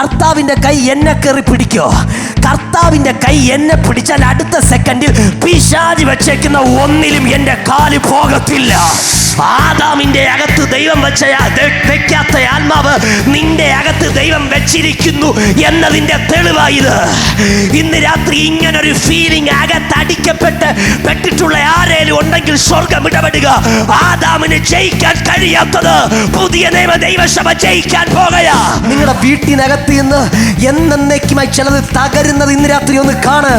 കർത്താവിൻ്റെ കൈ എന്നെ കയറി പിടിക്കോ. കർത്താവിൻ്റെ കൈ എന്നെ പിടിച്ചാൽ അടുത്ത സെക്കൻഡിൽ പിശാച് വെച്ചേക്കുന്ന ഒന്നിലും എൻ്റെ കാല് പോകത്തില്ല. ആദാമിന്റെ അകത്ത് ദൈവം വെക്കാത്ത ആത്മാവ് നിന്റെ അകത്ത് ദൈവം വെച്ചിരിക്കുന്നു എന്നതിന്റെ തെളിവായത്. ഇന്ന് രാത്രി ഇങ്ങനൊരു ഫീലിംഗ് പെട്ടിട്ടുള്ള ആരേലും ഉണ്ടെങ്കിൽ സ്വർഗം ഇടപെടുക. ആദാമിന് ജയിക്കാൻ കഴിയാത്തത് പുതിയ നിയമ ദൈവസഭ ജയിക്കാൻ പോകുകയാ. നിങ്ങളുടെ വീട്ടിനകത്ത് നിന്ന് എന്നേക്കുമായി ചിലത് തകരുന്നത് ഇന്ന് രാത്രി ഒന്ന് കാണ്.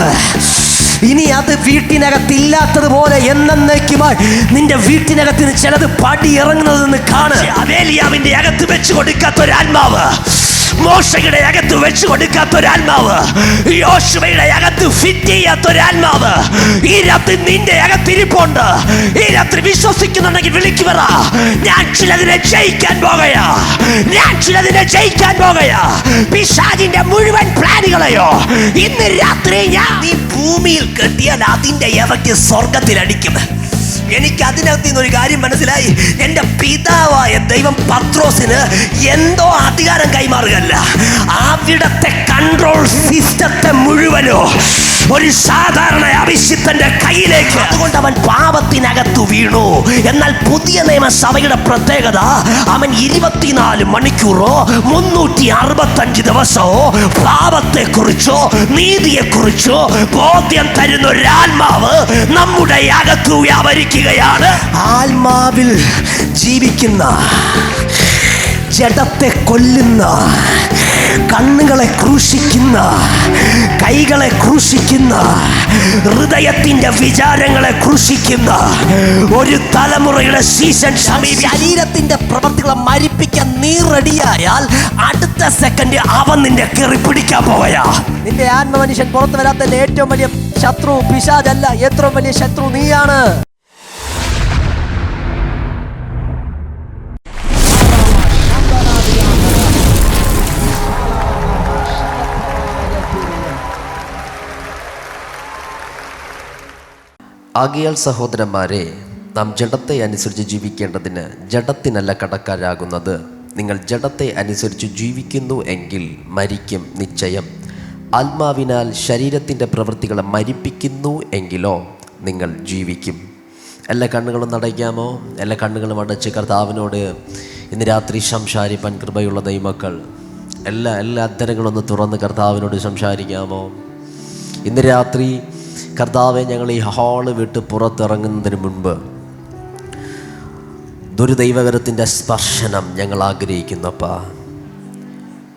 ഇനി അത് വീട്ടിനകത്തില്ലാത്തതുപോലെ എന്നേക്കുമായി നിന്റെ വീട്ടിനകത്തിന് ചിലത് പടി ഇറങ്ങുന്നതെന്ന് കാണ്. അബേലിയാവിന്റെ അകത്ത് വെച്ച് കൊടുക്കാത്തൊരാത്മാവ്, മോശയുടെ അകത്ത് വെച്ച് കൊടുക്കാത്തൊരാത്മാവ്, യോശുവയുടെ അകത്ത് ഫിറ്റ് ചെയ്യാത്തൊരാത്മാവ് ഈ രാത്രി നിന്റെ അകത്തിരിപ്പുണ്ട്. ഈ രാത്രി വിശ്വസിക്കുന്നുണ്ടെങ്കിൽ വിളിക്ക് പറ, ഞാൻ ചിലതിനെ ജയിക്കാൻ പോകുകയാ. ഞാൻ ചിലതിനെ ജയിക്കാൻ പോകുകയാ. പിശാചിന്റെ മുഴുവൻ പ്ലാനുകളെയോ ഇന്ന് രാത്രി നീ ഭൂമിയിൽ കെട്ടിയാൽ അതിന്റെ എഫക്റ്റ് സ്വർഗത്തിലടിക്കും. എനിക്ക് അതിനകത്ത് നിന്നൊരു കാര്യം മനസ്സിലായി. എൻ്റെ പിതാവായ ദൈവം പത്രോസിന് എന്തോ അധികാരം കൈമാറുകയല്ല, അവിടത്തെ കൺട്രോൾ സിസ്റ്റത്തെ മുഴുവനോ ഒരു സാധാരണ അഭിഷിക്തന്റെ കയ്യിലേക്ക്. അതുകൊണ്ട് അവൻ പാപത്തിനകത്തു വീണു. എന്നാൽ പുതിയ നിയമസഭയുടെ പ്രത്യേകത, അവൻ 24 മണിക്കൂറോ 365 ദിവസമോ പാപത്തെക്കുറിച്ചോ നീതിയെക്കുറിച്ചോ ബോധ്യം തരുന്ന ഒരാത്മാവ് നമ്മുടെ അകത്തു വ്യാപരിക്കുകയാണ്. ആത്മാവിൽ ജീവിക്കുന്ന, ജഡത്തെ കൊല്ലുന്ന, കണ്ണുകളെ ക്രൂശിക്കുന്ന, കൈകളെ ക്രൂശിക്കുന്ന, ഹൃദയത്തിന്റെ വിചാരങ്ങളെ ക്രൂശിക്കുന്ന ഒരു തലമുറയുടെ സീസൺ ശരീരത്തിന്റെ പ്രവർത്തികളെ മരിപ്പിക്കാൻ നീ റെഡിയായാൽ അടുത്ത സെക്കൻഡ് അവൻ നിന്റെ കയറി പിടിക്കാൻ പോവുകയാ. നിന്റെ ആത്മമനുഷ്യൻ പുറത്തു വരാത്തതിന്റെ ഏറ്റവും വലിയ ശത്രു പിശാചല്ല, ഏറ്റവും വലിയ ശത്രു നീയാണ്. ആകയാൽ സഹോദരന്മാരെ, നാം ജഡത്തെ അനുസരിച്ച് ജീവിക്കേണ്ടതിന് ജഡത്തിനല്ല കടക്കാരാകുന്നത്. നിങ്ങൾ ജഡത്തെ അനുസരിച്ച് ജീവിക്കുന്നു എങ്കിൽ മരിക്കും നിശ്ചയം. ആത്മാവിനാൽ ശരീരത്തിൻ്റെ പ്രവൃത്തികളെ മരിപ്പിക്കുന്നു എങ്കിലോ നിങ്ങൾ ജീവിക്കും. എല്ലാ കണ്ണുകളും അടയ്ക്കാമോ? എല്ലാ കണ്ണുകളും അടച്ച് കർത്താവിനോട് ഇന്ന് രാത്രി സംസാരിപ്പാൻ കൃപയുള്ള ദൈവമക്കൾ എല്ലാ അധരങ്ങളൊന്ന് തുറന്ന് കർത്താവിനോട് സംസാരിക്കാമോ? ഇന്ന് രാത്രി കർത്താവെ, ഞങ്ങൾ ഈ ഹാള് വിട്ട് പുറത്തിറങ്ങുന്നതിന് മുൻപ് ദുർദൈവകരത്തിൻ്റെ സ്പർശനം ഞങ്ങൾ ആഗ്രഹിക്കുന്നപ്പാ.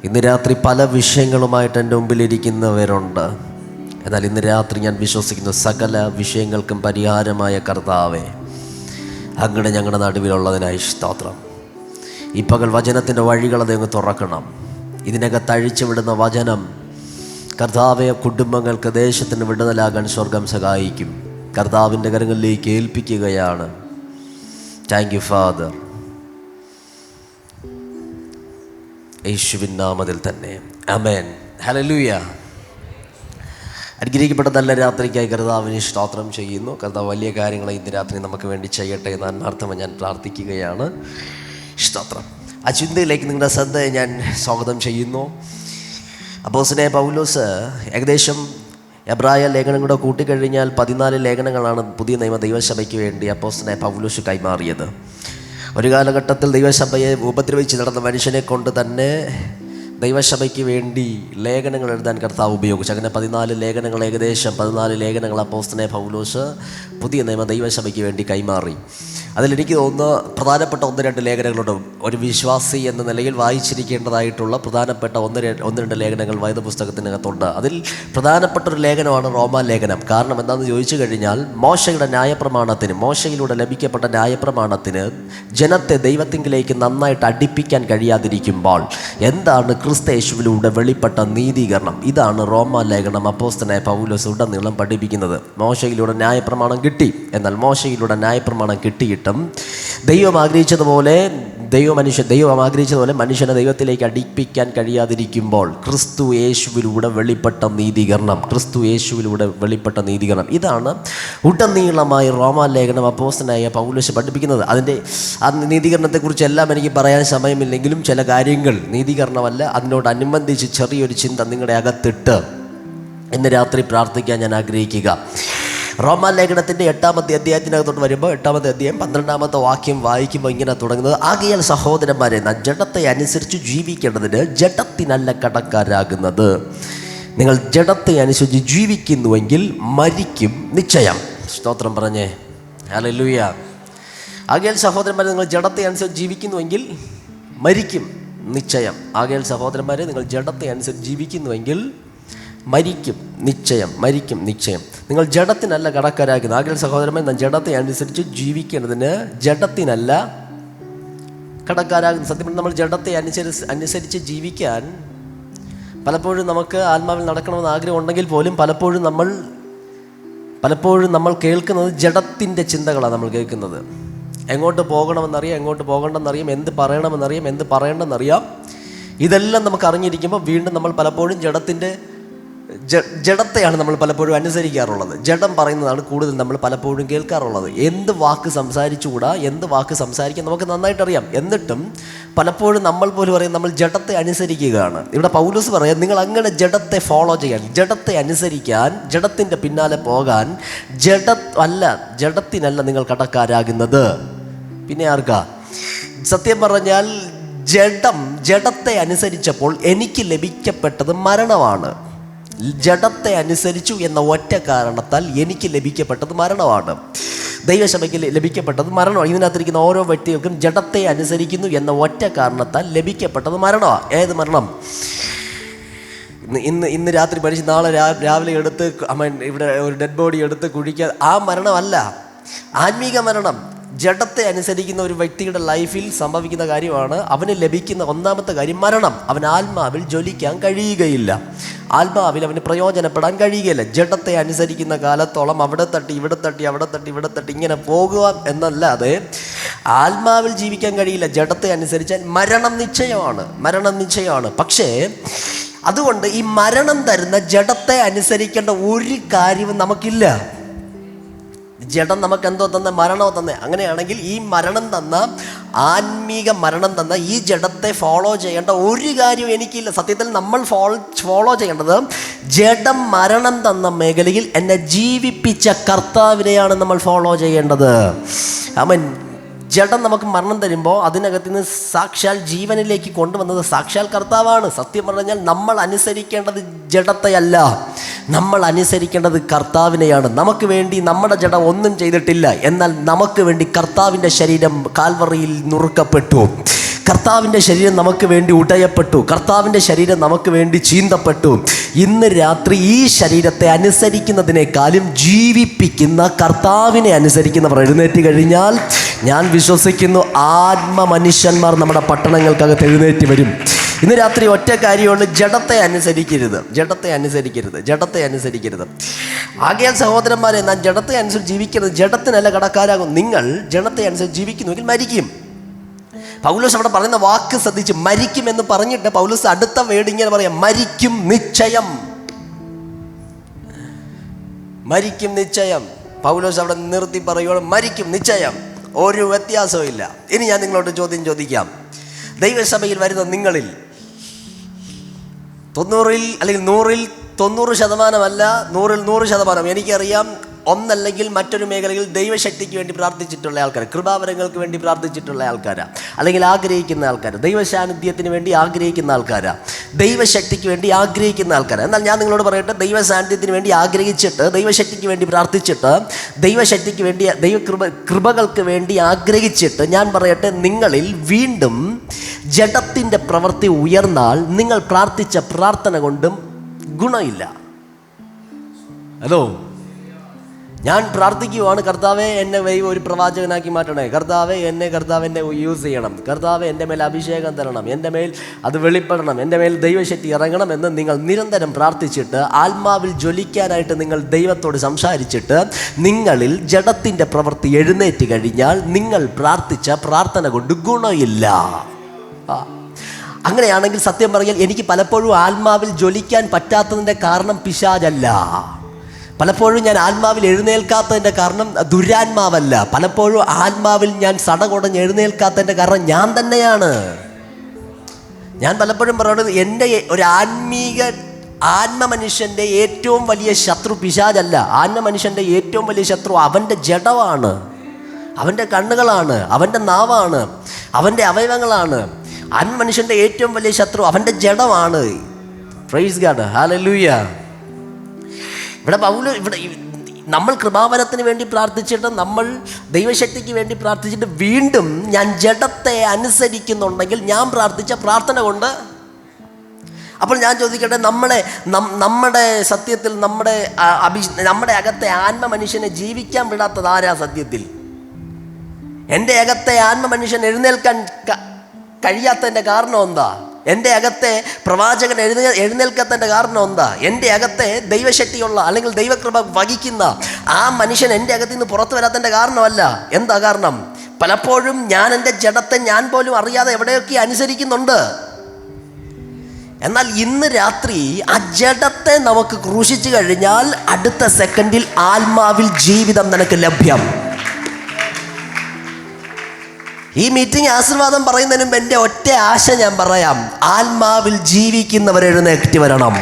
ഇന്ന് രാത്രി പല വിഷയങ്ങളുമായിട്ട് എൻ്റെ മുമ്പിലിരിക്കുന്നവരുണ്ട്. എന്നാൽ ഇന്ന് രാത്രി ഞാൻ വിശ്വസിക്കുന്ന സകല വിഷയങ്ങൾക്കും പരിഹാരമായ കർത്താവെ, അങ്ങനെ ഞങ്ങളുടെ നടുവിലുള്ളതിനായി സ്തോത്രം. ഈ പകൽ വചനത്തിൻ്റെ വഴികളെ അങ്ങ് തുറക്കണം. ഇതിനകത്ത് അഴിച്ചു വിടുന്ന വചനം കർത്താവെ കുടുംബങ്ങൾക്ക്, ദേശത്തിന് വിടുതലാകാൻ സ്വർഗം സഹായിക്കും. കർത്താവിൻ്റെ കരങ്ങളിലേക്ക് ഏൽപ്പിക്കുകയാണ്. Thank you father. യേശുവിൻ നാമത്തിൽ തന്നെ ആമേൻ. ഹല്ലേലൂയ. അനുഗ്രഹിക്കപ്പെട്ട നല്ല രാത്രിക്കായി കർത്താവിനെ സ്തോത്രം ചെയ്യുന്നു. കർത്താവ് വലിയ കാര്യങ്ങൾ ഇന്ന് രാത്രി നമുക്ക് വേണ്ടി ചെയ്യട്ടെ എന്ന് ആത്മാർത്ഥമായി ഞാൻ പ്രാർത്ഥിക്കുകയാണ്. സ്തോത്രം. ആ ചിന്തയിലേക്ക് നിങ്ങളുടെ ശ്രദ്ധയെ ഞാൻ സ്വാഗതം ചെയ്യുന്നു. അപ്പോസ്തലനായ പൗലോസ് ഏകദേശം എബ്രായ ലേഖനം കൂടെ കൂട്ടിക്കഴിഞ്ഞാൽ 14 ലേഖനങ്ങളാണ് പുതിയ നിയമ ദൈവസഭയ്ക്ക് വേണ്ടി അപ്പോസ്തലനായ പൗലോസ് കൈമാറിയത്. ഒരു കാലഘട്ടത്തിൽ ദൈവസഭയെ ഉപദ്രവിച്ച് നടന്ന മനുഷ്യനെ കൊണ്ട് തന്നെ ദൈവസഭയ്ക്ക് വേണ്ടി ലേഖനങ്ങൾ എഴുതാൻ കർത്താവ് ഉപയോഗിച്ചു. അങ്ങനെ 14 ലേഖനങ്ങൾ, ഏകദേശം 14 ലേഖനങ്ങൾ അപ്പോസ്തലനായ പൗലോസ് പുതിയ നിയമ ദൈവസഭയ്ക്ക് വേണ്ടി കൈമാറി. അതിലെനിക്ക് തോന്നുന്നു പ്രധാനപ്പെട്ട 1-2 ലേഖനങ്ങളുണ്ട്. ഒരു വിശ്വാസി എന്ന നിലയിൽ വായിച്ചിരിക്കേണ്ടതായിട്ടുള്ള പ്രധാനപ്പെട്ട 1-2 ലേഖനങ്ങൾ വേദപുസ്തകത്തിനകത്തുണ്ട്. അതിൽ പ്രധാനപ്പെട്ട ഒരു ലേഖനമാണ് റോമാ ലേഖനം. കാരണം എന്താണെന്ന് ചോദിച്ചു കഴിഞ്ഞാൽ, മോശയുടെ ന്യായപ്രമാണത്തിന്, മോശയിലൂടെ ലഭിക്കപ്പെട്ട ന്യായപ്രമാണത്തിന് ജനത്തെ ദൈവത്തിങ്കിലേക്ക് നന്നായിട്ട് അടുപ്പിക്കാൻ കഴിയാതിരിക്കുമ്പോൾ എന്താണ് ക്രിസ്തയേശുവിലൂടെ വെളിപ്പെട്ട നീതീകരണം? ഇതാണ് റോമാ ലേഖനം അപ്പോസ്തലനായ പൗലോസ് ഉടനീളം പഠിപ്പിക്കുന്നത്. മോശയിലൂടെ ന്യായപ്രമാണം കിട്ടി, എന്നാൽ മോശയിലൂടെ ന്യായപ്രമാണം കിട്ടിയിട്ട് വേണ്ടിയിട്ടും ദൈവം ആഗ്രഹിച്ചതുപോലെ മനുഷ്യനെ ദൈവത്തിലേക്ക് അടുപ്പിക്കാൻ കഴിയാതിരിക്കുമ്പോൾ ക്രിസ്തു യേശുവിലൂടെ വെളിപ്പെട്ട നീതീകരണം ഇതാണ് ഉടനീളമായി റോമാലേഖനം അപ്പോസ്തലനായ പൗലോസ് പഠിപ്പിക്കുന്നത്. അതിൻ്റെ ആ നീതീകരണത്തെക്കുറിച്ചെല്ലാം എനിക്ക് പറയാൻ സമയമില്ലെങ്കിലും ചില കാര്യങ്ങൾ, നീതീകരണമല്ല, അതിനോടനുബന്ധിച്ച് ചെറിയൊരു ചിന്ത നിങ്ങളുടെ അകത്തിട്ട് ഇന്ന് രാത്രി പ്രാർത്ഥിക്കാൻ ഞാൻ ആഗ്രഹിക്കുക. റോമാലേഖനത്തിൻ്റെ 8-ാമത്തെ അധ്യായത്തിനകത്തോട്ട് വരുമ്പോൾ 8-ാമത്തെ അധ്യായം 12-ാമത്തെ വാക്യം വായിക്കുമ്പോൾ ഇങ്ങനെ തുടങ്ങുന്നത്: ആകയാൽ സഹോദരന്മാരെ, നാം ജഡത്തെ അനുസരിച്ച് ജീവിക്കേണ്ടതിന് ജഡത്തിനല്ല കടക്കാരാകുന്നത്. നിങ്ങൾ ജഡത്തെ അനുസരിച്ച് ജീവിക്കുന്നുവെങ്കിൽ മരിക്കും നിശ്ചയം. സ്തോത്രം പറഞ്ഞേ, ഹല്ലേലൂയ. ആകയാൽ സഹോദരന്മാരെ, നിങ്ങൾ ജഡത്തെ അനുസരിച്ച് ജീവിക്കുന്നുവെങ്കിൽ മരിക്കും നിശ്ചയം. ആകയാൽ സഹോദരന്മാരെ, നിങ്ങൾ ജഡത്തെ അനുസരിച്ച് ജീവിക്കുന്നുവെങ്കിൽ മരിക്കും നിശ്ചയം. നിങ്ങൾ ജഡത്തിനല്ല കടക്കാരാക്കുന്നത്. ആകയാൽ സഹോദരന്മാരെ, നാം ജഡത്തെ അനുസരിച്ച് ജീവിക്കേണ്ടതിന് ജഡത്തിനല്ല കടക്കാരാകുന്നു. സത്യം പറഞ്ഞാൽ നമ്മൾ ജഡത്തെ അനുസരിച്ച് ജീവിക്കാൻ പലപ്പോഴും നമുക്ക് ആത്മാവിൽ നടക്കണമെന്ന് ആഗ്രഹം ഉണ്ടെങ്കിൽ പോലും പലപ്പോഴും നമ്മൾ കേൾക്കുന്നത് ജഡത്തിൻ്റെ ചിന്തകളാണ്. നമ്മൾ കേൾക്കുന്നത് എങ്ങോട്ട് പോകണമെന്നറിയാം, എങ്ങോട്ട് പോകണ്ടെന്നറിയാം, എന്ത് പറയണമെന്നറിയാം, എന്ത് പറയേണ്ടെന്നറിയാം. ഇതെല്ലാം നമുക്ക് അറിഞ്ഞിരിക്കുമ്പോൾ വീണ്ടും നമ്മൾ പലപ്പോഴും ജഡത്തെയാണ് നമ്മൾ പലപ്പോഴും അനുസരിക്കാറുള്ളത്. ജഡം പറയുന്നതാണ് കൂടുതൽ നമ്മൾ പലപ്പോഴും കേൾക്കാറുള്ളത്. എന്ത് വാക്ക് സംസാരിച്ചുകൂടാ, എന്ത് വാക്ക് സംസാരിക്കാൻ നമുക്ക് നന്നായിട്ടറിയാം. എന്നിട്ടും പലപ്പോഴും നമ്മൾ പോലും പറയും നമ്മൾ ജഡത്തെ അനുസരിക്കുകയാണ്. ഇവിടെ പൗലോസ് പറയാം, നിങ്ങൾ അങ്ങനെ ജഡത്തെ ഫോളോ ചെയ്യാൻ, ജഡത്തെ അനുസരിക്കാൻ, ജഡത്തിൻ്റെ പിന്നാലെ പോകാൻ ജഡത്തിനല്ല നിങ്ങൾ കടക്കാരാകുന്നത്. പിന്നെ ആർക്കാ? സത്യം പറഞ്ഞാൽ ജഡത്തെ അനുസരിച്ചപ്പോൾ എനിക്ക് ലഭിക്കപ്പെട്ടത് മരണമാണ്. ജഡത്തെ അനുസരിച്ചു എന്ന ഒറ്റ കാരണത്താൽ എനിക്ക് ലഭിക്കപ്പെട്ടത് മരണമാണ്. ദൈവസഭയ്ക്ക് ലഭിക്കപ്പെട്ടത് മരണമാണ്. ഇതിനകത്തിരിക്കുന്ന ഓരോ വ്യക്തികൾക്കും ജഡത്തെ അനുസരിക്കുന്നു എന്ന ഒറ്റ കാരണത്താൽ ലഭിക്കപ്പെട്ടത് മരണമാണ്. ഏത് മരണം? ഇന്ന് രാത്രി പഠിച്ച് നാളെ രാവിലെ എടുത്ത് ഇവിടെ ഒരു ഡെഡ് ബോഡി എടുത്ത് കുഴിക്കുക, ആ മരണമല്ല. ആത്മീക മരണം ജഡത്തെ അനുസരിക്കുന്ന ഒരു വ്യക്തിയുടെ ലൈഫിൽ സംഭവിക്കുന്ന കാര്യമാണ്. അവന് ലഭിക്കുന്ന ഒന്നാമത്തെ കാര്യം മരണം. അവൻ ആത്മാവിൽ ജ്വലിക്കാൻ കഴിയുകയില്ല, ആത്മാവിൽ അവന് പ്രയോജനപ്പെടാൻ കഴിയുകയില്ല. ജഡത്തെ അനുസരിക്കുന്ന കാലത്തോളം അവിടെ തട്ടി ഇവിടെ തട്ടി ഇങ്ങനെ പോകുക എന്നല്ലാതെ ആത്മാവിൽ ജീവിക്കാൻ കഴിയില്ല. ജഡത്തെ അനുസരിച്ചാൽ മരണം നിശ്ചയമാണ്. പക്ഷേ അതുകൊണ്ട് ഈ മരണം തരുന്ന ജഡത്തെ അനുസരിക്കേണ്ട ഒരു കാര്യവും നമുക്കില്ല. ജഡം നമുക്ക് എന്തോ തന്നെ, മരണമോ തന്നെ. അങ്ങനെയാണെങ്കിൽ ഈ മരണം തന്ന, ആത്മീക മരണം തന്ന ഈ ജഡത്തെ ഫോളോ ചെയ്യേണ്ട ഒരു കാര്യവും എനിക്കില്ല. സത്യത്തിൽ നമ്മൾ ഫോളോ ചെയ്യേണ്ടത് ജഡം മരണം തന്ന മേഖലയിൽ എന്നെ ജീവിപ്പിച്ച കർത്താവിനെയാണ് നമ്മൾ ഫോളോ ചെയ്യേണ്ടത്. ജഡം നമുക്ക് മരണം തരുമ്പോൾ അതിനകത്ത് നിന്ന് സാക്ഷാൽ ജീവനിലേക്ക് കൊണ്ടുവന്നത് സാക്ഷാൽ കർത്താവാണ്. സത്യം പറഞ്ഞാൽ നമ്മൾ അനുസരിക്കേണ്ടത് ജഡത്തെയല്ല, നമ്മൾ അനുസരിക്കേണ്ടത് കർത്താവിനെയാണ്. നമുക്ക് വേണ്ടി നമ്മുടെ ജഡം ഒന്നും ചെയ്തിട്ടില്ല, എന്നാൽ നമുക്ക് വേണ്ടി കർത്താവിൻ്റെ ശരീരം കാൽവറിയിൽ നുറുക്കപ്പെട്ടു. കർത്താവിൻ്റെ ശരീരം നമുക്ക് വേണ്ടി ഉടയപ്പെട്ടു. കർത്താവിൻ്റെ ശരീരം നമുക്ക് വേണ്ടി ചീന്തപ്പെട്ടു. ഇന്ന് രാത്രി ഈ ശരീരത്തെ അനുസരിക്കുന്നതിനേക്കാളും ജീവിപ്പിക്കുന്ന കർത്താവിനെ അനുസരിക്കുന്നവർ എഴുന്നേറ്റ് കഴിഞ്ഞാൽ ഞാൻ വിശ്വസിക്കുന്നു മനുഷ്യന്മാർ നമ്മുടെ പട്ടണങ്ങൾക്കകത്ത് എഴുന്നേറ്റ് വരും. ഇന്ന് രാത്രി ഒറ്റ കാര്യമുള്ളൂ: ജഡത്തെ അനുസരിക്കരുത്. ആകയാൽ സഹോദരന്മാരെ, നാം ജഡത്തെ അനുസരിച്ച് ജീവിക്കരുത്, ജഡത്തിനല്ല കടക്കാരാകും. നിങ്ങൾ ജഡത്തെ അനുസരിച്ച് ജീവിക്കുന്നുവെങ്കിൽ മരിക്കും. പൗലോസ് അവിടെ പറയുന്ന വാക്ക് ശ്രദ്ധിച്ച്, മരിക്കും എന്ന് പറഞ്ഞിട്ട് പൗലോസ് അടുത്ത വേർഡ് ഇങ്ങനെ പറയാം: മരിക്കും നിശ്ചയം. പൗലോസ് അവിടെ നിർത്തി പറയുകയാണ്, മരിക്കും നിശ്ചയം, ഒരു വ്യത്യാസവും ഇല്ല. ഇനി ഞാൻ നിങ്ങളോട് ചോദ്യം ചോദിക്കാം. ദൈവസഭയിൽ വരുന്ന നിങ്ങളിൽ 90 അല്ലെങ്കിൽ 100% 100% എനിക്കറിയാം, ഒന്നല്ലെങ്കിൽ മറ്റൊരു മേഖലയിൽ ദൈവശക്തിക്ക് വേണ്ടി പ്രാർത്ഥിച്ചിട്ടുള്ള ആൾക്കാർ, കൃപാവരങ്ങൾക്ക് വേണ്ടി പ്രാർത്ഥിച്ചിട്ടുള്ള ആൾക്കാരാണ്, അല്ലെങ്കിൽ ആഗ്രഹിക്കുന്ന ആൾക്കാർ, ദൈവസാന്നിധ്യത്തിന് വേണ്ടി ആഗ്രഹിക്കുന്ന ആൾക്കാരാണ്, ദൈവശക്തിക്ക് വേണ്ടി ആഗ്രഹിക്കുന്ന ആൾക്കാരാണ്. എന്നാൽ ഞാൻ നിങ്ങളോട് പറയട്ടെ, ദൈവസാന്നിധ്യത്തിന് വേണ്ടി ആഗ്രഹിച്ചിട്ട്, ദൈവശക്തിക്ക് വേണ്ടി പ്രാർത്ഥിച്ചിട്ട്, ദൈവശക്തിക്ക് വേണ്ടി, കൃപകൾക്ക് വേണ്ടി ആഗ്രഹിച്ചിട്ട് ഞാൻ പറയട്ടെ, നിങ്ങളിൽ വീണ്ടും ജഡത്തിൻ്റെ പ്രവൃത്തി ഉയർന്നാൽ നിങ്ങൾ പ്രാർത്ഥിച്ച പ്രാർത്ഥന കൊണ്ടും ഗുണമില്ല. ഹലോ, ഞാൻ പ്രാർത്ഥിക്കുവാണ്, കർത്താവെ എന്നെ ഒരു പ്രവാചകനാക്കി മാറ്റണേ, കർത്താവെ എന്നെ യൂസ് ചെയ്യണം, കർത്താവെ എൻ്റെ മേൽ അഭിഷേകം തരണം, എൻ്റെ മേൽ അത് വെളിപ്പെടണം, എൻ്റെ മേൽ ദൈവശക്തി ഇറങ്ങണം എന്ന് നിങ്ങൾ നിരന്തരം പ്രാർത്ഥിച്ചിട്ട് ആത്മാവിൽ ജ്വലിക്കാനായിട്ട് നിങ്ങൾ ദൈവത്തോട് സംസാരിച്ചിട്ട് നിങ്ങളിൽ ജഡത്തിൻ്റെ പ്രവൃത്തി എഴുന്നേറ്റ് കഴിഞ്ഞാൽ നിങ്ങൾ പ്രാർത്ഥിച്ച പ്രാർത്ഥന കൊണ്ട് ഗുണമില്ല. അങ്ങനെയാണെങ്കിൽ സത്യം പറഞ്ഞാൽ എനിക്ക് പലപ്പോഴും ആത്മാവിൽ ജ്വലിക്കാൻ പറ്റാത്തതിൻ്റെ കാരണം പിശാചല്ല. പലപ്പോഴും ഞാൻ ആത്മാവിൽ എഴുന്നേൽക്കാത്തതിൻ്റെ കാരണം ദുരാത്മാവല്ല. പലപ്പോഴും ആത്മാവിൽ ഞാൻ സടകുടഞ്ഞ് എഴുന്നേൽക്കാത്തതിൻ്റെ കാരണം ഞാൻ തന്നെയാണ്. ഞാൻ പലപ്പോഴും പറയുന്നത് എൻ്റെ ഒരു ആത്മ മനുഷ്യൻ്റെ ഏറ്റവും വലിയ ശത്രു പിശാചല്ല. ആത്മ മനുഷ്യൻ്റെ ഏറ്റവും വലിയ ശത്രു അവൻ്റെ ജഡമാണ്, അവൻ്റെ കണ്ണുകളാണ്, അവൻ്റെ നാവാണ്, അവൻ്റെ അവയവങ്ങളാണ്. ആത്മ മനുഷ്യൻ്റെ ഏറ്റവും വലിയ ശത്രു അവൻ്റെ ജഡമാണ്. Praise God, hallelujah. ഇവിടെ നമ്മൾ കൃപാവരത്തിന് വേണ്ടി പ്രാർത്ഥിച്ചിട്ട്, നമ്മൾ ദൈവശക്തിക്ക് വേണ്ടി പ്രാർത്ഥിച്ചിട്ട് വീണ്ടും ഞാൻ ജഡത്തെ അനുസരിക്കുന്നുണ്ടെങ്കിൽ ഞാൻ പ്രാർത്ഥിച്ച പ്രാർത്ഥന കൊണ്ട്. അപ്പോൾ ഞാൻ ചോദിക്കട്ടെ, നമ്മുടെ സത്യത്തിൽ നമ്മുടെ അകത്തെ ആത്മ മനുഷ്യനെ ജീവിക്കാൻ വിടാത്തത് ആരാ സത്യത്തിൽ? എൻ്റെ അകത്തെ ആത്മ മനുഷ്യൻ എഴുന്നേൽക്കാൻ കഴിയാത്തതിൻ്റെ കാരണം എന്താ? എൻ്റെ അകത്തെ പ്രവാചകൻ എഴുന്നേൽക്കാത്തതിൻ്റെ കാരണം എന്താ? എൻ്റെ അകത്തെ ദൈവശക്തിയുള്ള അല്ലെങ്കിൽ ദൈവകൃപ വഹിക്കുന്ന ആ മനുഷ്യൻ എൻ്റെ അകത്ത് നിന്ന് പുറത്തു വരാത്തതിൻ്റെ കാരണമല്ല. എന്താ കാരണം? പലപ്പോഴും ഞാൻ എൻ്റെ ജഡത്തെ ഞാൻ പോലും അറിയാതെ എവിടെയൊക്കെ അനുസരിക്കുന്നുണ്ട്. എന്നാൽ ഇന്ന് രാത്രി ആ ജഡത്തെ നമുക്ക് ക്രൂശിച്ചു കഴിഞ്ഞാൽ അടുത്ത സെക്കൻഡിൽ ആത്മാവിൽ ജീവിതം നിനക്ക് ലഭ്യം. ഈ മീറ്റിംഗ് ആശീർവാദം പറയുന്നതിന് മുമ്പ് എൻ്റെ ഒറ്റ ആശ ഞാൻ പറയാം, ആത്മാവിൽ ജീവിക്കുന്നവർ എഴുന്നേറ്റ് വരണം.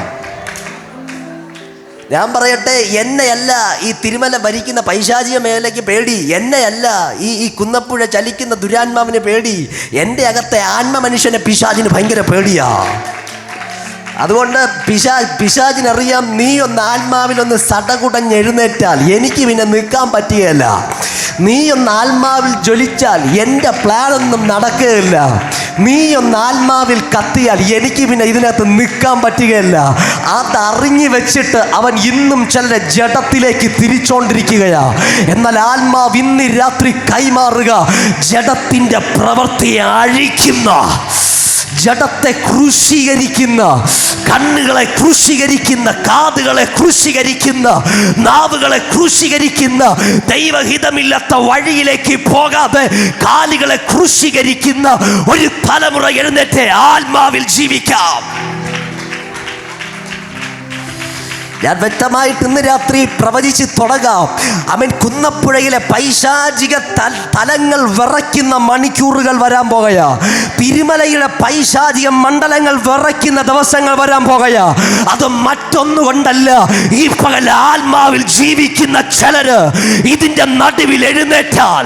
ഞാൻ പറയട്ടെ, എന്നെയല്ല ഈ തിരുമല ഭരിക്കുന്ന പൈശാചിക മേഖലയ്ക്ക് പേടി, എന്നെയല്ല ഈ കുന്നപ്പുഴ ചലിക്കുന്ന ദുരാത്മാവിന് പേടി, എൻ്റെ അകത്തെ ആത്മ മനുഷ്യനെ പിശാചിന് ഭയങ്കര പേടിയാ. അതുകൊണ്ട് പിശാചിനറിയാം, നീ ഒന്ന് ആത്മാവിലൊന്ന് സടകുടഞ്ഞ് എഴുന്നേറ്റാൽ എനിക്ക് പിന്നെ നിൽക്കാൻ പറ്റുകയില്ല. നീ ഒന്ന് ആത്മാവിൽ ജ്വലിച്ചാൽ എൻ്റെ പ്ലാനൊന്നും നടക്കുകയില്ല. നീ ഒന്ന് ആത്മാവിൽ കത്തിയാൽ എനിക്ക് പിന്നെ ഇതിനകത്ത് നിൽക്കാൻ പറ്റുകയില്ല. അതറിഞ്ഞു വെച്ചിട്ട് അവൻ ഇന്നും ചിലരെ ജഡത്തിലേക്ക് തിരിച്ചോണ്ടിരിക്കുകയാ. എന്നാൽ ആത്മാവ് ഇന്ന് രാത്രി കൈമാറുക, ജഡത്തിൻ്റെ പ്രവൃത്തിയെ അഴിക്കുന്ന, ജഡത്തെ ക്രൂശീകരിക്കുന്ന, കണ്ണുകളെ ക്രൂശീകരിക്കുന്ന, കാതുകളെ ക്രൂശീകരിക്കുന്ന, നാവുകളെ ക്രൂശീകരിക്കുന്ന, ദൈവഹിതമില്ലാത്ത വഴിയിലേക്ക് പോകാതെ കാലുകളെ ക്രൂശീകരിക്കുന്ന ഒരു തലമുറ എഴുന്നേറ്റ് ആത്മാവിൽ ജീവിക്കാം. ഞാൻ വ്യക്തമായിട്ട് ഇന്ന് രാത്രി പ്രവചിച്ച് തുടങ്ങാം. അവൻ കുന്നപ്പുഴയിലെ പൈശാചിക തലങ്ങൾ വിറയ്ക്കുന്ന മണിക്കൂറുകൾ വരാൻ പോകയാ. തിരുമലയുടെ പൈശാചിക മണ്ഡലങ്ങൾ വിറയ്ക്കുന്ന ദിവസങ്ങൾ വരാൻ പോകയാ. അത് മറ്റൊന്നുകൊണ്ടല്ല, ഈ പകൽ ആത്മാവിൽ ജീവിക്കുന്ന ചിലര് ഇതിന്റെ നടുവിൽ എഴുന്നേറ്റാൽ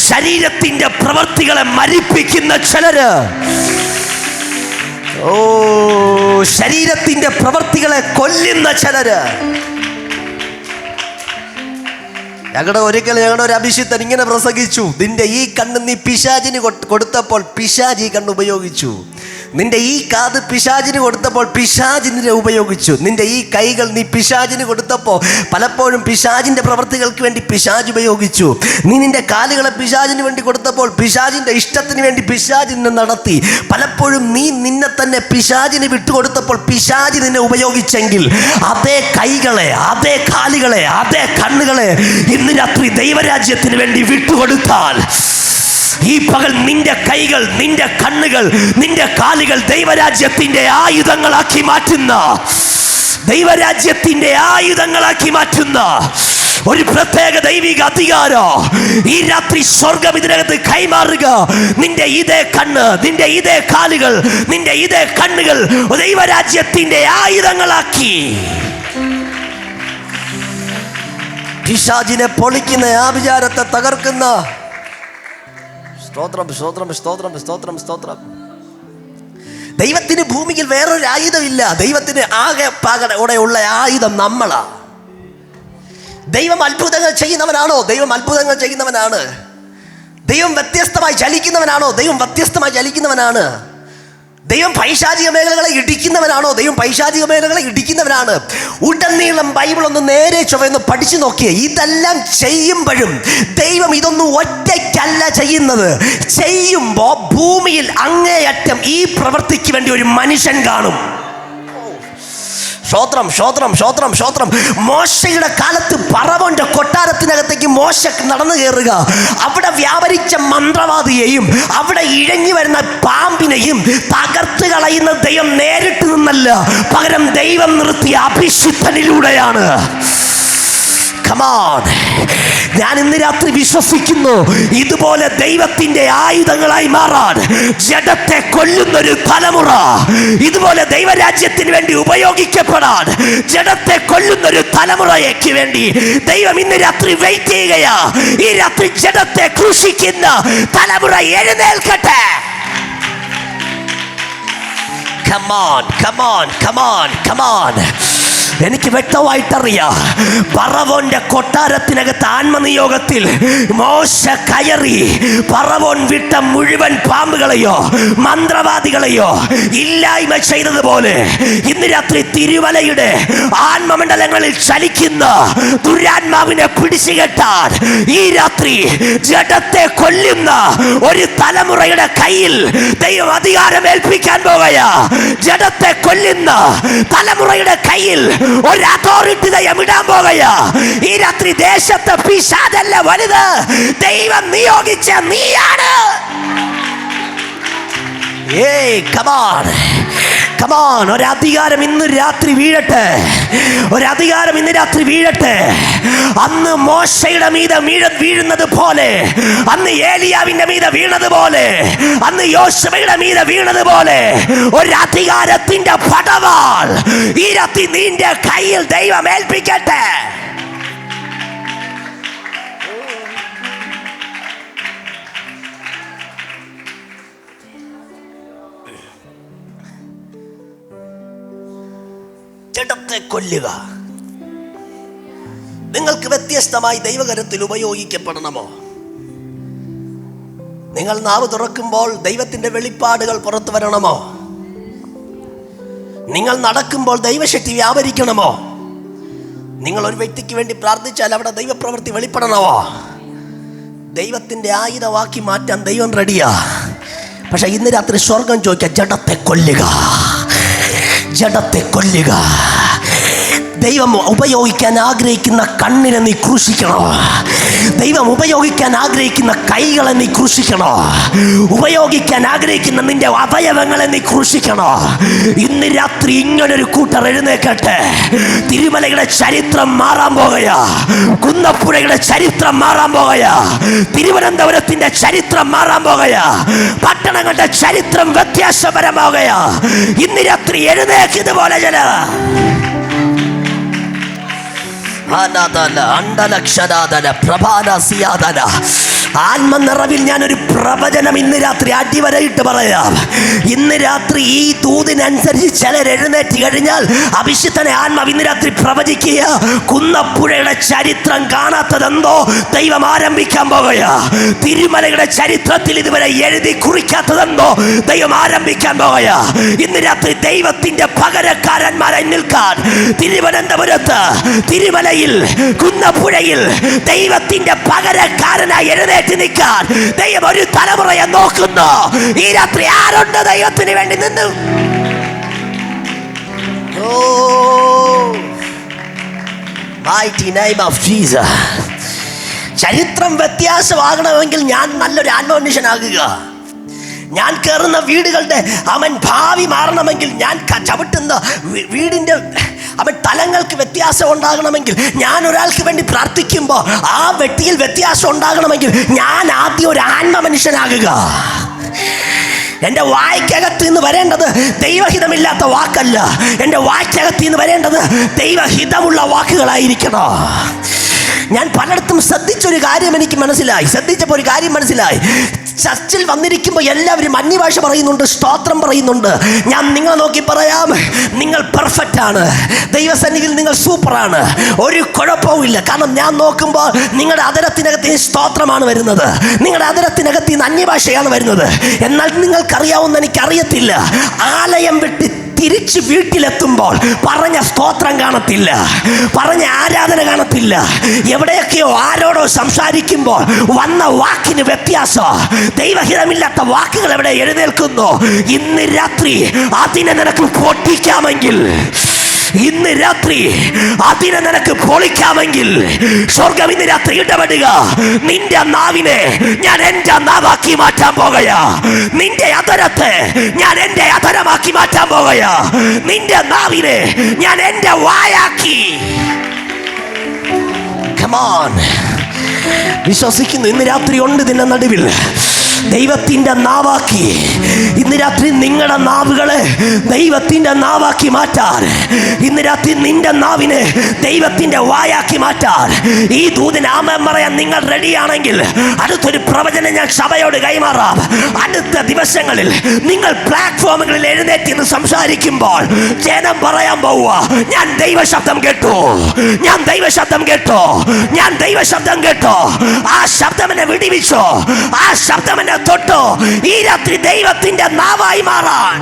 ശരീരത്തിന്റെ പ്രവൃത്തികളെ മരിപ്പിക്കുന്ന ചിലര്, ശരീരത്തിന്റെ പ്രവൃത്തികളെ കൊല്ലുന്ന ചിലര്. ഞങ്ങളുടെ ഒരു അഭിഷിക്തൻ ഇങ്ങനെ പ്രസംഗിച്ചു, നിന്റെ ഈ കണ്ണ് നീ പിശാചിന് കൊടുത്തപ്പോൾ പിശാച് ഈ കണ്ണ് ഉപയോഗിച്ചു. നിന്റെ ഈ കാത് പിശാചിന് കൊടുത്തപ്പോൾ പിശാചിനെ ഉപയോഗിച്ചു. നിന്റെ ഈ കൈകൾ നീ പിശാചിന് കൊടുത്തപ്പോൾ പലപ്പോഴും പിശാചിന്റെ പ്രവൃത്തികൾക്ക് വേണ്ടി പിശാച് ഉപയോഗിച്ചു. നീ നിന്റെ കാലുകളെ പിശാചിന് വേണ്ടി കൊടുത്തപ്പോൾ പിശാചിന്റെ ഇഷ്ടത്തിന് വേണ്ടി പിശാചിനെ നടത്തി. പലപ്പോഴും നീ നിന്നെ തന്നെ പിശാചിന് വിട്ടുകൊടുത്തപ്പോൾ പിശാച് നിന്നെ ഉപയോഗിച്ചെങ്കിൽ അതേ കൈകളെ, അതേ കാലുകളെ, അതേ കണ്ണുകളെ ഇന്ന് രാത്രി ദൈവരാജ്യത്തിന് വേണ്ടി വിട്ടുകൊടുത്താൽ ഈ പകൽ നിന്റെ കൈകൾ, നിന്റെ കണ്ണുകൾ, നിന്റെ കാലുകൾ ദൈവരാജ്യത്തിന്റെ ആയുധങ്ങളാക്കി മാറ്റുന്ന, ദൈവരാജ്യത്തിന്റെ ആയുധങ്ങളാക്കി മാറ്റുന്ന ഒരു പ്രത്യേക ദൈവിക അധികാരം ഈ രാത്രി സ്വർഗം ഇതിനകത്ത് കൈമാറുക. നിന്റെ ഇതേ കണ്ണ്, നിന്റെ ഇതേ കാലുകൾ, നിന്റെ ഇതേ കണ്ണുകൾ ദൈവരാജ്യത്തിന്റെ ആയുധങ്ങളാക്കി പിശാചിനെ പൊളിക്കുന്ന, ആഭിചാരത്തെ തകർക്കുന്ന. സ്തോത്രം, സ്തോത്രം, സ്തോത്രം, സ്തോത്രം, സ്തോത്രം. ദൈവത്തിന് ഭൂമിയിൽ വേറൊരു ആയുധമില്ല. ദൈവത്തിന് ആകെ പാകോടെയുള്ള ആയുധം നമ്മളാ. ദൈവം അത്ഭുതങ്ങൾ ചെയ്യുന്നവനാണോ? ദൈവം അത്ഭുതങ്ങൾ ചെയ്യുന്നവനാണ്. ദൈവം വ്യത്യസ്തമായി ചലിക്കുന്നവനാണോ? ദൈവം വ്യത്യസ്തമായി ചലിക്കുന്നവനാണ്. ദൈവം പൈശാചിക മേഖലകളെ ഇടിക്കുന്നവനാണോ? ദൈവം പൈശാചിക മേഖലകളെ ഇടിക്കുന്നവനാണ്. ഉടനീളം ബൈബിൾ ഒന്ന് നേരെ ചൊവ്വയൊന്ന് പഠിച്ചു നോക്കിയേ. ഇതെല്ലാം ചെയ്യുമ്പോഴും ദൈവം ഇതൊന്നും ഒറ്റയ്ക്കല്ല ചെയ്യുന്നത്. ചെയ്യുമ്പോൾ ഭൂമിയിൽ അങ്ങേയറ്റം ഈ പ്രവൃത്തിക്ക് വേണ്ടി ഒരു മനുഷ്യൻ കാണും. സ്തോത്രം, സ്തോത്രം, സ്തോത്രം, സ്തോത്രം. മോശയുടെ കാലത്ത് ഫറവോന്റെ കൊട്ടാരത്തിനകത്തേക്ക് മോശ നടന്നു കയറുക. അവിടെ വ്യാപരിച്ച മന്ത്രവാദിയെയും അവിടെ ഇഴഞ്ഞു വരുന്ന പാമ്പിനെയും തകർത്ത് കളയുന്ന ദൈവം നേരിട്ട് നിന്നല്ല, പകരം ദൈവം നിർത്തിയ അഭിഷിക്തനിലൂടെയാണ്. ഞാൻ ഇന്ന് രാത്രി വിശ്വസിക്കുന്നു, ഇതുപോലെ ദൈവത്തിന്റെ ആയുധങ്ങളായി മാറാൻ ജഡത്തെ കൊല്ലുന്നൊരു തലമുറ, ഇതുപോലെ ദൈവരാജ്യത്തിന് വേണ്ടി ഉപയോഗിക്കപ്പെടാൻ ജഡത്തെ കൊല്ലുന്നൊരു തലമുറയ്ക്ക് വേണ്ടി ദൈവം ഇന്ന് രാത്രി വെയിറ്റ് ചെയ്യുകയാ. ഈ രാത്രി ജഡത്തെ ക്രൂശിക്കുന്ന തലമുറ എഴുന്നേൽക്കട്ടെ. Come on, come on, come on, come on. എനിക്ക് വ്യക്തമായിട്ടറിയാം, ഫറവോന്റെ കൊട്ടാരത്തിനകത്ത് ആത്മനിയോഗത്തിൽ മോശ കയറി ഫറവോൻ വിട്ട മുഴുവൻ പാമ്പുകളെയോ മന്ത്രവാദികളെയോ ഇല്ലായ്മ ചെയ്തതുപോലെ ഇന്ന് രാത്രി തിരുവലയുടെ ആത്മമണ്ഡലങ്ങളിൽ ചലിക്കുന്ന ദുരാത്മാവിനെ പിടിച്ചുകെട്ടാൻ ഈ രാത്രി ജഡത്തെ കൊല്ലുന്ന ഒരു തലമുറയുടെ കയ്യിൽ ദൈവം അധികാരം ഏൽപ്പിക്കാൻ പോവുകയാ. ജഡത്തെ കൊല്ലുന്ന തലമുറയുടെ കയ്യിൽ ഒരു അതോറിറ്റി ദൈവം ഇടാൻ പോവുകയാ. ഈ രാത്രി ദേശത്തെ പിശാചല്ല വലുത്, ദൈവം നിയോഗിച്ച നീയാണ്. ഒരധികാരം ഇന്ന് രാത്രി വീഴട്ടെ, ഒരധികാരം ഇന്ന് രാത്രി വീഴട്ടെ. അന്ന് മോശയുടെ മീതെ വീഴുന്നത് പോലെ, അന്ന് ഏലിയാവിന്റെ മീതെ വീണത് പോലെ, അന്ന് യോശുവയുടെ മീതെ വീണത് പോലെ ഒരധികാരത്തിന്റെ പടവാൾ ഈ രാത്രി നിന്റെ കയ്യിൽ ദൈവം ഏൽപ്പിക്കട്ടെ. ജഡത്തെ കൊല്ലുക. നിങ്ങൾക്ക് വ്യത്യസ്തമായി ദൈവകരത്തിൽ ഉപയോഗിക്കപ്പെടണമോ? നിങ്ങൾ നാവ് തുറക്കുമ്പോൾ ദൈവത്തിന്റെ വെളിപ്പാടുകൾ പുറത്തു വരണമോ? നിങ്ങൾ നടക്കുമ്പോൾ ദൈവശക്തി വ്യാപരിക്കണമോ? നിങ്ങൾ ഒരു വ്യക്തിക്ക് വേണ്ടി പ്രാർത്ഥിച്ചാൽ അവിടെ ദൈവപ്രവൃത്തി വെളിപ്പെടണമോ? ദൈവത്തിന്റെ ആയുധമാക്കി മാറ്റാൻ ദൈവം റെഡിയാ. പക്ഷെ ഇന്ന് രാത്രി സ്വർഗം ചോദിക്കുക, ജഡത്തെ കൊല്ലുക, ജഡത്തെ കൊല്ലുക. ദൈവം ഉപയോഗിക്കാൻ ആഗ്രഹിക്കുന്ന കണ്ണിനെ നീ ക്രൂശിക്കണോ? ദൈവം ഉപയോഗിക്കാൻ ആഗ്രഹിക്കുന്ന കൈകളെ നീ ക്രൂശിക്കണോ? ഉപയോഗിക്കാൻ ആഗ്രഹിക്കുന്ന നിന്റെ അവയവങ്ങളെ നീ ക്രൂശിക്കണോ? ഇന്ന് രാത്രി ഇങ്ങനൊരു കൂട്ടർ എഴുന്നേക്കട്ടെ. തിരുമലയുടെ ചരിത്രം മാറാൻ പോകുകയാ, കുന്നപ്പുഴയുടെ ചരിത്രം മാറാൻ പോകുകയാ, തിരുവനന്തപുരത്തിന്റെ ചരിത്രം മാറാൻ പോകുകയാ, പട്ടണങ്ങളുടെ ചരിത്രം വ്യത്യാസപരമാവുകയാ. ഇന്ന് രാത്രി എഴുന്നേക്കിതുപോലെ ജന ആത്മനിറവിൽ ഞാനൊരു പ്രവചനം ഇന്ന് രാത്രി അടിവരയിട്ട് പറയാം. ഇന്ന് രാത്രി ഈ തൂതിനനുസരിച്ച് ചിലർ എഴുന്നേറ്റ് കഴിഞ്ഞാൽ അഭിഷിക്തനെ ആത്മാവ് ഇന്ന് രാത്രി പ്രവചിക്കുക. കുന്നപ്പുഴയുടെ ചരിത്രം കാണാത്തതെന്തോ ദൈവം ആരംഭിക്കാൻ പോകുകയാ. തിരുമലയുടെ ചരിത്രത്തിൽ ഇതുവരെ എഴുതി കുറിക്കാത്തതെന്തോ ദൈവം ആരംഭിക്കാൻ പോകുകയാ. ഇന്ന് രാത്രി ദൈവത്തിന്റെ പകരക്കാരന്മാരായി നിൽക്കാൻ തിരുവനന്തപുരത്ത്, തിരുമലയിൽ, കുന്നപ്പുഴയിൽ ദൈവത്തിന്റെ പകരക്കാരനായി എഴുന്നേറ്റ് നിൽക്കാൻ ദൈവം ഒരു തലമുറയെ നോക്കുന്നു. ഈ രാത്രി ആരുണ്ട് ദൈവത്തിന് വേണ്ടി നിന്ന്? Mighty name of Jesus. ചരിത്രം വ്യത്യാസമാകണമെങ്കിൽ ഞാൻ നല്ലൊരു ആത്മമനുഷ്യനാകുക. ഞാൻ കയറുന്ന വീടുകളുടെ ഭാവി മാറണമെങ്കിൽ, ഞാൻ ചവിട്ടുന്ന വീടിൻ്റെ തലങ്ങൾക്ക് വ്യത്യാസം ഉണ്ടാകണമെങ്കിൽ, ഞാൻ ഒരാൾക്ക് വേണ്ടി പ്രാർത്ഥിക്കുമ്പോൾ ആ വ്യക്തിയിൽ വ്യത്യാസം ഉണ്ടാകണമെങ്കിൽ ഞാൻ ആദ്യം ഒരു ആത്മ മനുഷ്യനാകുക. എൻ്റെ വായ്ക്കകത്ത് നിന്ന് വരേണ്ടത് ദൈവഹിതമില്ലാത്ത വാക്കല്ല, എൻ്റെ വായ്ക്കകത്ത് നിന്ന് വരേണ്ടത് ദൈവഹിതമുള്ള വാക്കുകളായിരിക്കണോ? ഞാൻ പലയിടത്തും ശ്രദ്ധിച്ചപ്പോൾ ഒരു കാര്യം മനസ്സിലായി. ചർച്ചിൽ വന്നിരിക്കുമ്പോൾ എല്ലാവരും അന്യഭാഷ പറയുന്നുണ്ട്, സ്തോത്രം പറയുന്നുണ്ട്. ഞാൻ നിങ്ങളെ നോക്കി പറയാം, നിങ്ങൾ പെർഫെക്റ്റ് ആണ്. ദൈവസന്നിധിയിൽ നിങ്ങൾ സൂപ്പറാണ്, ഒരു കുഴപ്പവും ഇല്ല. കാരണം ഞാൻ നോക്കുമ്പോൾ നിങ്ങളുടെ അതരത്തിനകത്ത് സ്തോത്രമാണ് വരുന്നത്, നിങ്ങളുടെ അതരത്തിനകത്ത് നിന്ന് അന്യഭാഷയാണ് വരുന്നത്. എന്നാൽ നിങ്ങൾക്കറിയാവുന്ന എനിക്കറിയത്തില്ല, ആലയം വിട്ട് തിരിച്ച് വീട്ടിലെത്തുമ്പോൾ പറഞ്ഞ സ്തോത്രം കാണത്തില്ല, പറഞ്ഞ ആരാധന കാണത്തില്ല. എവിടെയൊക്കെയോ ആരോടോ സംസാരിക്കുമ്പോൾ വന്ന വാക്കിന് വ്യത്യാസം, ദൈവഹിതമില്ലാത്ത വാക്കുകൾ എവിടെ എഴുന്നേൽക്കുന്നു. ഇന്ന് രാത്രി അതിനെ നിനക്ക് പൊട്ടിക്കാമെങ്കിൽ, ഇന്ന് രാത്രി അതിനെ നിനക്ക് പൊളിക്കാമെങ്കിൽ സ്വർഗം ഇന്ന് രാത്രി ഇടപെടുക. നിന്റെ നാവിനെ ഞാൻ എന്റെ നാവാക്കി മാറ്റാൻ പോകുകയാ. നിന്റെ അതരത്തെ ഞാൻ എന്റെ അതരമാക്കി മാറ്റാൻ പോകുകയാ. നിന്റെ നാവിനെ ഞാൻ എന്റെ വായാക്കി. Come on. വിശ്വസിക്കുന്നു ഇന്ന് രാത്രി ഉണ്ട് നിന്റെ നടുവിൽ ദൈവത്തിൻ്റെ നാവാക്കി. ഇന്ന് രാത്രി നിങ്ങളുടെ നാവുകളെ ദൈവത്തിൻ്റെ നാവാക്കി മാറ്റാൻ, ഇന്ന് രാത്രി നിന്റെ നാവിനെ ദൈവത്തിൻ്റെ വായാക്കി മാറ്റാൻ ഈ ദൂതന് ആമേൻ പറയാൻ നിങ്ങൾ റെഡിയാണെങ്കിൽ അടുത്തൊരു പ്രവചനം ഞാൻ സഭയോട് കൈമാറാം. അടുത്ത ദിവസങ്ങളിൽ നിങ്ങൾ പ്ലാറ്റ്ഫോമുകളിൽ എഴുന്നേറ്റ് നിന്ന് സംസാരിക്കുമ്പോൾ ജനം പറയാൻ പോവുക, ഞാൻ ദൈവശബ്ദം കേട്ടു, ഞാൻ ദൈവശബ്ദം കേട്ടോ, ഞാൻ ദൈവശബ്ദം കേട്ടോ. ആ ശബ്ദം എന്നെ വിടിവിച്ചോ, ആ ശബ്ദം എന്നെ തൊട്ടോ. ഈ രാത്രി ദൈവത്തിന്റെ നാവായി മാറാൻ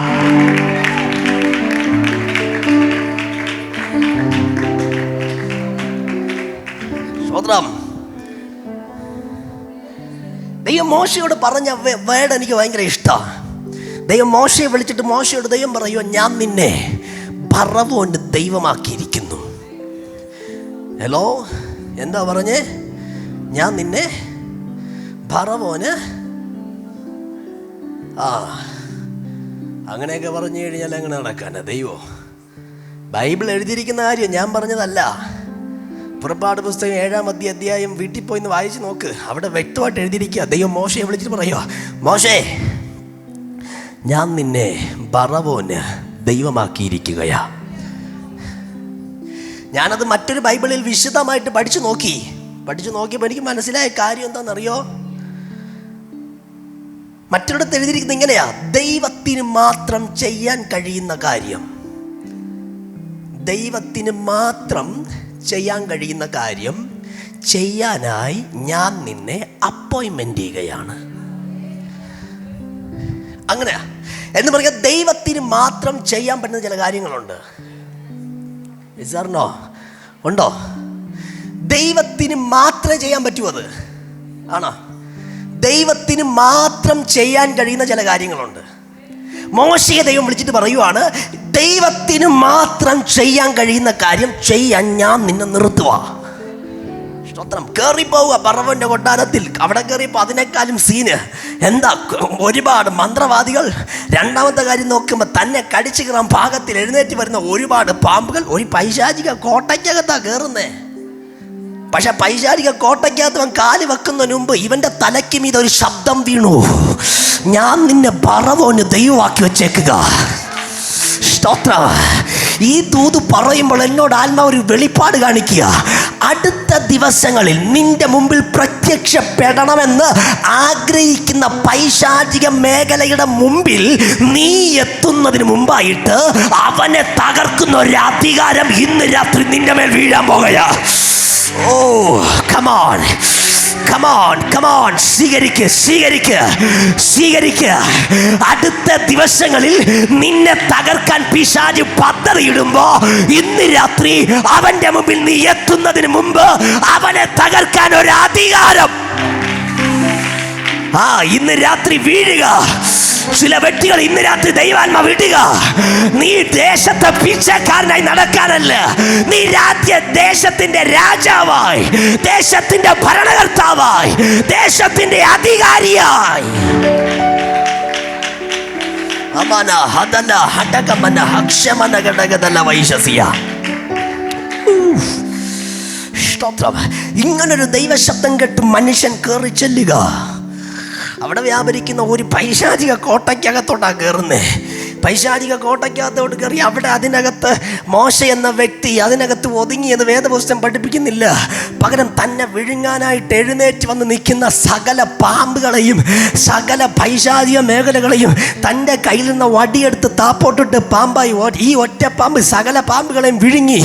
സ്തോത്രം. ദൈവം മോശയോട് പറഞ്ഞ വേർഡ് എനിക്ക് ഭയങ്കര ഇഷ്ടമാണ്. ദൈവം മോശയെ വിളിച്ചിട്ട് മോശയോട് ദൈവം പറയുമോ, ഞാൻ നിന്നെ ഫറവോന്റെ ദൈവമാക്കിയിരിക്കുന്നു. ഹലോ, എന്താ പറഞ്ഞേ? ഞാൻ നിന്നെ ഫറവോന് അങ്ങനെയൊക്കെ പറഞ്ഞു കഴിഞ്ഞാൽ അങ്ങനെ നടക്കാനാ ദൈവം? ബൈബിൾ എഴുതിയിരിക്കുന്ന കാര്യം ഞാൻ പറഞ്ഞതല്ല. പുറപ്പാട് പുസ്തകം 7-ാം അധ്യായം വീട്ടിൽ പോയി ഒന്ന് വായിച്ച് നോക്ക്. അവിടെ വ്യക്തമായിട്ട് എഴുതിയിരിക്കുക. ദൈവം മോശയെ വിളിച്ചിട്ട് പറയുക, മോശേ, ഞാൻ നിന്നെ ഫറവോന് ദൈവമാക്കിയിരിക്കുകയാ. ഞാനത് മറ്റൊരു ബൈബിളിൽ വിശദമായിട്ട് പഠിച്ചു നോക്കിയപ്പോൾ എനിക്ക് മനസ്സിലായ കാര്യം എന്താണെന്നറിയോ? മറ്റൊരിടത്ത് എഴുതിയിരിക്കുന്നത് ഇങ്ങനെയാ, ദൈവത്തിന് മാത്രം ചെയ്യാൻ കഴിയുന്ന കാര്യം, ദൈവത്തിന് മാത്രം ചെയ്യാൻ കഴിയുന്ന കാര്യം ചെയ്യാനായി ഞാൻ നിന്നെ അപ്പോയിൻമെന്റ് ചെയ്യുകയാണ്. അങ്ങനെയാ എന്ന് പറയാ. ദൈവത്തിന് മാത്രം ചെയ്യാൻ പറ്റുന്ന ചില കാര്യങ്ങളുണ്ട്. ഉണ്ടോ? ദൈവത്തിന് മാത്രമേ ചെയ്യാൻ പറ്റൂ. അത് ആണോ? ദൈവത്തിന് മാത്രം ചെയ്യാൻ കഴിയുന്ന ചില കാര്യങ്ങളുണ്ട്. മോശയെ ദൈവം വിളിച്ചിട്ട് പറയുവാണ്, ദൈവത്തിന് മാത്രം ചെയ്യാൻ കഴിയുന്ന കാര്യം ചെയ്യാൻ ഞാൻ നിന്നെ നിർത്തുക. സ്തോത്രം. കയറിപ്പോവുക ഫറവോന്റെ കൊട്ടാരത്തിൽ. അവിടെ കയറിയപ്പോൾ അതിനേക്കാളും സീന് എന്താ? ഒരുപാട് മന്ത്രവാദികൾ. രണ്ടാമത്തെ കാര്യം നോക്കുമ്പോൾ തന്നെ കടിച്ചു കയറാൻ പാകത്തിൽ എഴുന്നേറ്റ് വരുന്ന ഒരുപാട് പാമ്പുകൾ. ഒരു പൈശാചിക കോട്ടയ്ക്കകത്താ കയറുന്നേ. പക്ഷെ പൈശാചിക കോട്ടയ്ക്കകത്ത് അവൻ കാല് വെക്കുന്നതിന് മുമ്പ് ഇവന്റെ തലയ്ക്ക് മീതെ ഒരു ശബ്ദം വീണു, ഞാൻ നിന്നെ ഫറവോന് ദൈവമാക്കി വെച്ചേക്കുക. സ്തോത്രം. ഈ ദൂത് പറയുമ്പോൾ എന്നോട് ആത്മാവ് ഒരു വെളിപ്പാട് കാണിക്കുക. അടുത്ത ദിവസങ്ങളിൽ നിന്റെ മുമ്പിൽ പ്രത്യക്ഷപ്പെടണമെന്ന് ആഗ്രഹിക്കുന്ന പൈശാചിക മേഖലയുടെ മുമ്പിൽ നീ എത്തുന്നതിന് മുമ്പായിട്ട് അവനെ തകർക്കുന്ന ഒരു അധികാരം ഇന്ന് രാത്രി നിന്റെ മേൽ വീഴാൻ പോകുകയാ. ഓ, come on. സ്വീകരിക്ക്. അടുത്ത ദിവസങ്ങളിൽ നിന്നെ തകർക്കാൻ പിശാച് പദ്ധതിയിടുമ്പോ ഇന്ന് രാത്രി അവന്റെ മുമ്പിൽ നീ എത്തുന്നതിന് മുമ്പ് അവനെ തകർക്കാൻ ഒരു അധികാരം ഇന്ന് രാത്രി വീഴുക. ചില വ്യക്തികൾ ഇന്ന് രാത്രി ദൈവാത്മ വിടുക. നീ ദേശത്തെ പിച്ചക്കാരനായി നടക്കാനല്ല, നീ ദേശത്തിന്റെ രാജാവായി, ദേശത്തിന്റെ ഭരണകർത്താവായി, ദേശത്തിന്റെ അധികാരിയായി. ഇങ്ങനൊരു ദൈവശബ്ദം കേട്ട് മനുഷ്യൻ കയറി ചെല്ലുക. അവിടെ വ്യാപരിക്കുന്ന ഒരു പൈശാചിക കോട്ടയ്ക്കകത്തോട്ടാ കയറുന്നേ. പൈശാചിക കോട്ടയ്ക്കകത്തോട്ട് കയറി അവിടെ അതിനകത്ത് മോശ എന്ന വ്യക്തി അതിനകത്ത് ഒതുങ്ങിയത് വേദപുസ്തകം പഠിപ്പിക്കുന്നില്ല. പകരം തന്നെ വിഴുങ്ങാനായിട്ട് എഴുന്നേറ്റ് വന്ന് നിൽക്കുന്ന സകല പാമ്പുകളെയും സകല പൈശാചിക മേഖലകളെയും തൻ്റെ കയ്യിൽ നിന്ന് വടിയെടുത്ത് താപ്പോട്ടിട്ട് പാമ്പായി ഈ ഒറ്റ പാമ്പ് സകല പാമ്പുകളെയും വിഴുങ്ങി.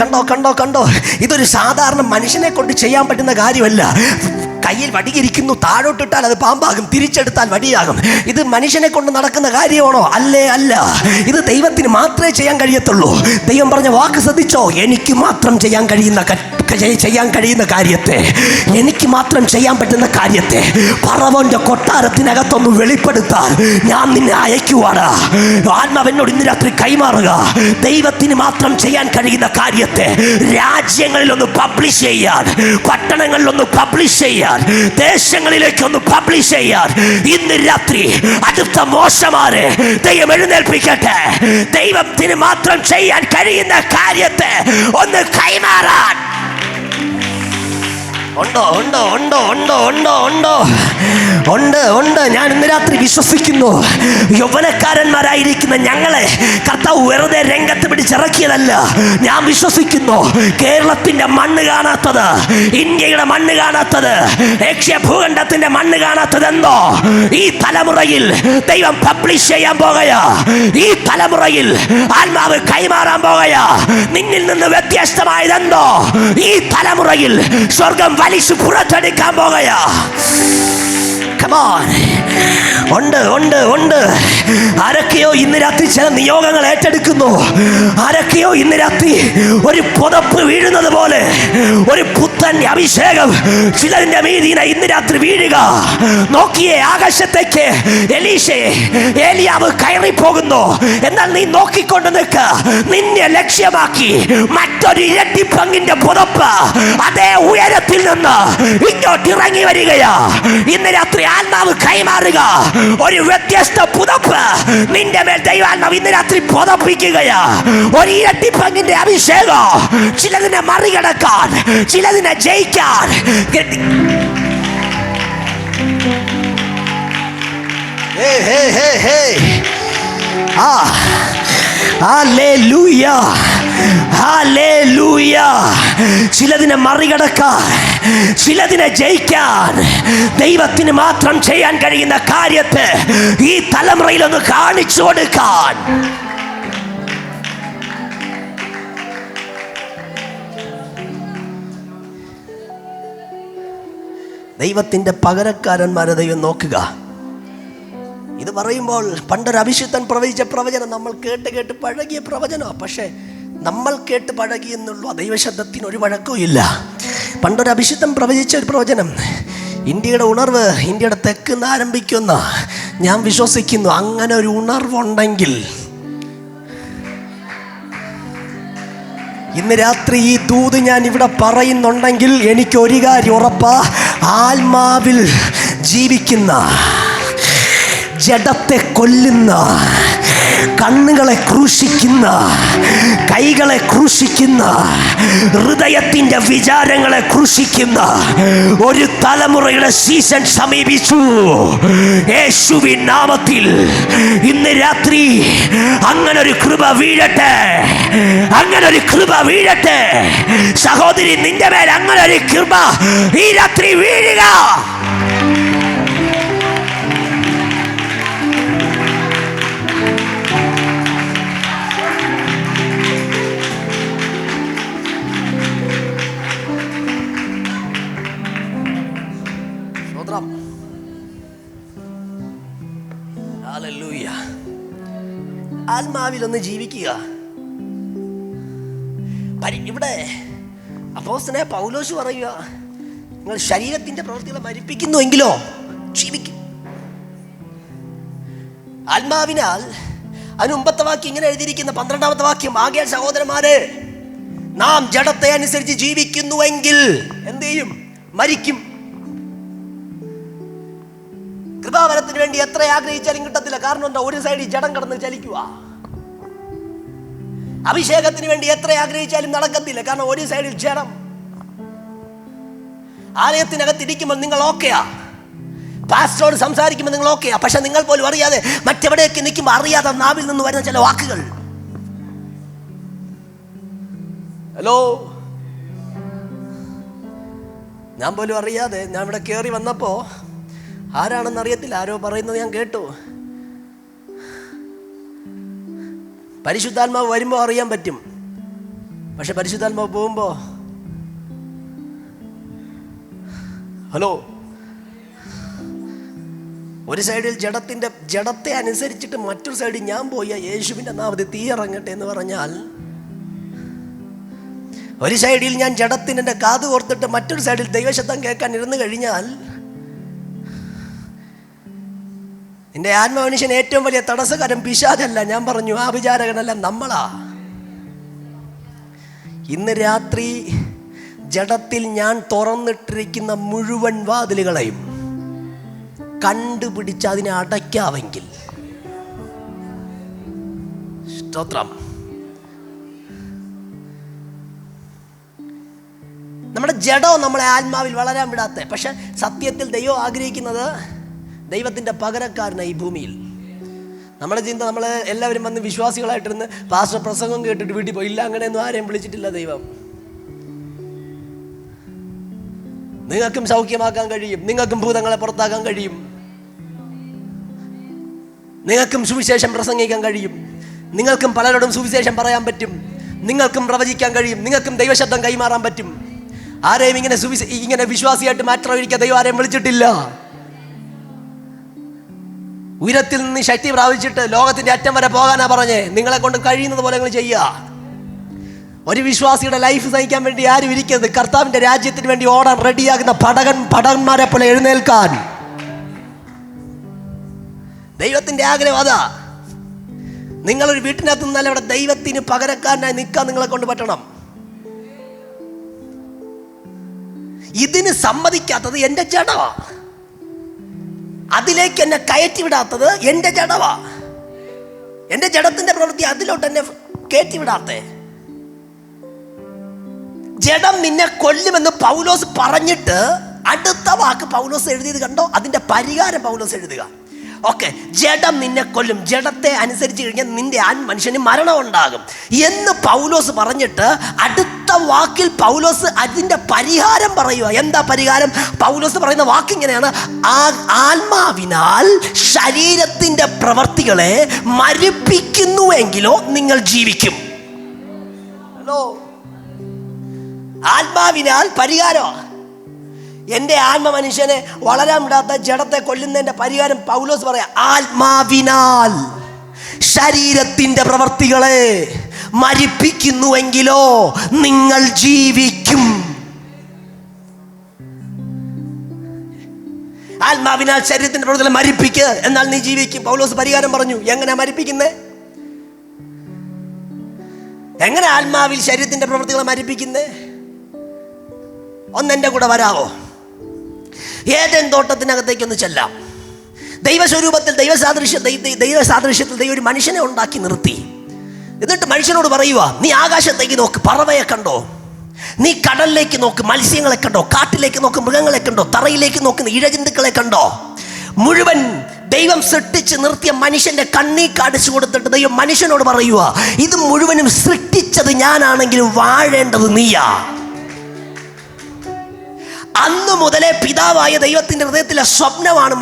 കണ്ടോ കണ്ടോ കണ്ടോ, ഇതൊരു സാധാരണ മനുഷ്യനെ കൊണ്ട് ചെയ്യാൻ പറ്റുന്ന കാര്യമല്ല. കയ്യിൽ വടിയിരിക്കുന്നു, താഴോട്ടിട്ടാൽ അത് പാമ്പാകും, തിരിച്ചെടുത്താൽ വടിയാകും. ഇത് മനുഷ്യനെ കൊണ്ട് നടക്കുന്ന കാര്യമാണോ? അല്ലേ അല്ല. ഇത് ദൈവത്തിന് മാത്രമേ ചെയ്യാൻ കഴിയത്തുള്ളൂ. ദൈവം പറഞ്ഞ വാക്ക് ശ്രദ്ധിച്ചോ, എനിക്ക് മാത്രം ചെയ്യാൻ കഴിയുന്ന കാര്യത്തെ, എനിക്ക് മാത്രം ചെയ്യാൻ പറ്റുന്ന കാര്യത്തെ ഫറവോന്റെ കൊട്ടാരത്തിനകത്തൊന്ന് വെളിപ്പെടുത്താൻ ഞാൻ നിന്നെ അയക്കുവാണ്. ആത്മാവെന്നോട് ഇന്ന് രാത്രി കൈമാറുക. ദൈവത്തിന് മാത്രം ചെയ്യാൻ കഴിയുന്ന കാര്യത്തെ രാജ്യങ്ങളിലൊന്ന് പബ്ലിഷ് ചെയ്യാൻ, പട്ടണങ്ങളിലൊന്ന് പബ്ലിഷ് ചെയ്യാൻ, ദേശങ്ങളിലേക്കൊന്ന് പബ്ലിഷ് ചെയ്യാൻ ഇന്ന് രാത്രി അടുത്ത മോശമാരെ ദൈവം എഴുന്നേൽപ്പിക്കട്ടെ. ദൈവത്തിന് മാത്രം ചെയ്യാൻ കഴിയുന്ന കാര്യത്തെ ഒന്ന് കൈമാറാൻ. ഉണ്ടോ ഉണ്ടോ ഉണ്ടോ ഉണ്ടോ ഉണ്ടോ ഉണ്ടോ ഉണ്ട് ഉണ്ട്. ഞാൻ ഇന്ന് രാത്രി വിശ്വസിക്കുന്നു, യൗവനക്കാരന്മാരായിരിക്കുന്ന ഞങ്ങളെ കർത്താവ് വെറുതെ രംഗത്ത് പിടിച്ചിറക്കിയതല്ല. ഞാൻ വിശ്വസിക്കുന്നു, കേരളത്തിന്റെ മണ്ണ് കാണാത്തത്, ഇന്ത്യയുടെ മണ്ണ് കാണാത്തത്, ഏഷ്യ ഭൂഖണ്ഡത്തിന്റെ മണ്ണ് കാണാത്തതെന്തോ ഈ തലമുറയിൽ ദൈവം പബ്ലിഷ് ചെയ്യാൻ പോകയാ. ഈ തലമുറയിൽ ആത്മാവ് കൈമാറാൻ പോകയാ. നിന്നിൽ നിന്ന് വ്യത്യസ്തമായതെന്തോ ഈ തലമുറയിൽ സ്വർഗം വലിച്ചു പുറത്തെടുക്കാൻ പോകയാ. ഉണ്ട് ഉണ്ട് ഉണ്ട്. ആരൊക്കെയോ ഇന്ന് രാത്രി ചില നിയോഗങ്ങൾ ഏറ്റെടുക്കുന്നു. ആരൊക്കെയോ ഇന്ന് രാത്രി ഒരു പുതപ്പ് വീഴുന്നത് പോലെ ഒരു പുത്തൻ അഭിഷേകം ചിലതിന്റെ മീതിനെ ഇന്ന് രാത്രി വീഴുക. നോക്കിയേ, ആകാശത്തേക്ക് ഏലിയാവ് കയറി പോകുന്നു. എന്നാൽ നീ നോക്കിക്കൊണ്ട് നിൽക്ക്. നിന്നെ ലക്ഷ്യമാക്കി മറ്റൊരു ഇരട്ടി പങ്കിന്റെ പുതപ്പ് അതേ ഉയരത്തിൽ നിന്ന് ഇങ്ങോട്ട് ഇറങ്ങി വരികയാ. ഇന്ന് രാത്രി ആത്മാവ് കൈമാറുക. ഒരു വ്യത്യസ്ത പുതപ്പ് നിന്റെ മേൽ ദൈവാത്മാവ് ഇന്ന് രാത്രി പുതപ്പിക്കുകയാ. ഒരു ഇരട്ടി പങ്കിന്റെ അഭിഷേകം ചിലതിനെ മറികടക്കാൻ, ചിലതിനെ ജയിക്കാൻ. Hallelujah hallelujah. ചിലതിനെ മറികടക്കാൻ, ചിലതിനെ ജയിക്കാൻ ദൈവത്തിന് മാത്രം ചെയ്യാൻ കഴിയുന്ന കാര്യത്തെ ഈ തലമുറയിലൊന്ന് കാണിച്ചു കൊടുക്കാൻ. ദൈവത്തിന്റെ പകരക്കാരന്മാരെ ദൈവം നോക്കുക. ഇത് പറയുമ്പോൾ പണ്ടൊരു അഭിഷിക്തൻ പ്രവചിച്ച പ്രവചനം നമ്മൾ കേട്ട് പഴകിയ പ്രവചനമാണ്. പക്ഷേ നമ്മൾ കേട്ട് പഴകിയെന്നുള്ളൂ, ദൈവശബ്ദത്തിന് ഒരു വഴക്കവും ഇല്ല. പണ്ടൊരു അഭിഷിക്തൻ പ്രവചിച്ച ഒരു പ്രവചനം, ഇന്ത്യയുടെ ഉണർവ് ഇന്ത്യയുടെ തെക്ക് നിന്ന് ആരംഭിക്കുന്ന, ഞാൻ വിശ്വസിക്കുന്നു അങ്ങനെ ഒരു ഉണർവുണ്ടെങ്കിൽ ഇന്ന് രാത്രി ഈ ദൂത് ഞാൻ ഇവിടെ പറയുന്നുണ്ടെങ്കിൽ എനിക്കൊരു കാര്യം ഉറപ്പാ, ആത്മാവിൽ ജീവിക്കുന്ന, ജഡത്തെ കൊല്ലുന്ന, കണ്ണുകളെ ക്രൂശിക്കുന്ന, കൈകളെ ക്രൂശിക്കുന്ന, ഹൃദയത്തിന്റെ വിചാരങ്ങളെ ക്രൂശിക്കുന്ന ഒരു തലമുറയുടെ സീസൺ സമീപിച്ചു. യേശുവിൻ നാമത്തിൽ ഇന്ന് രാത്രി അങ്ങനൊരു കൃപ വീഴട്ടെ, അങ്ങനൊരു കൃപ വീഴട്ടെ. സഹോദരി, നിന്റെ മേൽ അങ്ങനൊരു കൃപ ഈ രാത്രി വീഴുക. ഹല്ലേലൂയ. ആത്മാവിലൊന്ന് ജീവിക്കുക. ഇവിടെ അപ്പോസ്തലനായ പൗലോസ് പറയുക, നിങ്ങൾ ശരീരത്തിന്റെ പ്രവൃത്തികളെ മരിപ്പിക്കുന്നുവെങ്കിലോ ജീവിക്കും. ആത്മാവിനാൽ, അതിന് മുമ്പത്തെ വാക്യം ഇങ്ങനെ എഴുതിയിരിക്കുന്ന 12ാമത്തെ വാക്യം, ആകയാൽ സഹോദരന്മാരെ, നാം ജഡത്തെ അനുസരിച്ച് ജീവിക്കുന്നുവെങ്കിൽ എന്ത് ചെയ്യും? മരിക്കും. കൃപാവരത്തിന് വേണ്ടി എത്ര ആഗ്രഹിച്ചാലും കിട്ടത്തില്ല. കാരണം എന്താ? ഒരു സൈഡിൽ ജഡം കടന്ന് ചലിക്കുക. അഭിഷേകത്തിന് വേണ്ടി എത്ര ആഗ്രഹിച്ചാലും നടക്കത്തില്ല. കാരണം ഒരു സൈഡിൽ ജഡം. ആലയത്തിനകത്തിരിക്കുമ്പോൾ നിങ്ങൾ ഓക്കെയാ, പാസ്റ്ററോട് സംസാരിക്കുമ്പോൾ നിങ്ങൾ ഓക്കെയാ, പക്ഷെ നിങ്ങൾ പോലും അറിയാതെ മറ്റെവിടെയൊക്കെ നിൽക്കുമ്പോൾ അറിയാതെ നാവിൽ നിന്ന് വരുന്ന ചില വാക്കുകൾ. ഹലോ, ഞാൻ പോലും അറിയാതെ ഞാൻ ഇവിടെ കയറി വന്നപ്പോൾ ആരാണെന്ന് അറിയത്തില്ല, ആരോ പറയുന്നത് ഞാൻ കേട്ടു. പരിശുദ്ധാത്മാവ് വരുമ്പോൾ അറിയാൻ പറ്റും, പക്ഷെ പരിശുദ്ധാത്മാവ് പോകുമ്പോൾ ഹലോ, ഒരു സൈഡിൽ ജഡത്തെ അനുസരിച്ചിട്ട് മറ്റൊരു സൈഡിൽ ഞാൻ പോയ യേശുവിൻ്റെ നാമത്തിൽ തീ ഇറങ്ങട്ടെ എന്ന് പറഞ്ഞാൽ, ഒരു സൈഡിൽ ഞാൻ ജഡത്തിന് എൻ്റെ കാത് കോർത്തിട്ട് മറ്റൊരു സൈഡിൽ ദൈവശബ്ദം കേൾക്കാൻ ഇരുന്ന് കഴിഞ്ഞാൽ, എൻ്റെ ആത്മമനുഷ്യൻ ഏറ്റവും വലിയ തടസ്സക്കാരൻ പിശാചല്ല, ഞാൻ പറഞ്ഞു ആഭിചാരകനല്ല, നമ്മളാ. ഇന്ന് രാത്രി ജഡത്തിൽ ഞാൻ തുറന്നിട്ടിരിക്കുന്ന മുഴുവൻ വാതിലുകളെയും കണ്ടുപിടിച്ച് അതിനെ അടയ്ക്കാമെങ്കിൽ, സ്തോത്രം. നമ്മുടെ ജഡം നമ്മളെ ആത്മാവിൽ വളരാൻ വിടാത്ത, പക്ഷെ സത്യത്തിൽ ദൈവം ആഗ്രഹിക്കുന്നത് ദൈവത്തിൻ്റെ പകരക്കാരനാണ് ഈ ഭൂമിയിൽ. നമ്മുടെ ചിന്ത, നമ്മൾ എല്ലാവരും വന്ന് വിശ്വാസികളായിട്ടിരുന്ന് പാസ്റ്റർ പ്രസംഗം കേട്ടിട്ട് വീട്ടിൽ പോയി. ഇല്ല, അങ്ങനെയൊന്നും ആരെയും വിളിച്ചിട്ടില്ല ദൈവം. നിങ്ങൾക്കും സൗഖ്യമാക്കാൻ കഴിയും, നിങ്ങൾക്കും ഭൂതങ്ങളെ പുറത്താക്കാൻ കഴിയും, നിങ്ങൾക്കും സുവിശേഷം പ്രസംഗിക്കാൻ കഴിയും, നിങ്ങൾക്കും പലരോടും സുവിശേഷം പറയാൻ പറ്റും, നിങ്ങൾക്കും പ്രവചിക്കാൻ കഴിയും, നിങ്ങൾക്കും ദൈവശബ്ദം കൈമാറാൻ പറ്റും. ആരെയും ഇങ്ങനെ വിശ്വാസിയായിട്ട് മാറ്റമൊഴിക്കാൻ ദൈവം ആരെയും വിളിച്ചിട്ടില്ല. ഉയരത്തിൽ നിന്ന് ശക്തി പ്രാപിച്ചിട്ട് ലോകത്തിന്റെ അറ്റം വരെ പോകാനാ പറഞ്ഞേ. നിങ്ങളെ കൊണ്ട് കഴിയുന്നത് പോലെ നിങ്ങൾ ചെയ്യുക. ഒരു വിശ്വാസിയുടെ ലൈഫ് സഹിക്കാൻ വേണ്ടി ആരും ഇരിക്കരുത്. കർത്താവിന്റെ രാജ്യത്തിന് വേണ്ടി ഓടാൻ റെഡിയാകുന്ന ഭടകന്മാരെ പോലെ എഴുന്നേൽക്കാൻ ദൈവത്തിന്റെ ആഗ്രഹം അതാ. നിങ്ങളൊരു വീട്ടിനകത്ത് നിന്നല്ല ഇവിടെ ദൈവത്തിന് പകരക്കാരനായി നിൽക്കാൻ നിങ്ങളെ കൊണ്ട് പറ്റണം. ഇതിന് സമ്മതിക്കാത്തത് എൻ്റെ ജഡവാ, അതിലേക്ക് എന്നെ കയറ്റിവിടാത്തത് എൻ്റെ ജഡവാ. എൻ്റെ ജഡത്തിന്റെ പ്രവൃത്തി അതിലോട്ട് എന്നെ കയറ്റിവിടാത്തേ. ജഡം നിന്നെ കൊല്ലുമെന്ന് പൗലോസ് പറഞ്ഞിട്ട് അടുത്ത വാക്ക് പൗലോസ് എഴുതിയത് കണ്ടോ? അതിന്റെ പരിഹാരം പൗലോസ് എഴുതുക. ഓക്കെ, ജഡം നിന്നെ കൊല്ലും, ജഡത്തെ അനുസരിച്ച് കഴിഞ്ഞാൽ നിന്റെ മനുഷ്യന് മരണം ഉണ്ടാകും എന്ന് പൗലോസ് പറഞ്ഞിട്ട് അടുത്ത വാക്കിൽ പൗലോസ് അതിന്റെ പരിഹാരം പറയുക. എന്താ പരിഹാരം? പൗലോസ് പറയുന്ന വാക്ക് ഇങ്ങനെയാണ്: ആത്മാവിനാൽ ശരീരത്തിന്റെ പ്രവർത്തികളെ മരിപ്പിക്കുന്നുവെങ്കിലോ നിങ്ങൾ ജീവിക്കും. ഹലോ, ആത്മാവിനാൽ പരിഹാരം. എൻ്റെ ആത്മ മനുഷ്യനെ വളരാൻ വിടാത്ത ജഡത്തെ കൊല്ലുന്നതിൻ്റെ പരിഹാരം പൗലോസ് പറയാം: ആത്മാവിനാൽ ശരീരത്തിൻ്റെ പ്രവർത്തികളെ മരിപ്പിക്കുന്നുവെങ്കിലോ നിങ്ങൾ ജീവിക്കും. ആത്മാവിനാൽ ശരീരത്തിൻ്റെ പ്രവർത്തികളെ മരിപ്പിക്കുക, എന്നാൽ നീ ജീവിക്കും. പൗലോസ് പരിഹാരം പറഞ്ഞു. എങ്ങനെ മരിപ്പിക്കുന്നേ? എങ്ങനെ ആത്മാവിൽ ശരീരത്തിൻ്റെ പ്രവർത്തികളെ മരിപ്പിക്കുന്നേ? ഒന്നെൻ്റെ കൂടെ വരാവോ? ഏദൻ തോട്ടത്തിനകത്തേക്കൊന്ന് ചെല്ലാം. ദൈവസ്വരൂപത്തിൽ ദൈവസാദൃശ്യത്തിൽ ദൈവം ഒരു മനുഷ്യനെ ഉണ്ടാക്കി നിർത്തി. എന്നിട്ട് മനുഷ്യനോട് പറയുക: നീ ആകാശത്തേക്ക് നോക്ക്, പറവയെ കണ്ടോ? നീ കടലിലേക്ക് നോക്ക്, മത്സ്യങ്ങളെ കണ്ടോ? കാട്ടിലേക്ക് നോക്ക്, മൃഗങ്ങളെ കണ്ടോ? തറയിലേക്ക് നോക്കുന്ന ഇഴജന്തുക്കളെ കണ്ടോ? മുഴുവൻ ദൈവം സൃഷ്ടിച്ച് നിർത്തിയ മനുഷ്യന്റെ കണ്ണീ കാണിച്ചു കൊടുത്തിട്ട് ദൈവം മനുഷ്യനോട് പറയുക: ഇത് മുഴുവനും സൃഷ്ടിച്ചത് ഞാനാണെങ്കിലും വാഴേണ്ടത് നീയാ. അന്ന് മുതലേ പിതാവായ ദൈവത്തിന്റെ ഹൃദയത്തിലെ സ്വപ്നമാണ്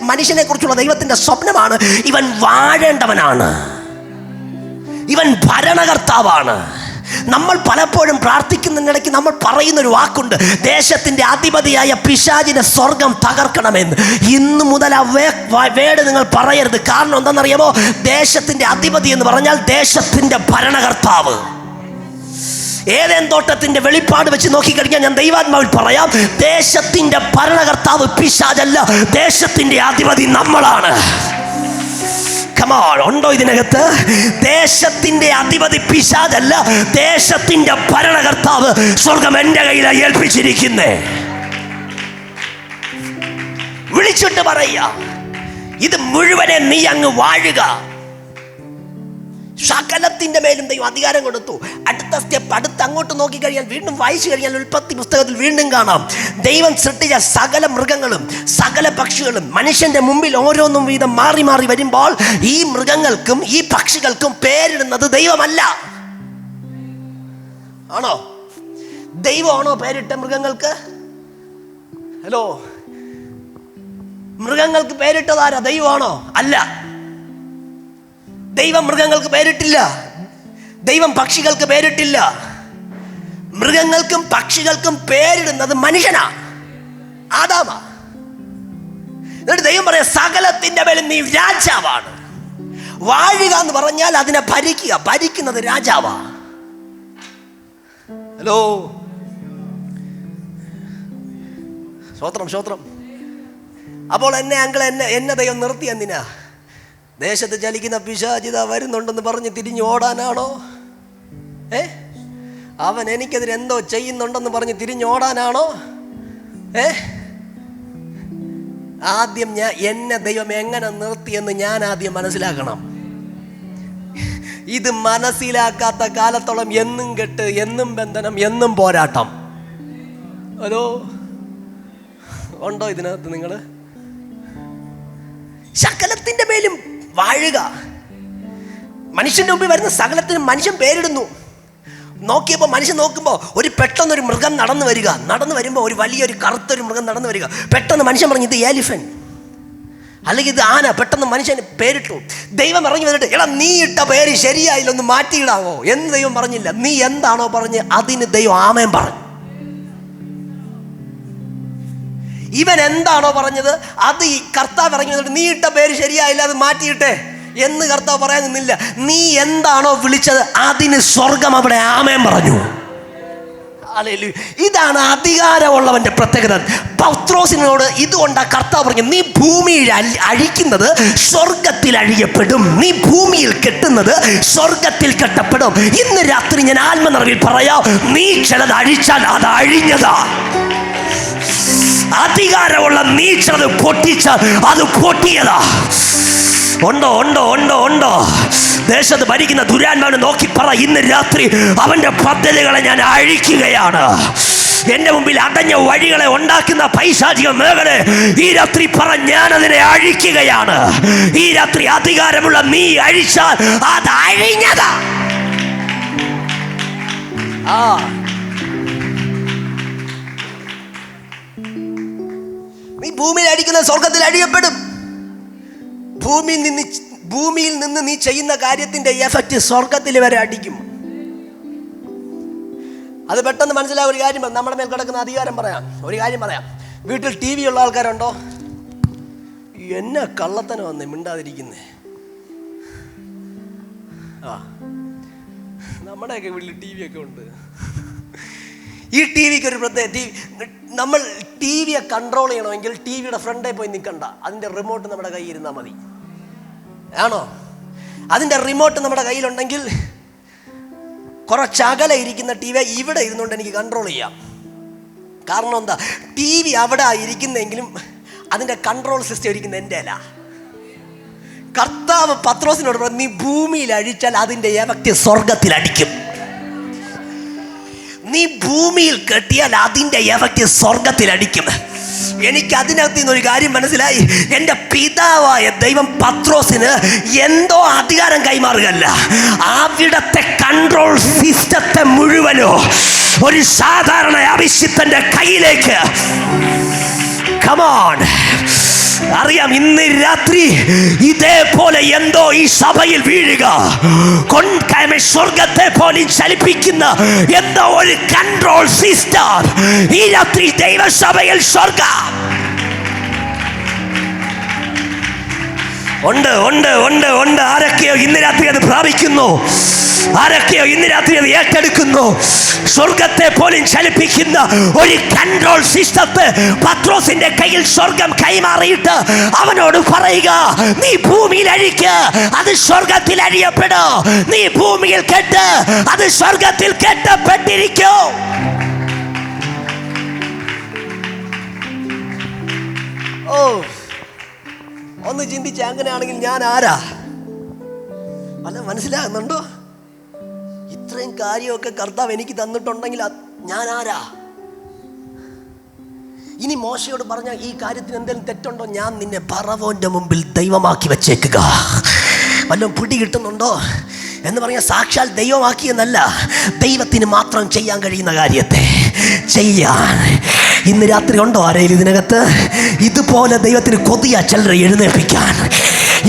മനുഷ്യനെ കുറിച്ചുള്ള ദൈവത്തിന്റെ സ്വപ്നമാണ്, ഇവൻ വാഴേണ്ടവനാണ്, ഇവൻ ഭരണകർത്താവാണ്. നമ്മൾ പലപ്പോഴും പ്രാർത്ഥിക്കുന്നതിനിടയ്ക്ക് നമ്മൾ പറയുന്നൊരു വാക്കുണ്ട്: ദേശത്തിന്റെ അധിപതിയായ പിശാചിനെ സ്വർഗം തകർക്കണമെന്ന്. ഇന്നു മുതൽ ആ വേട് നിങ്ങൾ പറയരുത്. കാരണം എന്താണെന്നറിയാമോ? ദേശത്തിന്റെ അധിപതി എന്ന് പറഞ്ഞാൽ ദേശത്തിന്റെ ഭരണകർത്താവ്. ഏദൻ തോട്ടത്തിന്റെ വെളിപ്പാട് വെച്ച് നോക്കിക്കഴിഞ്ഞാൽ ഞാൻ ദൈവാത്മാവിൽ പറയാം: ദേശത്തിന്റെ ഭരണകർത്താവ് പിശാചല്ല, ദേശത്തിന്റെ അധിപതി നമ്മളാണ്. ഉണ്ടോ ഇതിനകത്ത്? ദേശത്തിന്റെ അധിപതി പിശാചല്ല, ദേശത്തിന്റെ ഭരണകർത്താവ് സ്വർഗം എന്റെ കയ്യിലാണ് ഏൽപ്പിച്ചിരിക്കുന്നേ. വിളിച്ചിട്ട് പറയുക: ഇത് മുഴുവനെ നീ അങ്ങ് വാഴുക. സകലത്തിന്റെ മേലും ദൈവം അധികാരം കൊടുത്തു. അടുത്ത സ്റ്റെപ്പ്, അടുത്ത് അങ്ങോട്ട് നോക്കിക്കഴിഞ്ഞാൽ, വീണ്ടും വായിച്ചു കഴിഞ്ഞാൽ ഉൽപ്പത്തി പുസ്തകത്തിൽ വീണ്ടും കാണാം, ദൈവം സൃഷ്ടിച്ച സകല മൃഗങ്ങളും സകല പക്ഷികളും മനുഷ്യന്റെ മുമ്പിൽ ഓരോന്നും വീതം മാറി മാറി വരുമ്പോൾ ഈ മൃഗങ്ങൾക്കും ഈ പക്ഷികൾക്കും പേരിടുന്നത് ദൈവമല്ല. ആണോ? ദൈവമാണോ പേരിട്ട മൃഗങ്ങൾക്ക്? ഹലോ, മൃഗങ്ങൾക്ക് പേരിട്ടതാരാ? ദൈവമാണോ? അല്ല. ദൈവം മൃഗങ്ങൾക്ക് പേരിട്ടില്ല, ദൈവം പക്ഷികൾക്ക് പേരിട്ടില്ല. മൃഗങ്ങൾക്കും പക്ഷികൾക്കും പേരിടുന്നത് മനുഷ്യനാ, ആദാമാ. എന്നിട്ട് ദൈവം പറയാ, സകലത്തിന്റെ മേലും നീ രാജാവാണ്. വാഴുക എന്ന് പറഞ്ഞാൽ അതിനെ ഭരിക്കുക, ഭരിക്കുന്നത് രാജാവാ. ഹലോ, സ്തോത്രം സ്തോത്രം. അപ്പോൾ എന്നെ ദൈവം നിർത്തി എന്തിനാ? ദേശത്ത് ചലിക്കുന്ന പിശാചിത വരുന്നുണ്ടെന്ന് പറഞ്ഞ് തിരിഞ്ഞു ഓടാനാണോ? അവൻ എനിക്കെതിരെ എന്തോ ചെയ്യുന്നുണ്ടെന്ന് പറഞ്ഞ് തിരിഞ്ഞോടാനാണോ? ആദ്യം എന്നെ ദൈവം എങ്ങനെ നിർത്തിയെന്ന് ഞാൻ ആദ്യം മനസ്സിലാക്കണം. ഇത് മനസ്സിലാക്കാത്ത കാലത്തോളം എന്നും കെട്ട്, എന്നും ബന്ധനം, എന്നും പോരാട്ടം. ഹലോ, ഉണ്ടോ ഇതിനകത്ത് നിങ്ങൾ? സകലത്തിന്റെ മേലും വാഴുക. മനുഷ്യന്റെ മുമ്പിൽ വരുന്ന സകലത്തിനും മനുഷ്യൻ പേരിടുന്നു. നോക്കിയപ്പോൾ മനുഷ്യൻ നോക്കുമ്പോൾ പെട്ടെന്നൊരു മൃഗം നടന്നു വരുമ്പോൾ ഒരു വലിയൊരു കറുത്തൊരു മൃഗം നടന്നു വരിക. പെട്ടെന്ന് മനുഷ്യൻ പറഞ്ഞു, ഇത് എലിഫന്റ്, അല്ലെങ്കിൽ ഇത് ആന. പെട്ടെന്ന് മനുഷ്യന് പേരിട്ടു. ദൈവം ഇറങ്ങി വന്നിട്ട്, എടാ നീ ഇട്ട പേര് ശരിയായില്ല, ഒന്ന് മാറ്റിയിടാവോ എന്ന് ദൈവം പറഞ്ഞില്ല. നീ എന്താണോ പറഞ്ഞ് അതിന് ദൈവം ആമേൻ പറഞ്ഞു. ഇവൻ എന്താണോ പറഞ്ഞത് അത് ഈ കർത്താവ് ഇറങ്ങി വന്നിട്ട്, നീ ഇട്ട പേര് ശരിയായില്ല, അത് മാറ്റിയിട്ടെ എന്ന് കർത്താവ് പറയാൻ നിന്നില്ല. നീ എന്താണോ വിളിച്ചത് അതിന് സ്വർഗം അവിടെ ആമേൻ പറഞ്ഞു. ഇതാണ് അധികാരമുള്ളവന്റെ പ്രത്യേകത. പത്രോസിനോട് ഇതുകൊണ്ടാ കർത്താവ് പറഞ്ഞു, നീ ഭൂമിയിൽ അഴിക്കുന്നത് സ്വർഗത്തിൽ അഴിയപ്പെടും, നീ ഭൂമിയിൽ കെട്ടുന്നത് സ്വർഗത്തിൽ കെട്ടപ്പെടും. ഇന്ന് രാത്രി ഞാൻ ആത്മനിറവിൽ പറയാം, നീ ചിലത് അഴിച്ചാൽ അത് അഴിഞ്ഞതാ. അധികാരമുള്ള നീ ചിലത് പൊട്ടിച്ചാൽ അത് പൊട്ടിയതാ. ഉണ്ടോ ഉണ്ടോ ഉണ്ടോ ഉണ്ടോ? ദേശത്ത് ഭരിക്കുന്ന ദുരാത്മാവിനെ നോക്കി പറ, ഇന്ന് രാത്രി അവന്റെ പദ്ധതികളെ ഞാൻ അഴിക്കുകയാണ്. എന്റെ മുമ്പിൽ അടഞ്ഞ വഴികളെ ഉണ്ടാക്കുന്ന പൈശാചിക മേഖല ഈ രാത്രി പറ, ഞാൻ അതിനെ അഴിക്കുകയാണ്. ഈ രാത്രി അധികാരമുള്ള നീ അഴിച്ചാൽ അത് അഴിഞ്ഞതാ. നീ ഭൂമിയിൽ അടിക്കുന്ന സ്വർഗത്തിൽ അഴിയപ്പെടും. ഭൂമിയിൽ നിന്ന് നീ ചെയ്യുന്ന കാര്യത്തിന്റെ എഫക്റ്റ് സ്വർഗത്തിൽ വരെ അടിക്കും. അത് പെട്ടെന്ന് മനസ്സിലായ ഒരു കാര്യം, നമ്മുടെ മേൽ കിടക്കുന്ന അധികാരം പറയാം. ഒരു കാര്യം പറയാം, വീട്ടിൽ TV ഉള്ള ആൾക്കാരുണ്ടോ? എന്നെ കള്ളത്തനം വന്നേ മിണ്ടാതിരിക്കുന്നേ. നമ്മുടെയൊക്കെ വീട്ടിൽ TV ഒക്കെ ഉണ്ട്. ഈ TVക്ക് ഒരു പ്രത്യേക നമ്മൾ TVയെ കൺട്രോൾ ചെയ്യണമെങ്കിൽ TVയുടെ ഫ്രണ്ടേ പോയി നിൽക്കണ്ട, അതിൻ്റെ റിമോട്ട് നമ്മുടെ കയ്യിൽ ഇരുന്നാൽ മതി. ആണോ? അതിൻ്റെ റിമോട്ട് നമ്മുടെ കയ്യിലുണ്ടെങ്കിൽ കുറച്ചകലെ ഇരിക്കുന്ന TV ഇവിടെ ഇരുന്നുകൊണ്ട് എനിക്ക് കൺട്രോൾ ചെയ്യാം. കാരണം എന്താ? TV അവിടെ ഇരിക്കുന്നെങ്കിലും അതിൻ്റെ കൺട്രോൾ സിസ്റ്റം ഇരിക്കുന്ന എൻ്റെ അല്ല. കർത്താവ് പത്രോസിനോട് പറഞ്ഞു, നീ ഭൂമിയിൽ അഴിച്ചാൽ അതിൻ്റെ എഫക്റ്റ് സ്വർഗത്തിൽ അടിക്കും. നീ ഭൂമിയിൽ കെട്ടിയാൽ അതിൻ്റെ എഫക്റ്റ് സ്വർഗത്തിൽ അടിക്കും. എനിക്ക് അതിനകത്ത് നിന്നൊരു കാര്യം മനസ്സിലായി. എൻ്റെ പിതാവായ ദൈവം പത്രോസിന് എന്തോ അധികാരം കൈമാറുകയല്ല, അവിടത്തെ കൺട്രോൾ സിസ്റ്റത്തെ മുഴുവനോ ഒരു സാധാരണ അഭിഷിക്തന്റെ കയ്യിലേക്ക്. കമോൺ, അറിയാം ഇന്ന് രാത്രി ഇതേപോലെ എന്തോ ഈ സഭയിൽ വീഴുക, സ്വർഗത്തെ പോലും ചലിപ്പിക്കുന്ന എന്തോ ഒരു കൺട്രോൾ സിസ്റ്റം ഈ രാത്രി ദൈവസഭയിൽ സ്വർഗം ഉണ്ട് ഉണ്ട് ഉണ്ട് ഉണ്ട്. ആരൊക്കെയോ ഇന്ന് രാത്രി അത് പ്രാപിക്കുന്നു, ആരൊക്കെയോ ഇന്ന് രാത്രി അത് ഏറ്റെടുക്കുന്നു. സ്വർഗത്തെ പോലും ചലിപ്പിക്കുന്ന ഒരു കൺട്രോൾ സിസ്റ്റത്തെ പത്രോസിന്റെ കയ്യിൽ സ്വർഗം കൈമാറിയിട്ട് അവനോട് പറയുക, നീ ഭൂമിയിൽ അഴിക്ക്, അത് സ്വർഗത്തിൽ അഴിയപ്പെടും. നീ ഭൂമിയിൽ കെട്ട്, അത് സ്വർഗത്തിൽ കെട്ടപ്പെട്ടിരിക്കും. ഒന്ന് ചിന്തിച്ച്, അങ്ങനെയാണെങ്കിൽ ഞാൻ ആരാ? മനസ്സിലാകുന്നുണ്ടോ? ഇത്രയും കാര്യമൊക്കെ കർത്താവ് എനിക്ക് തന്നിട്ടുണ്ടെങ്കിൽ ഞാൻ ആരാ? ഇനി മോശയോട് പറഞ്ഞ ഈ കാര്യത്തിന് എന്തെങ്കിലും തെറ്റുണ്ടോ? ഞാൻ നിന്നെ ഫറവോന്റെ മുമ്പിൽ ദൈവമാക്കി വെച്ചേക്കുക. വല്ലതും പിടി കിട്ടുന്നുണ്ടോ എന്ന് പറഞ്ഞാൽ സാക്ഷാൽ ദൈവമാക്കിയെന്നല്ല, ദൈവത്തിന് മാത്രം ചെയ്യാൻ കഴിയുന്ന കാര്യത്തെ ചെയ്യാൻ ഇന്ന് രാത്രി ഉണ്ടോ ആരെയും ഇതിനകത്ത്? ഇതുപോലെ ദൈവത്തിന് കൊതിയാ ചിലരെ എഴുന്നേൽപ്പിക്കാൻ.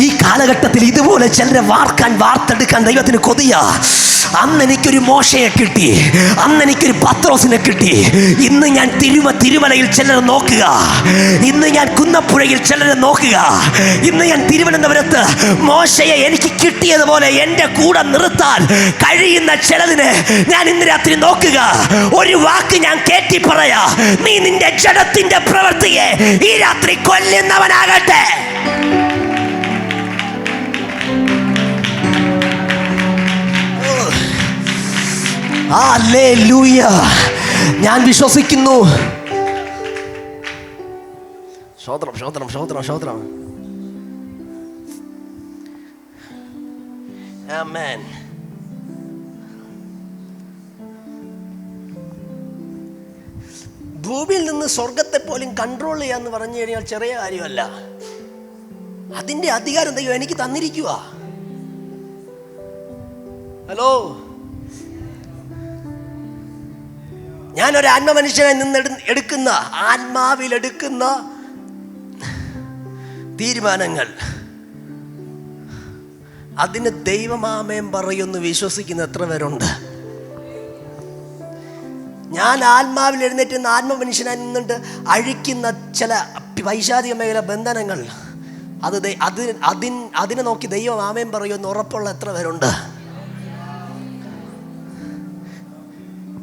ഈ കാലഘട്ടത്തിൽ ഇതുപോലെ ചിലരെ വാർത്തെടുക്കാൻ ദൈവത്തിന് കൊതിയാ. അന്ന് എനിക്കൊരു മോശയെ കിട്ടി, അന്ന് എനിക്കൊരു പത്രോസിനെ കിട്ടി. ഇന്ന് ഞാൻ തിരുമലയിൽ ചിലരെ നോക്കുക, ഇന്ന് ഞാൻ കുന്നപ്പുഴയിൽ ചിലരെ നോക്കുക, ഇന്ന് ഞാൻ തിരുവനന്തപുരത്ത് മോശയെ എനിക്ക് കിട്ടിയതുപോലെ എൻ്റെ കൂടെ നിർത്താൻ കഴിയുന്ന ചിലതിനെ ഞാൻ ഇന്ന് രാത്രി നോക്കുക. ഒരു വാക്ക് ഞാൻ കേട്ടി പറയാ, നീ നിന്റെ ജഡത്തിന്റെ പ്രവൃത്തിയെ ഈ രാത്രി കൊല്ലുന്നവനാകട്ടെ. ഹല്ലേലൂയ. ഞാൻ വിശ്വസിക്കുന്നു. സ്തോത്രം, സ്തോത്രം, സ്തോത്രം, സ്തോത്രം. ആമേൻ. ഭൂമിയിൽ നിന്ന് സ്വർഗത്തെ പോലും കൺട്രോൾ ചെയ്യാന്ന് പറഞ്ഞു കഴിഞ്ഞാൽ ചെറിയ കാര്യമല്ല. അതിന്റെ അധികാരം ദൈവം എനിക്ക് തന്നിരിക്കുക. ഹലോ, ഞാനൊരു ആത്മമനുഷ്യനായി നിന്ന് ആത്മാവിലെടുക്കുന്ന തീരുമാനങ്ങൾ അതിന് ദൈവമാമേൻ പറയുമെന്ന് വിശ്വസിക്കുന്ന എത്ര പേരുണ്ട്? ഞാൻ ആത്മാവിൽ എഴുന്നേറ്റ് ആത്മമനുഷ്യനായി നിന്നിട്ട് അഴിക്കുന്ന ചില പൈശാചിക മേഖല ബന്ധനങ്ങൾ അതിനെ നോക്കി ദൈവം ആമേൻ പറയുമെന്ന് ഉറപ്പുള്ള എത്ര പേരുണ്ട്?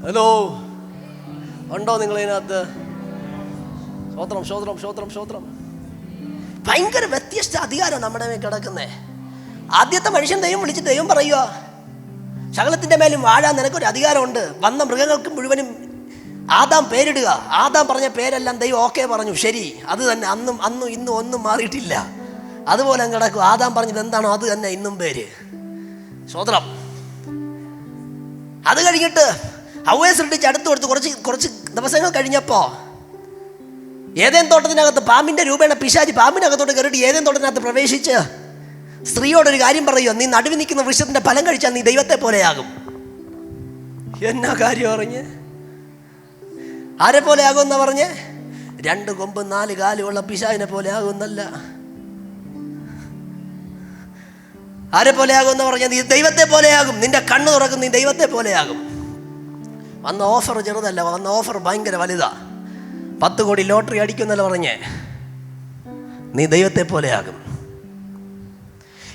ഹലോ, ഉണ്ടോ നിങ്ങളിതിനകത്ത്? സ്തോത്രം, സ്തോത്രം, സ്തോത്രം, സ്തോത്രം. ഭയങ്കര വ്യത്യസ്ത അധികാരം നമ്മുടെ മേൽ കിടക്കുന്നേ. ആദ്യത്തെ മനുഷ്യൻ ദൈവം വിളിച്ച് ദൈവം പറയുക, ശകലത്തിന്റെ മേലും വാഴാൻ നിനക്കൊരു അധികാരമുണ്ട്. വന്ന മൃഗങ്ങൾക്ക് മുഴുവനും ആദാം പേരിടുക. ആദാം പറഞ്ഞ പേരെല്ലാം ദൈവം ഓക്കെ പറഞ്ഞു, ശരി, അത് തന്നെ. അന്നും ഇന്നും ഒന്നും മാറിയിട്ടില്ല, അതുപോലെ കിടക്കും. ആദാം പറഞ്ഞത് എന്താണോ അത് തന്നെ ഇന്നും പേര്. സ്തോത്രം. അത് കഴിഞ്ഞിട്ട് ഹവ്വയെ സൃഷ്ടിച്ച് അടുത്ത് കൊടുത്ത് കുറച്ച് ദിവസങ്ങൾ കഴിഞ്ഞപ്പോൾ ഏതേൻ തോട്ടത്തിനകത്ത് പാമ്പിന്റെ രൂപേണ പിശാചി പാമ്പിനകത്തോട്ട് കയറിയിട്ട് ഏതേൻ തോട്ടത്തിനകത്ത് പ്രവേശിച്ച് സ്ത്രീയോടൊരു കാര്യം പറയുക, നീ നടുവിൽ നിൽക്കുന്ന വൃക്ഷത്തിന്റെ ഫലം കഴിച്ചാൽ നീ ദൈവത്തെ പോലെയാകും. എന്നാ കാര്യം പറഞ്ഞ്? ആരെ പോലെ ആകുമെന്നാ പറഞ്ഞ്? 2 കൊമ്പ് 4 കാലുമുള്ള പിശാചിനെ പോലെ ആകുമെന്നല്ല. ആരെ പോലെ ആകുമെന്ന് പറഞ്ഞാൽ നീ ദൈവത്തെ പോലെയാകും. നിന്റെ കണ്ണ് തുറക്കും, നീ ദൈവത്തെ പോലെയാകും. വന്ന ഓഫർ ചെറുതല്ല, വന്ന ഓഫർ ഭയങ്കര വലുതാ. 10 കോടി ലോട്ടറി അടിക്കുന്നല്ല പറഞ്ഞേ, നീ ദൈവത്തെ പോലെയാകും.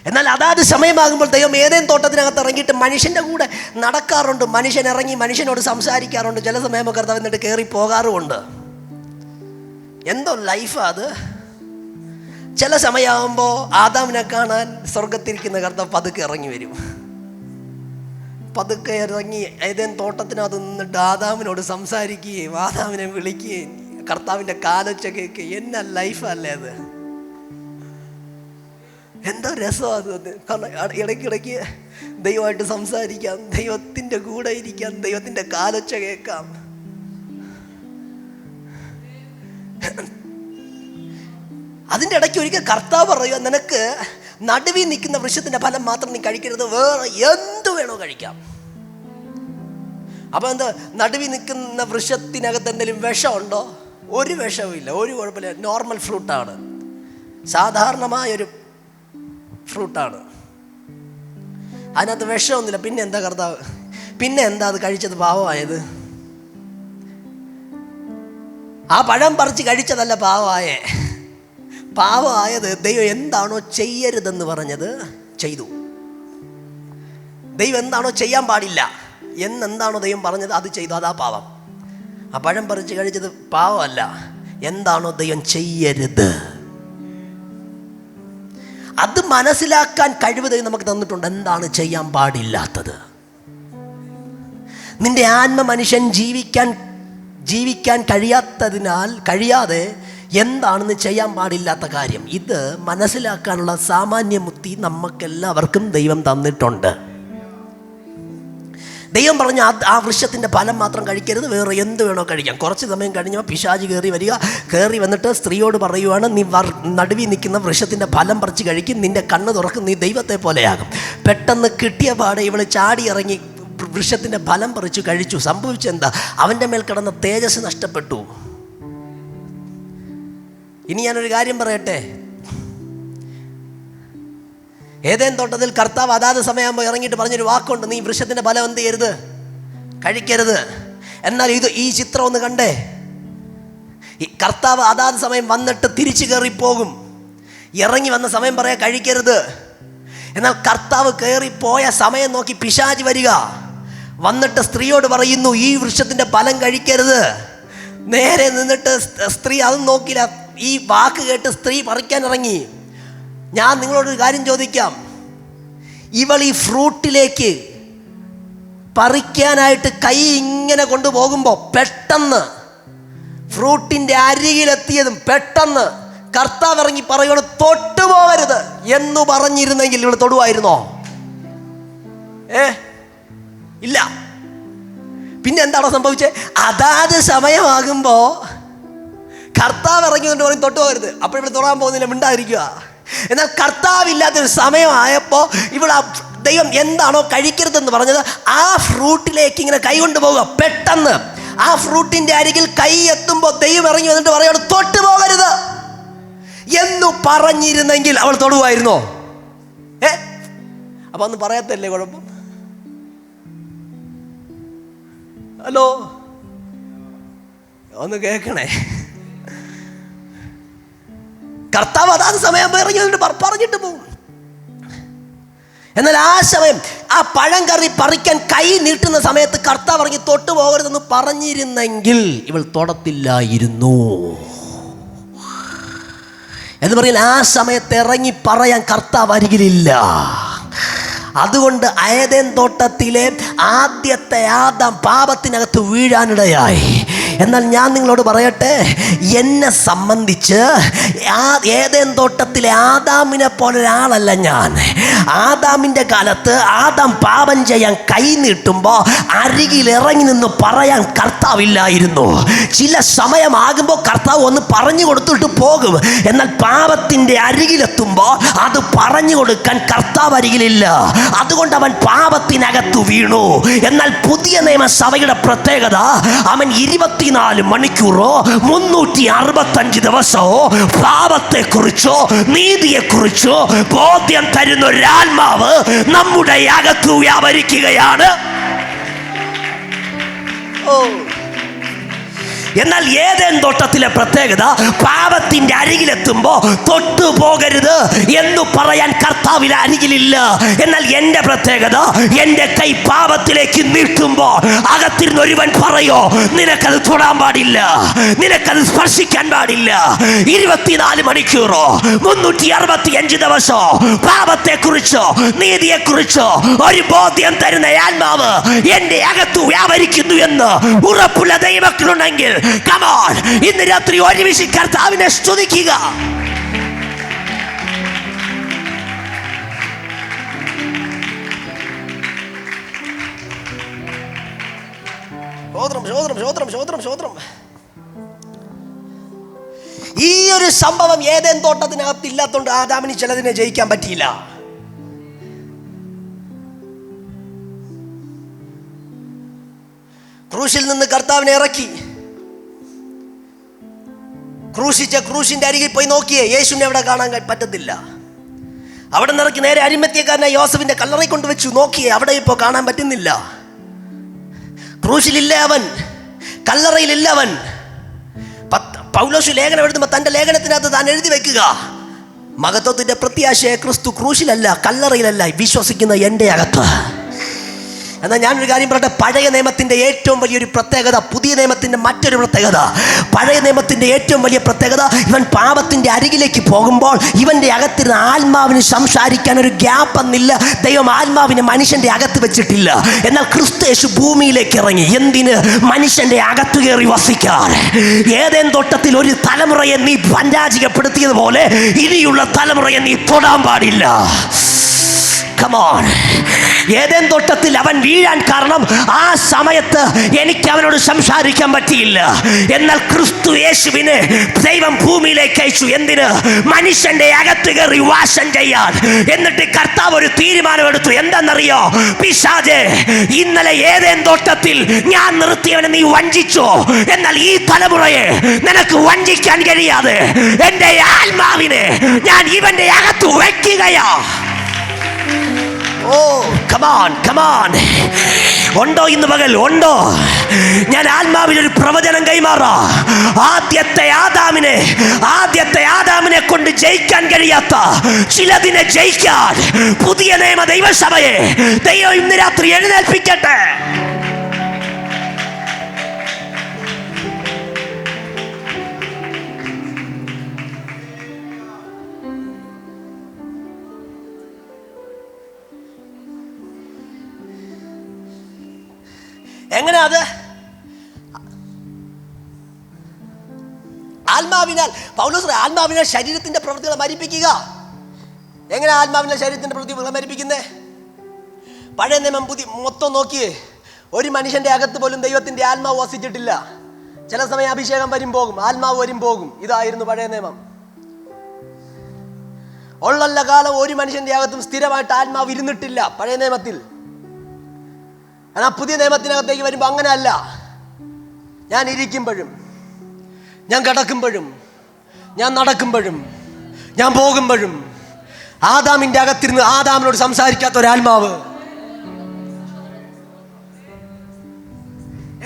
എന്നാൽ അതാത് സമയമാകുമ്പോൾ ദൈവം ഏതേൻ തോട്ടത്തിനകത്ത് ഇറങ്ങിയിട്ട് മനുഷ്യൻ്റെ കൂടെ നടക്കാറുണ്ട്. മനുഷ്യൻ ഇറങ്ങി മനുഷ്യനോട് സംസാരിക്കാറുണ്ട്. ചില സമയം കർത്താവ് എന്നിട്ട് കയറി പോകാറുമുണ്ട്. എന്തോ ലൈഫാ അത്. ചില സമയമാകുമ്പോൾ ആദാമിനെ കാണാൻ സ്വർഗത്തിരിക്കുന്ന കർത്താവ് പതുക്കെ ഇറങ്ങി വരും. പതുക്കെ ഇറങ്ങി ഏതേൻ തോട്ടത്തിനകത്ത് നിന്നിട്ട് ആദാമിനോട് സംസാരിക്കുകയും ആദാമിനെ വിളിക്കുകയും കർത്താവിൻ്റെ കാലൊച്ച കേൾക്കുകയും. എന്നാ ലൈഫല്ലേ അത്? എന്തോ രസമാണ് അത്. കാരണം ഇടയ്ക്കിടയ്ക്ക് ദൈവമായിട്ട് സംസാരിക്കാം, ദൈവത്തിൻ്റെ കൂടെ ഇരിക്കാം, ദൈവത്തിൻ്റെ കാലൊച്ച കേൾക്കാം. അതിൻ്റെ ഇടയ്ക്ക് ഒരിക്കൽ കർത്താവ് പറയുക, നിനക്ക് നടുവിൽ നിൽക്കുന്ന വൃക്ഷത്തിൻ്റെ ഫലം മാത്രം നീ കഴിക്കരുത്, വേറെ എന്ത് വേണോ കഴിക്കാം. അപ്പോൾ എന്താ, നടുവിൽ നിൽക്കുന്ന വൃക്ഷത്തിനകത്ത് എന്തെങ്കിലും വിഷമുണ്ടോ? ഒരു വിഷവും ഇല്ല, ഒരു കുഴപ്പമില്ല. നോർമൽ ഫ്രൂട്ടാണ്, സാധാരണമായൊരു ഫ്രൂട്ടാണ്, അതിനകത്ത് വിഷമൊന്നുമില്ല. പിന്നെ എന്താ കർത്താവ്, പിന്നെ എന്താ അത് കഴിച്ചത് പാവമായത്? ആ പഴം പറിച്ച് കഴിച്ചതല്ല പാവമായേ. പാവമായത് ദൈവം എന്താണോ ചെയ്യരുതെന്ന് പറഞ്ഞത് ചെയ്തു. ദൈവം എന്താണോ ചെയ്യാൻ പാടില്ല എന്നെന്താണോ ദൈവം പറഞ്ഞത് അത് ചെയ്തു, അതാ പാവം. ആ പഴം പറിച്ച് കഴിച്ചത് പാവമല്ല, എന്താണോ ദൈവം ചെയ്യരുത് അത് മനസ്സിലാക്കാൻ കഴിവ് ദൈവം നമുക്ക് തന്നിട്ടുണ്ട്. എന്താണ് ചെയ്യാൻ പാടില്ലാത്തത്? നിന്റെ ആത്മ മനുഷ്യൻ ജീവിക്കാൻ കഴിയാതെ എന്താണെന്ന് ചെയ്യാൻ പാടില്ലാത്ത കാര്യം. ഇത് മനസ്സിലാക്കാനുള്ള സാമാന്യ ബുദ്ധി നമുക്കെല്ലാവർക്കും ദൈവം തന്നിട്ടുണ്ട്. ദൈവം പറഞ്ഞ ആ വൃക്ഷത്തിൻ്റെ ഫലം മാത്രം കഴിക്കരുത്, വേറെ എന്ത് വേണോ കഴിക്കാം. കുറച്ച് സമയം കഴിഞ്ഞപ്പോൾ പിശാച് കയറി വന്നിട്ട് സ്ത്രീയോട് പറയുവാണ്, നീ നടുവിൽ നിൽക്കുന്ന വൃക്ഷത്തിൻ്റെ ഫലം പറിച്ച് കഴിക്കും, നിൻ്റെ കണ്ണ് തുറക്കും, നീ ദൈവത്തെ പോലെയാകും. പെട്ടെന്ന് കിട്ടിയ പാടെ ഇവൾ ചാടി ഇറങ്ങി വൃക്ഷത്തിൻ്റെ ഫലം പറിച്ചു കഴിച്ചു. സംഭവിച്ചെന്താ? അവൻ്റെ മേൽ കിടന്ന തേജസ് നഷ്ടപ്പെട്ടു. ഇനി ഞാനൊരു കാര്യം പറയട്ടെ. ഏതേൻ തോട്ടത്തിൽ കർത്താവ് അതാത് സമയമാകുമ്പോൾ ഇറങ്ങിയിട്ട് പറഞ്ഞൊരു വാക്കുണ്ട്, നീ വൃക്ഷത്തിൻ്റെ ഫലം എന്ത് ചെയ്യരുത്, കഴിക്കരുത്. എന്നാൽ ഈ ചിത്രം ഒന്ന് കണ്ടേ. ഈ കർത്താവ് അതാത് സമയം വന്നിട്ട് തിരിച്ചു കയറിപ്പോകും. ഇറങ്ങി വന്ന സമയം പറയാ കഴിക്കരുത്. എന്നാൽ കർത്താവ് കയറിപ്പോയ സമയം നോക്കി പിശാച് വരിക, വന്നിട്ട് സ്ത്രീയോട് പറയുന്നു, ഈ വൃക്ഷത്തിൻ്റെ ഫലം കഴിക്കരുത്. നേരെ നിന്നിട്ട് സ്ത്രീ അതും നോക്കില്ല. ഈ വാക്ക് കേട്ട് സ്ത്രീ പറിക്കാൻ ഇറങ്ങി. ഞാൻ നിങ്ങളോടൊരു കാര്യം ചോദിക്കാം. ഇവൾ ഈ ഫ്രൂട്ടിലേക്ക് പറിക്കാനായിട്ട് കൈ ഇങ്ങനെ കൊണ്ടുപോകുമ്പോൾ പെട്ടെന്ന് ഫ്രൂട്ടിൻ്റെ അരികിലെത്തിയതും പെട്ടെന്ന് കർത്താവ് ഇറങ്ങി പറയണം, തൊട്ടുപോകരുത് എന്ന് പറഞ്ഞിരുന്നെങ്കിൽ ഇവൾ തൊടുവായിരുന്നോ? ഇല്ല. പിന്നെ എന്താണോ സംഭവിച്ചത്? അതാത് സമയമാകുമ്പോൾ കർത്താവ് ഇറങ്ങിക്കൊണ്ട് പറയും തൊട്ടുപോകരുത്. അപ്പോൾ ഇവിടെ തൊടാൻ പോകുന്നില്ല, മിണ്ടാതിരിക്കുക. എന്നാൽ കർത്താവില്ലാത്തൊരു സമയമായപ്പോൾ ഇവിടെ ദൈവം എന്താണോ കഴിക്കരുതെന്ന് പറഞ്ഞത് ആ ഫ്രൂട്ടിലേക്ക് ഇങ്ങനെ കൈ കൊണ്ടുപോകുക. പെട്ടെന്ന് ആ ഫ്രൂട്ടിൻ്റെ അരികിൽ കൈ എത്തുമ്പോൾ ദൈവം ഇറങ്ങി വന്നിട്ട് പറയണം, തൊട്ടുപോകരുത് എന്നു പറഞ്ഞിരുന്നെങ്കിൽ അവൾ തൊടുവായിരുന്നോ? അപ്പൊ അന്ന് പറയത്തല്ലേ കുഴപ്പം? ഹലോ, ഒന്ന് കേൾക്കണേ. കർത്താവ് അതാത് സമയം ഇറങ്ങി പറഞ്ഞിട്ട് പോകും. എന്നാൽ ആ സമയം ആ പഴം കറി പറിക്കാൻ കൈ നീട്ടുന്ന സമയത്ത് കർത്താവ് ഇറങ്ങി തൊട്ടു പോകരുതെന്ന് പറഞ്ഞിരുന്നെങ്കിൽ ഇവൾ തൊടത്തില്ലായിരുന്നു എന്ന് പറയുന്നത്. ആ സമയത്ത് ഇറങ്ങി പറയാൻ കർത്താവ് അരികിലില്ല. അതുകൊണ്ട് ഏദെൻ തോട്ടത്തിലെ ആദ്യത്തെ ആദാം പാപത്തിനകത്ത് വീഴാനിടയായി. എന്നാൽ ഞാൻ നിങ്ങളോട് പറയട്ടെ, എന്നെ സംബന്ധിച്ച് ഏദെൻ തോട്ടത്തിലെ ആദാമിനെ പോലെ ഒരാളല്ല ഞാൻ. ആദാമിൻ്റെ കാലത്ത് ആദാം പാപം ചെയ്യാൻ കൈ നീട്ടുമ്പോൾ അരികിൽ ഇറങ്ങി നിന്ന് പറയാൻ കർത്താവില്ലായിരുന്നു. ചില സമയമാകുമ്പോൾ കർത്താവ് ഒന്ന് പറഞ്ഞു കൊടുത്തിട്ട് പോകും. എന്നാൽ പാപത്തിൻ്റെ അരികിലെത്തുമ്പോൾ അത് പറഞ്ഞു കൊടുക്കാൻ കർത്താവ് അരികിലില്ല. അതുകൊണ്ട് അവൻ പാപത്തിനകത്ത് വീണു. എന്നാൽ പുതിയ നിയമസഭയുടെ പ്രത്യേകത, അവൻ 24 മണിക്കൂറോ 365 ദിവസമോ പാപത്തെക്കുറിച്ചോ നീതിയെക്കുറിച്ചോ ബോധ്യം തരുന്ന ഒരാത്മാവ് നമ്മുടെ അകത്ത് വ്യാപരിക്കുകയാണ്. എന്നാൽ ഏദെൻ തോട്ടത്തിലെ പ്രത്യേകത, പാപത്തിന്റെ അരികിലെത്തുമ്പോൾ തൊട്ടു പോകരുത് എന്ന് പറയാൻ കർത്താവിന് അരികിലില്ല. എന്നാൽ എൻ്റെ പ്രത്യേകത, എൻ്റെ കൈ പാപത്തിലേക്ക് നീട്ടുമ്പോൾ അകത്തിരുന്ന് ഒരുവൻ പറയോ, നിനക്കത് തൊടാൻ പാടില്ല, നിനക്കത് സ്പർശിക്കാൻ പാടില്ല. 24 മണിക്കൂറോ 365 ദിവസമോ പാപത്തെക്കുറിച്ചോ നീതിയെക്കുറിച്ചോ ഒരു ബോധ്യം തരുന്ന ആത്മാവ് എൻ്റെ അകത്ത് വ്യാപരിക്കുന്നു എന്ന് ഉറപ്പുള്ള ദൈവമക്കളുണ്ടെങ്കിൽ come on, ഇന്ന് രാത്രി ഒരുമിച്ച് കർത്താവിനെ സ്തുതിക്കുക. ഈ ഒരു സംഭവം ഏദെൻ തോട്ടത്തിനകത്ത് ഇല്ലാത്തതുകൊണ്ട് ആദാമിന് ചിലതിനെ ജയിക്കാൻ പറ്റിയില്ല. ക്രൂശിൽ നിന്ന് കർത്താവിനെ ഇറക്കി, ക്രൂശിന്റെ അരികിൽ പോയി നോക്കിയേ, യേശുവിനെ അവിടെ കാണാൻ പറ്റത്തില്ല. അവിടെ നിറക്കി നേരെ അരിമത്യക്കാരനായ യോസഫിന്റെ കല്ലറയിൽ കൊണ്ടുവച്ചു, നോക്കിയേ, അവിടെ ഇപ്പോൾ കാണാൻ പറ്റുന്നില്ല. ക്രൂശിലില്ല അവൻ, കല്ലറയിലില്ല അവൻ. പൗലോസ് ലേഖനം എഴുതുമ്പോൾ തൻ്റെ ലേഖനത്തിനകത്ത് താൻ എഴുതി വെക്കുക, മഹത്വത്തിന്റെ പ്രത്യാശയെ ക്രിസ്തു ക്രൂശിലല്ല കല്ലറയിലല്ല വിശ്വസിക്കുന്ന എൻ്റെ അകത്ത്. എന്നാൽ ഞാനൊരു കാര്യം പറയട്ടെ, പഴയ നിയമത്തിൻ്റെ ഏറ്റവും വലിയൊരു പ്രത്യേകത, പുതിയ നിയമത്തിൻ്റെ മറ്റൊരു പ്രത്യേകത. പഴയ നിയമത്തിൻ്റെ ഏറ്റവും വലിയ പ്രത്യേകത, ഇവൻ പാപത്തിൻ്റെ അരികിലേക്ക് പോകുമ്പോൾ ഇവൻ്റെ അകത്തിരുന്ന ആത്മാവിന് സംസാരിക്കാൻ ഒരു ഗ്യാപ്പ് എന്നില്ല. ദൈവം ആത്മാവിനെ മനുഷ്യൻ്റെ അകത്ത് വെച്ചിട്ടില്ല. എന്നാൽ ക്രിസ്തു യേശു ഭൂമിയിലേക്ക് ഇറങ്ങി. എന്തിന്? മനുഷ്യൻ്റെ അകത്ത് കയറി വസിക്കാൻ. ഏതേൻ തോട്ടത്തിൽ ഒരു തലമുറയെ നീ പരാജയപ്പെടുത്തിയതുപോലെ ഇനിയുള്ള തലമുറയെ നീ തൊടാൻ പാടില്ല. Come on. ഏതേൻ തോട്ടത്തിൽ അവൻ വീഴാൻ കാരണം ആ സമയത്ത് എനിക്ക് അവനോട് സംസാരിക്കാൻ പറ്റിയില്ല. എന്നാൽ ക്രിസ്തു യേശുവിനെ ദൈവം ഭൂമിയിലേക്ക് അയച്ചു. എന്തിന്? മനുഷ്യന്റെ അകത്ത് കയറി വാസം ചെയ്യാൻ. എന്നിട്ട് കർത്താവ് ഒരു തീരുമാനമെടുത്തു. എന്താണെന്നറിയോ? പിശാചേ, ഇന്നലെ ഏതേൻ തോട്ടത്തിൽ ഞാൻ നിർത്തിയവനെ നീ വഞ്ചിച്ചോ, എന്നാൽ ഈ തലമുറയെ നിനക്ക് വഞ്ചിക്കാൻ കഴിയാതെ എൻ്റെ ആത്മാവിനെ ഞാൻ ഇവന്റെ അകത്ത് വയ്ക്കുകയാ. ഓ, കമാൻ കമാൻ. ഉണ്ടോ ഇന്ന് പകൽ? ഉണ്ടോ? ഞാൻ ആത്മാവിനൊരു പ്രവചനം കൈമാറാ. ആദ്യത്തെ ആദാമിനെ കൊണ്ട് ജയിക്കാൻ കഴിയാത്ത ചിലതിനെ ജയിക്കാൻ പുതിയ നിയമ ദൈവസഭയെ ദൈവം ഇന്ന് രാത്രി എഴുന്നേൽപ്പിക്കട്ടെ. എങ്ങനെ അത്? ആത്മാവിനാൽ ശരീരത്തിന്റെ പ്രവൃത്തികളെ മരിപ്പിക്കുക. എങ്ങനെ ആത്മാവിനാൽ ശരീരത്തിന്റെ പ്രവൃത്തികളെ മരിപ്പിക്കുന്നേ? പഴയ നിയമം മൊത്തം നോക്കിയേ, ഒരു മനുഷ്യന്റെ അകത്ത് പോലും ദൈവത്തിന്റെ ആത്മാവ് വസിച്ചിട്ടില്ല. ചില സമയം അഭിഷേകം വരും പോകും, ആത്മാവ് വരും പോകും. ഇതായിരുന്നു പഴയ നിയമം. ഉള്ള കാലം ഒരു മനുഷ്യന്റെ അകത്തും സ്ഥിരമായിട്ട് ആത്മാവ് ഇരുന്നിട്ടില്ല പഴയ നിയമത്തിൽ. എന്നാൽ പുതിയ നിയമത്തിനകത്തേക്ക് വരുമ്പോൾ അങ്ങനെയല്ല. ഞാൻ ഇരിക്കുമ്പോഴും, ഞാൻ കിടക്കുമ്പോഴും, ഞാൻ നടക്കുമ്പോഴും, ഞാൻ പോകുമ്പോഴും ആദാമിൻ്റെ അകത്തിരുന്ന് ആദാമിനോട് സംസാരിക്കാത്ത ഒരാത്മാവ്.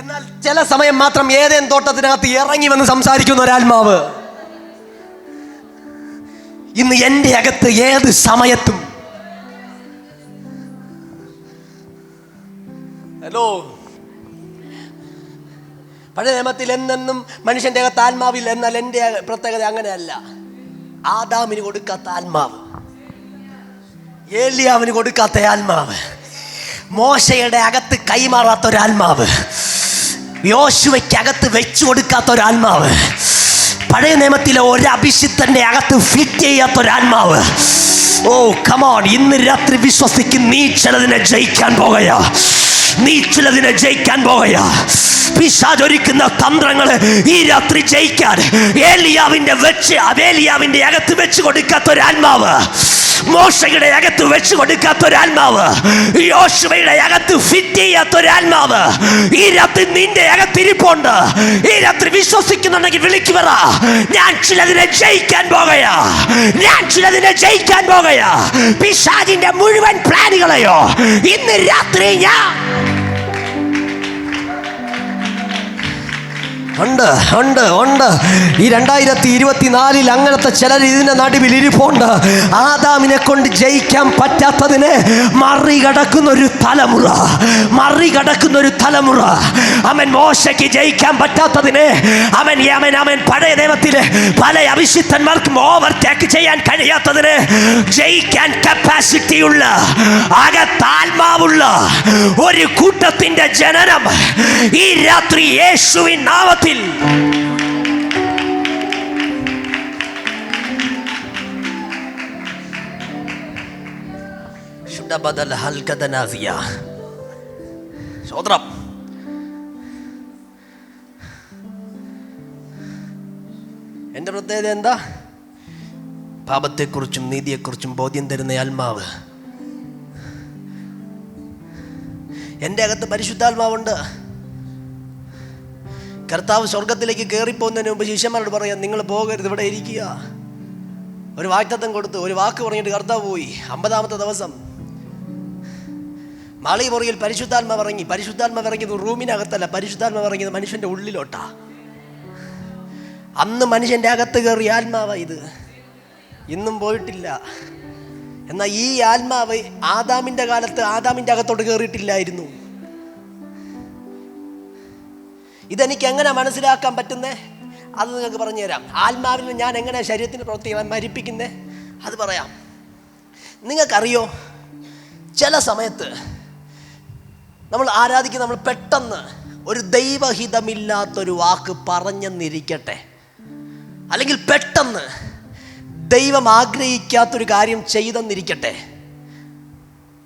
എന്നാൽ ചില സമയം മാത്രം ഏതേൻ തോട്ടത്തിനകത്ത് ഇറങ്ങി വന്ന് സംസാരിക്കുന്ന ഒരാത്മാവ് ഇന്ന് എൻ്റെ അകത്ത് ഏത് സമയത്തും. ഹലോ, പഴയ നിയമത്തിൽ എന്നെന്നും മനുഷ്യൻ്റെ അകത്ത് ആത്മാവില്ല. എന്നാൽ എൻ്റെ പ്രത്യേകത അങ്ങനെയല്ല. ആദാമിന് കൊടുക്കാത്ത ആത്മാവ്, ഏലിയാവിന് കൊടുക്കാത്ത ആത്മാവ്, മോശയുടെ അകത്ത് കൈമാറാത്ത ഒരാത്മാവ്, യോശുവയ്ക്ക് അകത്ത് വെച്ചു കൊടുക്കാത്ത ഒരാത്മാവ്, പഴയ നിയമത്തിലെ ഒരു അഭിഷിക്തന്റെ അകത്ത് ഫിറ്റ് ചെയ്യാത്ത ഒരാത്മാവ്. ഓ കമോൺ, ഇന്ന് രാത്രി വിശ്വസിക്കും, നീ ചിലതിനെ ജയിക്കാൻ പോകുകയാ. നീ ചിലതിനെ ജയിക്കാൻ പോകുകയാ. പിശാചൊരുക്കുന്ന തന്ത്രങ്ങള് ഈ രാത്രി ജയിക്കാൻ ഏലിയാവിന്റെ അകത്ത് വെച്ച് കൊടുക്കാത്ത ഒരാത്മാവ്, മോശയുടെ അകത്ത് വെച്ച് കൊടുക്കാത്ത ഒരാത്മാവ്, യോശുവയുടെ അകത്ത് ഫിറ്റ് ചെയ്യാത്ത ഒരാത്മാവ് ഈ രാത്രി നിന്റെ അകത്തിരിപ്പുണ്ട്. ഈ രാത്രി വിശ്വസിക്കുന്നുണ്ടെങ്കിൽ വിളിക്ക് പറ, ഞാൻ ചിലതിനെ ജയിക്കാൻ പോകുകയാ. ഞാൻ ചിലതിനെ ജയിക്കാൻ പോകുകയാ. പിശാചിന്റെ മുഴുവൻ പ്ലാനുകളെയോ ഇന്ന് രാത്രി ഞാൻ ഉണ്ട്. ഈ 2024 അങ്ങനത്തെ ചിലർ ഇതിന്റെ നടുവിൽ ഇരിപ്പുണ്ട്. ആദാമിനെ കൊണ്ട് ജയിക്കാൻ പറ്റാത്തതിനെ മറികടക്കുന്ന ഒരു തലമുറ. അവൻ മോശയ്ക്ക് ജയിക്കാൻ പറ്റാത്തതിനെ അവൻ പഴയ നിയമത്തിലെ പല അഭിഷിക്തന്മാർക്കും ഓവർടേക്ക് ചെയ്യാൻ കഴിയാത്തതിനെ ജയിക്കാൻ കപ്പാസിറ്റിയുള്ള, അകത്താത്മാവുള്ള ഒരു കൂട്ടത്തിന്റെ ജനനം ഈ രാത്രി യേശുവിൻ നാമത്തിൽ സ്വതന്ത്രം. എൻ്റെ പ്രത്യേകത എന്താ? പാപത്തെക്കുറിച്ചും നീതിയെക്കുറിച്ചും ബോധ്യം തരുന്ന ആത്മാവ്. എൻ്റെ അകത്ത് പരിശുദ്ധാത്മാവുണ്ട്. കർത്താവ് സ്വർഗത്തിലേക്ക് കയറിപ്പോകുന്നതിന് മുമ്പ് ശിഷ്യന്മാരോട് പറയാം, നിങ്ങൾ പോകരുത്, ഇവിടെ ഇരിക്കുക. ഒരു വാഗ്ദത്തം കൊടുത്തു, ഒരു വാക്ക് പറഞ്ഞിട്ട് കർത്താവ് പോയി. 50-ാമത്തെ ദിവസം മാളികമുറിയിൽ പരിശുദ്ധാത്മാവ് ഇറങ്ങിയത് റൂമിനകത്തല്ല, പരിശുദ്ധാത്മാവ് ഇറങ്ങിയത് മനുഷ്യൻ്റെ ഉള്ളിലോട്ടാ. അന്ന് മനുഷ്യൻ്റെ അകത്ത് കയറിയ ആത്മാവാ ഇത്. ഇന്നും പോയിട്ടില്ല. എന്നാൽ ഈ ആത്മാവ് ആദാമിൻ്റെ കാലത്ത് ആദാമിൻ്റെ അകത്തോട്ട് കയറിയിട്ടില്ലായിരുന്നു. ഇതെനിക്ക് എങ്ങനെ മനസ്സിലാക്കാൻ പറ്റുന്നേ അത് നിങ്ങൾക്ക് പറഞ്ഞുതരാം. ആത്മാവിൽ ഞാൻ എങ്ങനെ ശരീരത്തിന് പ്രവർത്തിക്കാൻ മരിപ്പിക്കുന്നേ അത് പറയാം. നിങ്ങൾക്കറിയോ, ചില സമയത്ത് നമ്മൾ ആരാധിക്കുന്ന നമ്മൾ പെട്ടെന്ന് ഒരു ദൈവഹിതമില്ലാത്തൊരു വാക്ക് പറഞ്ഞെന്നിരിക്കട്ടെ, അല്ലെങ്കിൽ പെട്ടെന്ന് ദൈവം ആഗ്രഹിക്കാത്തൊരു കാര്യം ചെയ്തെന്നിരിക്കട്ടെ,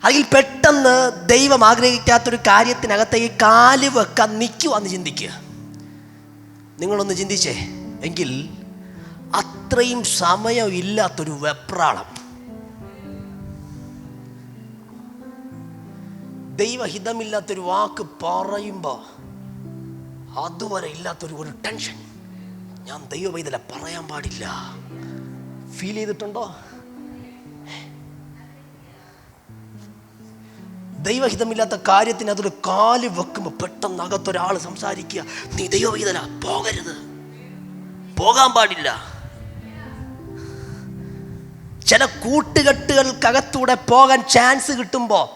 അല്ലെങ്കിൽ പെട്ടെന്ന് ദൈവം ആഗ്രഹിക്കാത്തൊരു കാര്യത്തിനകത്തേക്ക് കാല് വെക്കാൻ നിൽക്കുവാന്ന് ചിന്തിക്കുക. നിങ്ങളൊന്ന് ചിന്തിച്ചേ എങ്കിൽ അത്രയും സമയം ഇല്ലാത്തൊരു വെപ്രാളം, ദൈവഹിതമില്ലാത്തൊരു വാക്ക് പറയുമ്പോൾ അതുവരെ ഇല്ലാത്തൊരു ടെൻഷൻ. ഞാൻ ദൈവവേദന പറയാൻ പാടില്ല. ഫീൽ ചെയ്തിട്ടുണ്ടോ? ദൈവഹിതമില്ലാത്ത കാര്യത്തിന് അതൊരു കാല് വെക്കുമ്പോൾ പെട്ടെന്ന് അകത്തൊരാൾ സംസാരിക്കുക, നീ ദൈവവേദന പോകരുത്, പോകാൻ പാടില്ല. ചില കൂട്ടുകെട്ടുകൾക്കകത്തൂടെ പോകാൻ ചാൻസ് കിട്ടുമ്പോൾ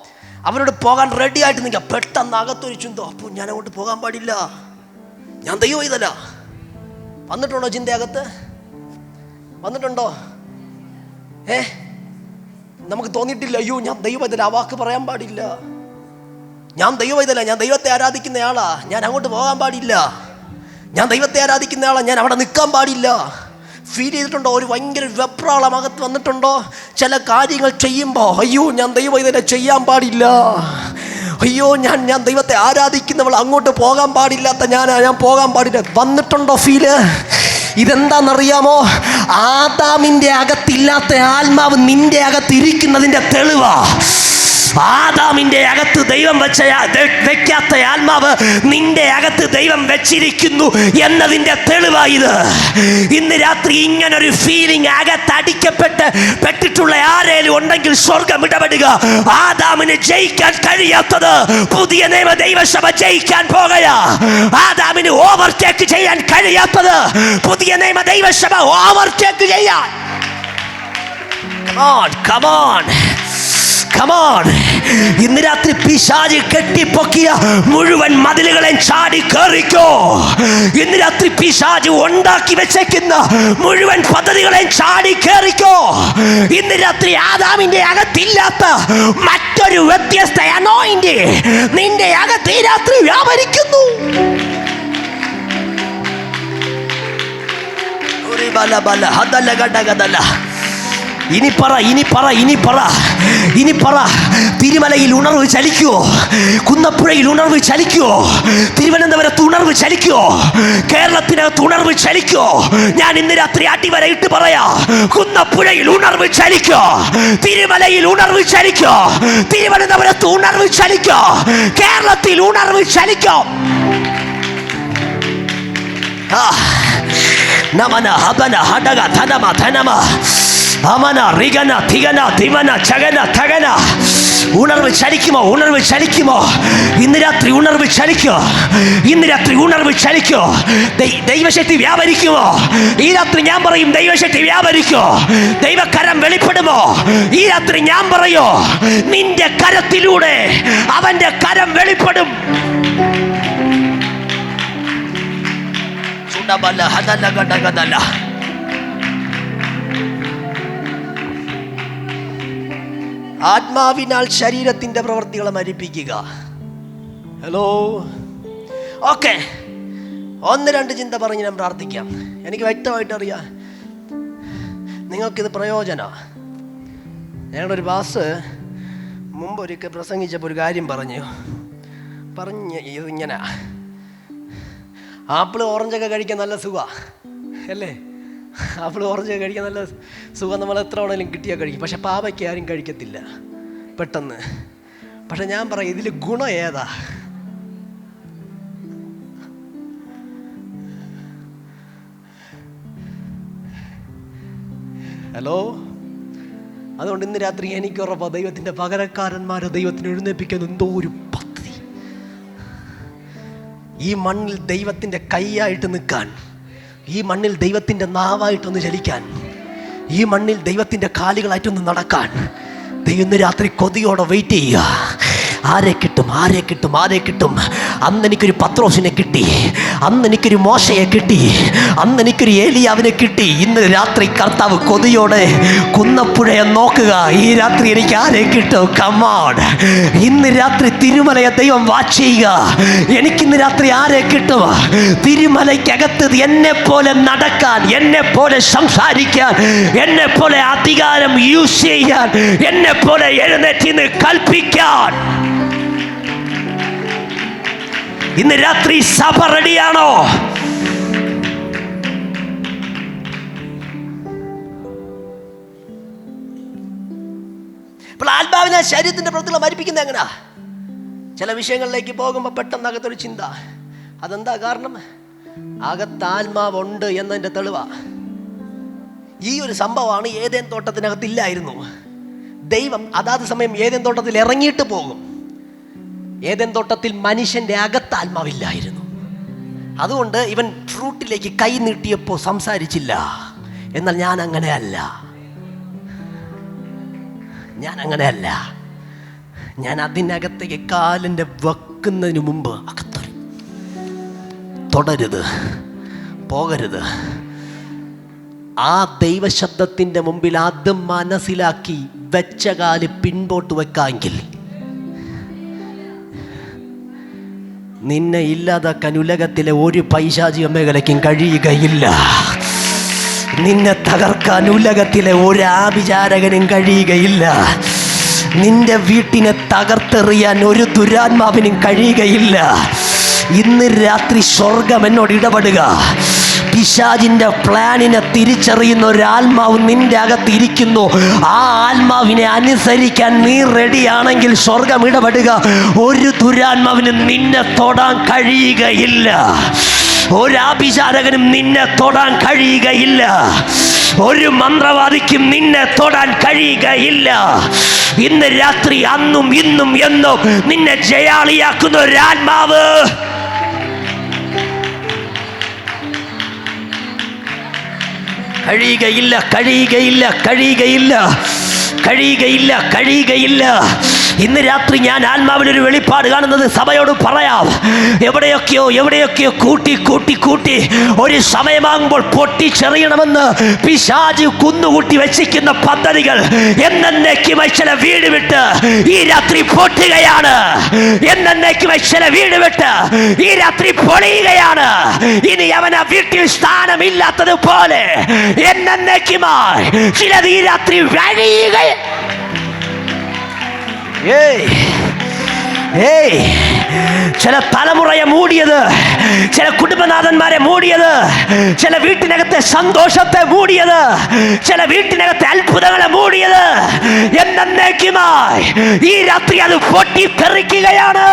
അവരോട് പോകാൻ റെഡി ആയിട്ട് നിൽക്കുക, പെട്ടെന്ന് അകത്തൊരു ചിന്തോ, അപ്പോൾ ഞാൻ അങ്ങോട്ട് പോകാൻ പാടില്ല, ഞാൻ ദൈവവേദന. വന്നിട്ടുണ്ടോ ചിന്തയകത്ത്? വന്നിട്ടുണ്ടോ? നമുക്ക് തോന്നിയിട്ടില്ല, അയ്യോ ഞാൻ ദൈവവേദന, ആ വാക്ക് പറയാൻ പാടില്ല, ഞാൻ ദൈവവേദന, ഞാൻ ദൈവത്തെ ആരാധിക്കുന്നയാളാ, ഞാൻ അങ്ങോട്ട് പോകാൻ പാടില്ല, ഞാൻ ദൈവത്തെ ആരാധിക്കുന്നയാളാ, ഞാൻ അവിടെ നിൽക്കാൻ പാടില്ല. ഫീൽ ചെയ്തിട്ടുണ്ടോ? ഒരു ഭയങ്കര വെപ്രാളം അകത്ത് വന്നിട്ടുണ്ടോ? ചില കാര്യങ്ങൾ ചെയ്യുമ്പോൾ അയ്യോ ഞാൻ ദൈവവേദന ചെയ്യാൻ പാടില്ല, അയ്യോ ഞാൻ ദൈവത്തെ ആരാധിക്കുന്നവൾ, അങ്ങോട്ട് പോകാൻ പാടില്ലാത്ത ഞാൻ പോകാൻ പാടില്ല. വന്നിട്ടുണ്ടോ ഫീല്? ഇതെന്താണെന്നറിയാമോ? ആദാമിൻ്റെ അകത്തില്ലാത്ത ആത്മാവ് നിന്റെ അകത്തിരിക്കുന്നതിൻ്റെ തെളിവാ. ആദാമിൻ്റെ അകത്ത് ദൈവം വെക്കാത്ത ആത്മാവ് നിന്റെ അകത്ത് ദൈവം വെച്ചിരിക്കുന്നു എന്നതിൻ്റെ തെളിവായത്. ഇന്ന് രാത്രി ഇങ്ങനൊരു ഫീലിംഗ് പെട്ടിട്ടുള്ള ആരേലും ഉണ്ടെങ്കിൽ സ്വർഗം ഇടപെടുക. ആദാമിന് ജയിക്കാൻ കഴിയാത്തത് പുതിയ നിയമ ദൈവസഭ ജയിക്കാൻ പോകുകയാ. ആദാമിന് ഓവർടേക്ക് ചെയ്യാൻ കഴിയാത്തത് പുതിയ നിയമ ദൈവസഭ ഓവർടേക്ക് ചെയ്യാൻ. Come on. ഇന്ന് രാത്രി പിശാച് കെട്ടിപ്പൊക്കിയ മുഴുവൻ മതിലുകളെയും ചാടി കയറിക്കോ. ഇന്ന് രാത്രി പിശാച് ഉണ്ടാക്കി വെച്ചേക്കുന്ന മുഴുവൻ പദ്ധതികളെയും ചാടി കയറിക്കോ. ഇന്ന് രാത്രി ആദാമിന്റെ അകത്തില്ലാത്ത മറ്റൊരു വ്യത്യസ്ത അനോയിന്റിംഗ് നിന്റെ അകത്ത് ഈ രാത്രി വ്യാപരിക്കുന്നു. ഇനി പറ. തിരുമലയിൽ ഉണർവ് ചലിക്കുവോ? കുന്നപ്പുഴയിൽ ഉണർവ് ചലിക്കുവോ? തിരുവനന്തപുരത്ത് ഉണർവ് ചലിക്കുവോ? കേരളത്തിനകത്ത് ഉണർവ് ചലിക്കുവോ? ഞാൻ ഇന്ന് രാത്രി അടിവരയിട്ട് പറയാ, കുന്നപ്പുഴയിൽ ഉണർവ് ചലിക്കോ, തിരുമലയിൽ ഉണർവ് ചലിക്കോ, തിരുവനന്തപുരത്ത് ഉണർവ് ചലിക്കോ, കേരളത്തിൽ ഉണർവ് ചലിക്കോ. നമന ഹബന ഹഡഗ ധനമ ധനമ അമന റിഗന തിഗന തിമന ചഗന തഗന. ഉണർവ് ചലിക്കുമോ? ഇന്ന് രാത്രി ഉണർവ് ചലിക്കോ. ദൈവശക്തി വ്യാപരിക്കുമോ? ഈ രാത്രി ഞാൻ പറയും, ദൈവശക്തി വ്യാപരിക്കോ. ദൈവകരം വെളിപ്പെടുമോ? ഈ രാത്രി ഞാൻ പറയോ, നിന്റെ കരത്തിലൂടെ അവന്റെ കരം വെളിപ്പെടും. ആത്മാവിനാൽ ശരീരത്തിന്റെ പ്രവൃത്തികളെ മരിപ്പിക്കുക. ഹലോ, ഓക്കെ, 1-2 ചിന്ത പറഞ്ഞ് ഞാൻ പ്രാർത്ഥിക്കാം. എനിക്ക് വ്യക്തമായിട്ട് അറിയാം നിങ്ങൾക്കിത് പ്രയോജനമാണ്. ഞങ്ങളുടെ ഒരു പാസ് മുമ്പ് ഒരിക്കൽ പ്രസംഗിച്ചപ്പോൾ ഒരു കാര്യം പറഞ്ഞ് ഇതിങ്ങനെ, ആപ്പിൾ ഓറഞ്ചൊക്കെ കഴിക്കാൻ നല്ല സുഖമാണ് അല്ലേ? ആപ്പിൾ ഓറഞ്ചൊക്കെ കഴിക്കാൻ നല്ല സുഖം, നമ്മൾ എത്ര വേണമെങ്കിലും കിട്ടിയാൽ കഴിക്കും. പക്ഷെ പാവയ്ക്ക് ആരും കഴിക്കത്തില്ല പെട്ടെന്ന്. പക്ഷെ ഞാൻ പറയാം, ഇതിൽ ഗുണം ഏതാ? ഹലോ, അതുകൊണ്ട് ഇന്ന് രാത്രി എനിക്ക് ഉറപ്പാ, ദൈവത്തിൻ്റെ പകരക്കാരന്മാരെ ദൈവത്തിന് എഴുന്നേൽപ്പിക്കാൻ എന്തോ ഒരു പദ്ധതി. ഈ മണ്ണിൽ ദൈവത്തിൻ്റെ കൈയായിട്ട് നിൽക്കാൻ, ഈ മണ്ണിൽ ദൈവത്തിൻ്റെ നാവായിട്ടൊന്ന് ചലിക്കാൻ, ഈ മണ്ണിൽ ദൈവത്തിൻ്റെ കാലുകളായിട്ടൊന്ന് നടക്കാൻ ദൈവം ഇന്ന് രാത്രി കൊതിയോടെ വെയിറ്റ് ചെയ്യുക. ആരെ കിട്ടും, ആരെ കിട്ടും, ആരെ കിട്ടും? അന്ന് എനിക്കൊരു പത്രോസിനെ കിട്ടി, അന്ന് എനിക്കൊരു മോശയെ കിട്ടി, അന്ന് എനിക്കൊരു ഏലിയാവിനെ കിട്ടി. ഇന്ന് രാത്രി കർത്താവ് കൊതിയോടെ കുന്നപ്പുഴയെ നോക്കുക. ഈ രാത്രി എനിക്ക് ആരെ കിട്ടും? കമോൺ. ഇന്ന് രാത്രി തിരുമലയെ ദൈവം വാച്ച് ചെയ്യുക. എനിക്കിന്ന് രാത്രി ആരെ കിട്ടും? തിരുമലയ്ക്കകത്ത് എന്നെ പോലെ നടക്കാൻ, എന്നെ പോലെ സംസാരിക്കാൻ, എന്നെ പോലെ അധികാരം യൂസ് ചെയ്യാൻ, എന്നെ പോലെ എഴുന്നേറ്റ് കൽപ്പിക്കാൻ. ഇന്ന് രാത്രി സഭ റെഡിയാണോ? ഇപ്പോൾ ആത്മാവിനെ ശരീരത്തിന്റെ പ്രവൃത്തികളെ മരിപ്പിക്കുന്നത് എങ്ങനെയാ? ചില വിഷയങ്ങളിലേക്ക് പോകുമ്പോൾ പെട്ടെന്ന് അകത്തൊരു ചിന്ത. അതെന്താ കാരണം? അകത്ത് ആത്മാവുണ്ട് എന്നതിൻ്റെ തെളിവാ. ഈ ഒരു സംഭവമാണ് ഏദെൻ തോട്ടത്തിനകത്തില്ലായിരുന്നു. ദൈവം അതാത് സമയം ഏദെൻ തോട്ടത്തിൽ ഇറങ്ങിയിട്ട് പോകും. ഏദെൻ തോട്ടത്തിൽ മനുഷ്യൻ്റെ അകത്ത് ആത്മാവില്ലായിരുന്നു. അതുകൊണ്ട് ഇവൻ ഫ്രൂട്ടിലേക്ക് കൈ നീട്ടിയപ്പോൾ സംസാരിച്ചില്ല. എന്നാൽ ഞാൻ അങ്ങനെയല്ല, ഞാൻ അങ്ങനെയല്ല. ഞാൻ അതിനകത്തേക്ക് കാലിൻ്റെ വെക്കുന്നതിന് മുമ്പ് അകത്തൊരു തൊടരുത്, പോകരുത്. ആ ദൈവശബ്ദത്തിൻ്റെ മുമ്പിൽ അത് മനസ്സിലാക്കി വെച്ച കാല് പിൻപോട്ട് വെക്കാമെങ്കിൽ നിന്നെ ഇല്ലാതാക്കാൻ ഉലകത്തിലെ ഒരു പൈശാചിക മേഖലയ്ക്കും കഴിയുകയില്ല. നിന്നെ തകർക്കാൻ ഉലകത്തിലെ ഒരു ആഭിചാരകനും കഴിയുകയില്ല. നിന്റെ വീട്ടിനെ തകർത്തെറിയാൻ ഒരു ദുരാത്മാവിനും കഴിയുകയില്ല. ഇന്ന് രാത്രി സ്വർഗം എന്നോട് ഇടപെടുക. പിശാചിന്റെ പ്ലാനിനെ തിരിച്ചറിയുന്ന ഒരാത്മാവ് നിന്റെ അകത്ത് ഇരിക്കുന്നു. ആ ആത്മാവിനെ അനുസരിക്കാൻ നീ റെഡിയാണെങ്കിൽ സ്വർഗം ഇടപെടുക. ഒരു ദുരാത്മാവിനും നിന്നെ തൊടാൻ കഴിയുകയില്ല. ഒരാഭിചാരകനും നിന്നെ തൊടാൻ കഴിയുകയില്ല. ഒരു മന്ത്രവാദിക്കും നിന്നെ തൊടാൻ കഴിയുകയില്ല. ഇന്ന് രാത്രി അന്നും ഇന്നും എന്നും നിന്നെ ജയാളിയാക്കുന്ന ഒരാത്മാവ് കഴിയുകയില്ല, കഴിയുകയില്ല, കഴിയുകയില്ല, കഴിയുകയില്ല, കഴിയുകയില്ല. ഇന്ന് രാത്രി ഞാൻ ആത്മാവിലൊരു വെളിപ്പാട് കാണുന്നത് സഭയോട് പറയാം. എവിടെയൊക്കെയോ കൂട്ടി കൂട്ടി കൂട്ടി ഒരു സമയമാകുമ്പോൾ പൊട്ടിച്ചെറിയണമെന്ന് പിശാച് കുന്നുകൂട്ടി വെച്ചിരിക്കുന്ന പദ്ധതികൾ എന്നേക്കുമായി ചില വീട് വിട്ട് ഈ രാത്രി പൊട്ടുകയാണ്. എന്നേക്കുമായി ചില വീട് വിട്ട് ഈ രാത്രി പൊളിയുകയാണ്. ഇനി അവൻ ആ വീട്ടിൽ സ്ഥാനമില്ലാത്തതുപോലെ എന്നേക്കുമായി ചിലത് ഈ രാത്രി വഴിയുക. ചില തലമുറയെ മൂടിയത്, ചില കുടുംബനാഥന്മാരെ മൂടിയത്, ചില വീട്ടിനകത്തെ സന്തോഷത്തെ മൂടിയത്, ചില വീട്ടിനകത്തെ അത്ഭുതങ്ങളെ മൂടിയത് എന്നേക്കുമായി ഈ രാത്രി അത് പൊട്ടിത്തെറിക്കുകയാണ്.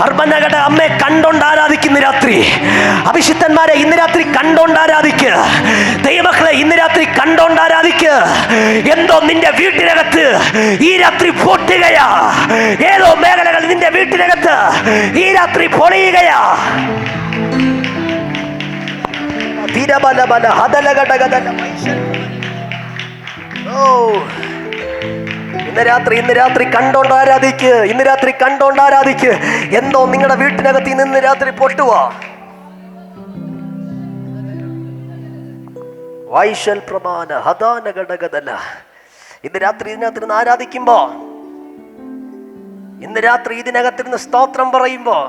അർബനഗട അമ്മയെ കണ്ടോണ്ട് ആരാധിക്കുന്ന രാത്രി, അഭിഷിക്തന്മാരെ ഇന്ന് രാത്രി കണ്ടോണ്ട് ആരാധിക്കുക. ദൈവമക്കളെ ഇന്ന് രാത്രി കണ്ടോണ്ട് ആരാധിക്കുക. എന്തോ നിന്റെ വീട്ടിനകത്ത് ഈ രാത്രി പൊട്ടുകയാ. ഏതോ മേഖലകൾ നിന്റെ വീട്ടിനകത്ത് ഈ രാത്രി പൊളിയുകയാ. ഇന്ന് രാത്രി കണ്ടോണ്ട് ആരാധിക്ക്. ഇന്ന് രാത്രി കണ്ടോണ്ട് ആരാധിക്ക്. എന്തോ നിങ്ങളുടെ വീട്ടിനകത്ത് ഇന്ന് രാത്രി പൊട്ടുവാ. വൈശൽ പ്രമാണ ഹദാന ഘടകതല. ഇന്ന് രാത്രി ഇതിനകത്തിരുന്ന് ആരാധിക്കുമ്പോ, ഇന്ന് രാത്രി ഇതിനകത്തിരുന്ന് സ്തോത്രം പറയുമ്പോ,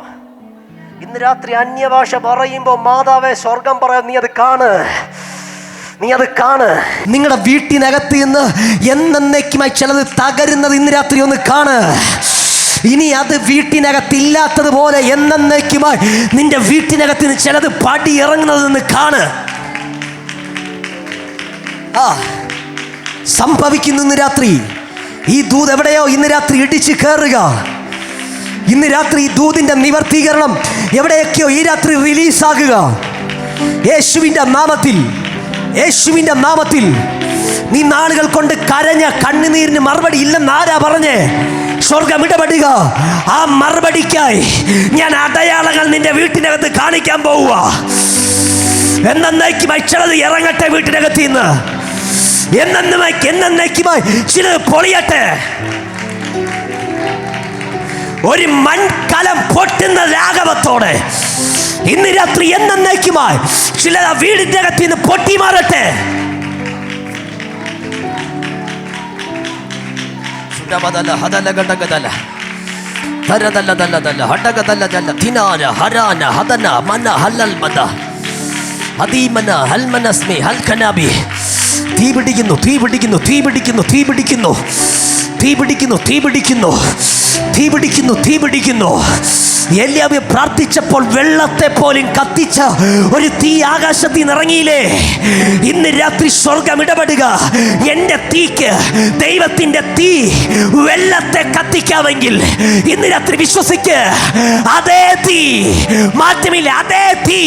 ഇന്ന് രാത്രി അന്യഭാഷ പറയുമ്പോ, മാതാവേ സ്വർഗം പറയാൻ നീ അത് കാണ്, നീ അത് കാണ്. നിങ്ങളുടെ വീട്ടിനകത്ത് നിന്ന് എന്നേക്കുമായി ചിലത് തകരുന്നത് ഇന്ന് രാത്രി ഒന്ന് കാണ്. ഇനി അത് വീട്ടിനകത്തില്ലാത്തതുപോലെ എന്നേക്കുമായി നിന്റെ വീട്ടിനകത്ത് നിന്ന് ചിലത് പടി ഇറങ്ങുന്നത് കാണ്. സംഭവിക്കുന്നു ഇന്ന് രാത്രി. ഈ ദൂത് എവിടെയോ ഇന്ന് രാത്രി ഇടിച്ച് കയറുക. ഇന്ന് രാത്രി ഈ ദൂതിന്റെ നിവർത്തീകരണം എവിടെയൊക്കെയോ ഈ രാത്രി റിലീസാകുക. യേശുവിന്റെ നാമത്തിൽ, യേശുവിന്റെ നാമത്തിൽ. നീ നാളുകൾ കൊണ്ട് കരഞ്ഞ കണ്ണുനീരിന് മറുപടി ഇല്ലെന്ന് ആരാ പറഞ്ഞേ? സ്വർഗം ഇടപെടുക. ആ മറുപടിക്കായി ഞാൻ അടയാളങ്ങൾ നിന്റെ വീട്ടിനകത്ത് കാണിക്കാൻ പോവുക. എന്നേക്കുമായി ചിലത് ഇറങ്ങട്ടെ വീട്ടിനകത്ത് നിന്ന്. എന്നേക്കുമായി ചിലത് പൊളിയട്ടെ. ഒരു മൺകലം പൊട്ടുന്ന രാഘവത്തോടെ ഇന്ന് രാത്രി എന്നേക്കുമായി ചിലത് ആ വീടിന്റെ അകത്ത് നിന്ന് പൊട്ടി മാറട്ടെ. തീ പിടിക്കുന്നു, തീ പിടിക്കുന്നു, തീ പിടിക്കുന്നു, തീ പിടിക്കുന്നു, തീ പിടിക്കുന്നു, തീ പിടിക്കുന്നു, തീ പിടിക്കുന്നു, തീ പിടിക്കുന്നു. എലിയാവ് പ്രാർത്ഥിച്ചപ്പോൾ വെള്ളത്തെ പോലും കത്തിച്ച ഒരു തീ ആകാശത്തിൽ നിന്ന് ഇറങ്ങിയില്ലേ? ഇന്ന് രാത്രി സ്വർഗം ഇടപെടുക. എൻ്റെ തീക്ക്, ദൈവത്തിൻ്റെ തീ വെള്ളത്തെ കത്തിക്കാമെങ്കിൽ ഇന്ന് രാത്രി വിശ്വസിക്ക്, അതേ തീ, മാറ്റമില്ല, അതേ തീ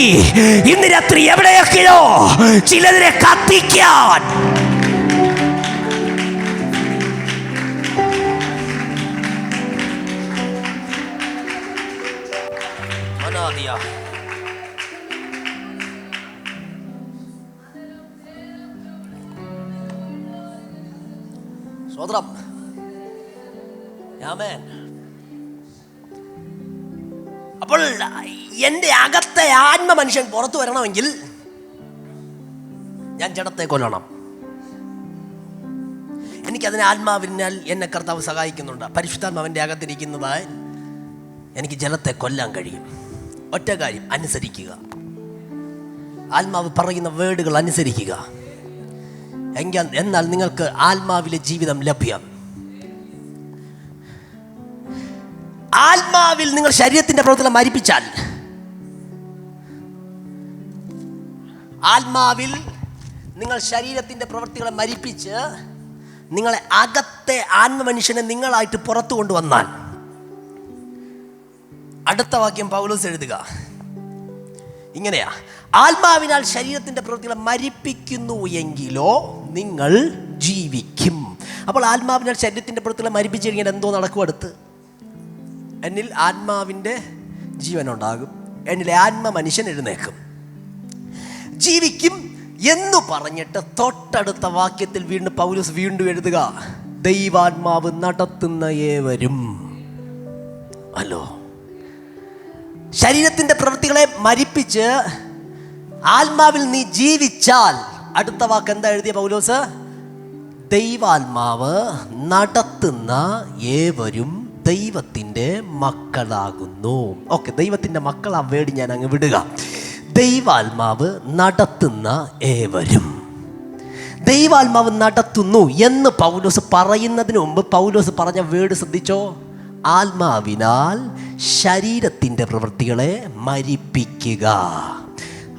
ഇന്ന് രാത്രി എവിടെയൊക്കെയോ ചിലതിനെ കത്തിക്കാൻ സ്വതന്ത്രം. ആമേൻ. അപ്പോൾ എൻ്റെ അകത്തെ ആത്മ മനുഷ്യൻ പുറത്തു വരണമെങ്കിൽ ഞാൻ ജഡത്തെ കൊല്ലണം. എനിക്കതിന് ആത്മാവിനാൽ എന്നെ കർത്താവ് സഹായിക്കുന്നുണ്ട്. പരിശുദ്ധാത്മാവിൻ്റെ അകത്തിരിക്കുന്നതായി എനിക്ക് ജലത്തെ കൊല്ലാൻ കഴിയും. ഒറ്റ കാര്യം, അനുസരിക്കുക. ആത്മാവ് പറയുന്ന വേർഡുകൾ അനുസരിക്കുക. എന്നാൽ നിങ്ങൾക്ക് ആത്മാവിലെ ജീവിതം ലഭ്യം. ആത്മാവിൽ നിങ്ങൾ ശരീരത്തിന്റെ പ്രവർത്തനം മരിപ്പിച്ചാൽ, ആത്മാവിൽ നിങ്ങൾ ശരീരത്തിന്റെ പ്രവൃത്തികളെ മരിപ്പിച്ച് നിങ്ങളെ അകത്തെ ആത്മ മനുഷ്യനെ നിങ്ങളായിട്ട് പുറത്തു കൊണ്ടുവന്നാൽ, അടുത്ത വാക്യം പൗലോസ് എഴുതുക ഇങ്ങനെയാ: ആത്മാവിനാൽ ശരീരത്തിന്റെ പ്രവൃത്തികളെ മരിപ്പിക്കുന്നു എങ്കിലോ നിങ്ങൾ ജീവിക്കും. അപ്പോൾ ആത്മാവിനാൽ ശരീരത്തിന്റെ പ്രവൃത്തികളെ മരിപ്പിച്ചു കഴിഞ്ഞാൽ എന്തോ നടക്കും? അടുത്ത് എന്നിൽ ആത്മാവിൻ്റെ ജീവനുണ്ടാകും, എന്നിലെ ആത്മ മനുഷ്യൻ എഴുന്നേക്കും, ജീവിക്കും എന്ന് പറഞ്ഞിട്ട് തൊട്ടടുത്ത വാക്യത്തിൽ വീണ്ടും പൗലോസ് വീണ്ടും എഴുതുക: ദൈവാത്മാവ് നടത്തുന്ന ഏവരും. അല്ലോ, ശരീരത്തിന്റെ പ്രവൃത്തികളെ മരിപ്പിച്ച് ആത്മാവിൽ നീ ജീവിച്ചാൽ, അടുത്ത വാക്ക് എന്താ എഴുതിയ പൗലോസ്? ദൈവാത്മാവ് നടത്തുന്ന ഏവരും ദൈവത്തിൻ്റെ മക്കളാകുന്നു. ഓക്കെ, ദൈവത്തിൻ്റെ മക്കൾ ആ വേർഡ് ഞാൻ അങ്ങ് വിടുക. ദൈവാത്മാവ് നടത്തുന്ന ഏവരും. ദൈവാത്മാവ് നടത്തുന്നു എന്ന് പൗലോസ് പറയുന്നതിന് മുമ്പ് പൗലോസ് പറഞ്ഞ വേർഡ് ശ്രദ്ധിച്ചോ? ആത്മാവിനാൽ ശരീരത്തിൻ്റെ പ്രവൃത്തികളെ മരിപ്പിക്കുക.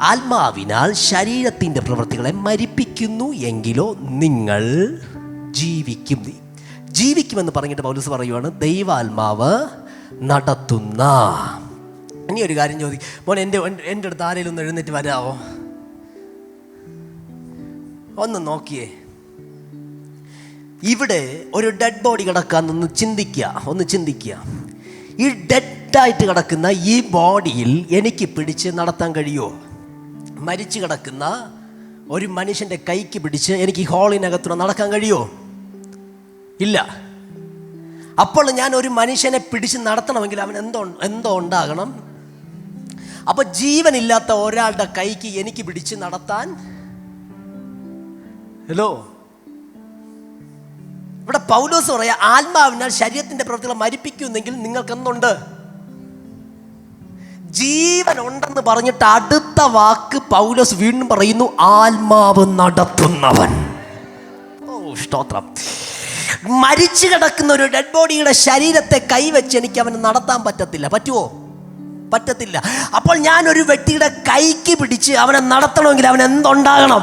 ആത്മാവിനാൽ ശരീരത്തിൻ്റെ പ്രവൃത്തികളെ മരിപ്പിക്കുന്നു എങ്കിലോ നിങ്ങൾ ജീവിക്കും. ജീവിക്കുമെന്ന് പറഞ്ഞിട്ട് പൗലോസ് പറയുവാണ് ദൈവാത്മാവ് നടത്തുന്ന. ഇനി ഒരു കാര്യം ചോദിക്കും, മോൻ എൻ്റെ അടുത്ത് ആരെങ്കിലും ഒന്ന് എഴുന്നേറ്റ് വരാമോ? ഒന്ന് നോക്കിയേ, ഇവിടെ ഒരു ഡെഡ് ബോഡി കിടക്കാന്നൊന്ന് ചിന്തിക്കുക. ഈ ഡെഡായിട്ട് കിടക്കുന്ന ഈ ബോഡിയിൽ എനിക്ക് പിടിച്ച് നടത്താൻ കഴിയുമോ? മരിച്ചു കിടക്കുന്ന ഒരു മനുഷ്യൻ്റെ കൈക്ക് പിടിച്ച് എനിക്ക് ഈ ഹോളിനകത്തൂടെ നടക്കാൻ കഴിയുമോ? ഇല്ല. അപ്പോൾ ഞാൻ ഒരു മനുഷ്യനെ പിടിച്ച് നടത്തണമെങ്കിൽ അവൻ എന്തോ ഉണ്ടാകണം. അപ്പോൾ ജീവനില്ലാത്ത ഒരാളുടെ കൈക്ക് എനിക്ക് പിടിച്ച് നടത്താൻ, ഹലോ, ഇവിടെ പൗലോസ് പറയാ ആത്മാവിനാൽ ശരീരത്തിന്റെ പ്രവൃത്തികളെ മരിപ്പിക്കുന്നെങ്കിൽ നിങ്ങൾക്ക് എന്തുണ്ട്? ജീവൻ ഉണ്ടെന്ന് പറഞ്ഞിട്ട് അടുത്ത വാക്ക് പൗലോസ് വീണ്ടും പറയുന്നു, ആത്മാവ് നടത്തുന്നവൻ. ഓ സ്തോത്രം. മരിച്ചു കിടക്കുന്ന ഒരു ഡെഡ് ബോഡിയുടെ ശരീരത്തെ കൈവച്ച് എനിക്ക് അവന് നടത്താൻ പറ്റത്തില്ല. പറ്റുമോ? പറ്റത്തില്ല. അപ്പോൾ ഞാൻ ഒരു വ്യക്തിയുടെ കൈക്ക് പിടിച്ച് അവനെ നടത്തണമെങ്കിൽ അവൻ എന്തുണ്ടാകണം?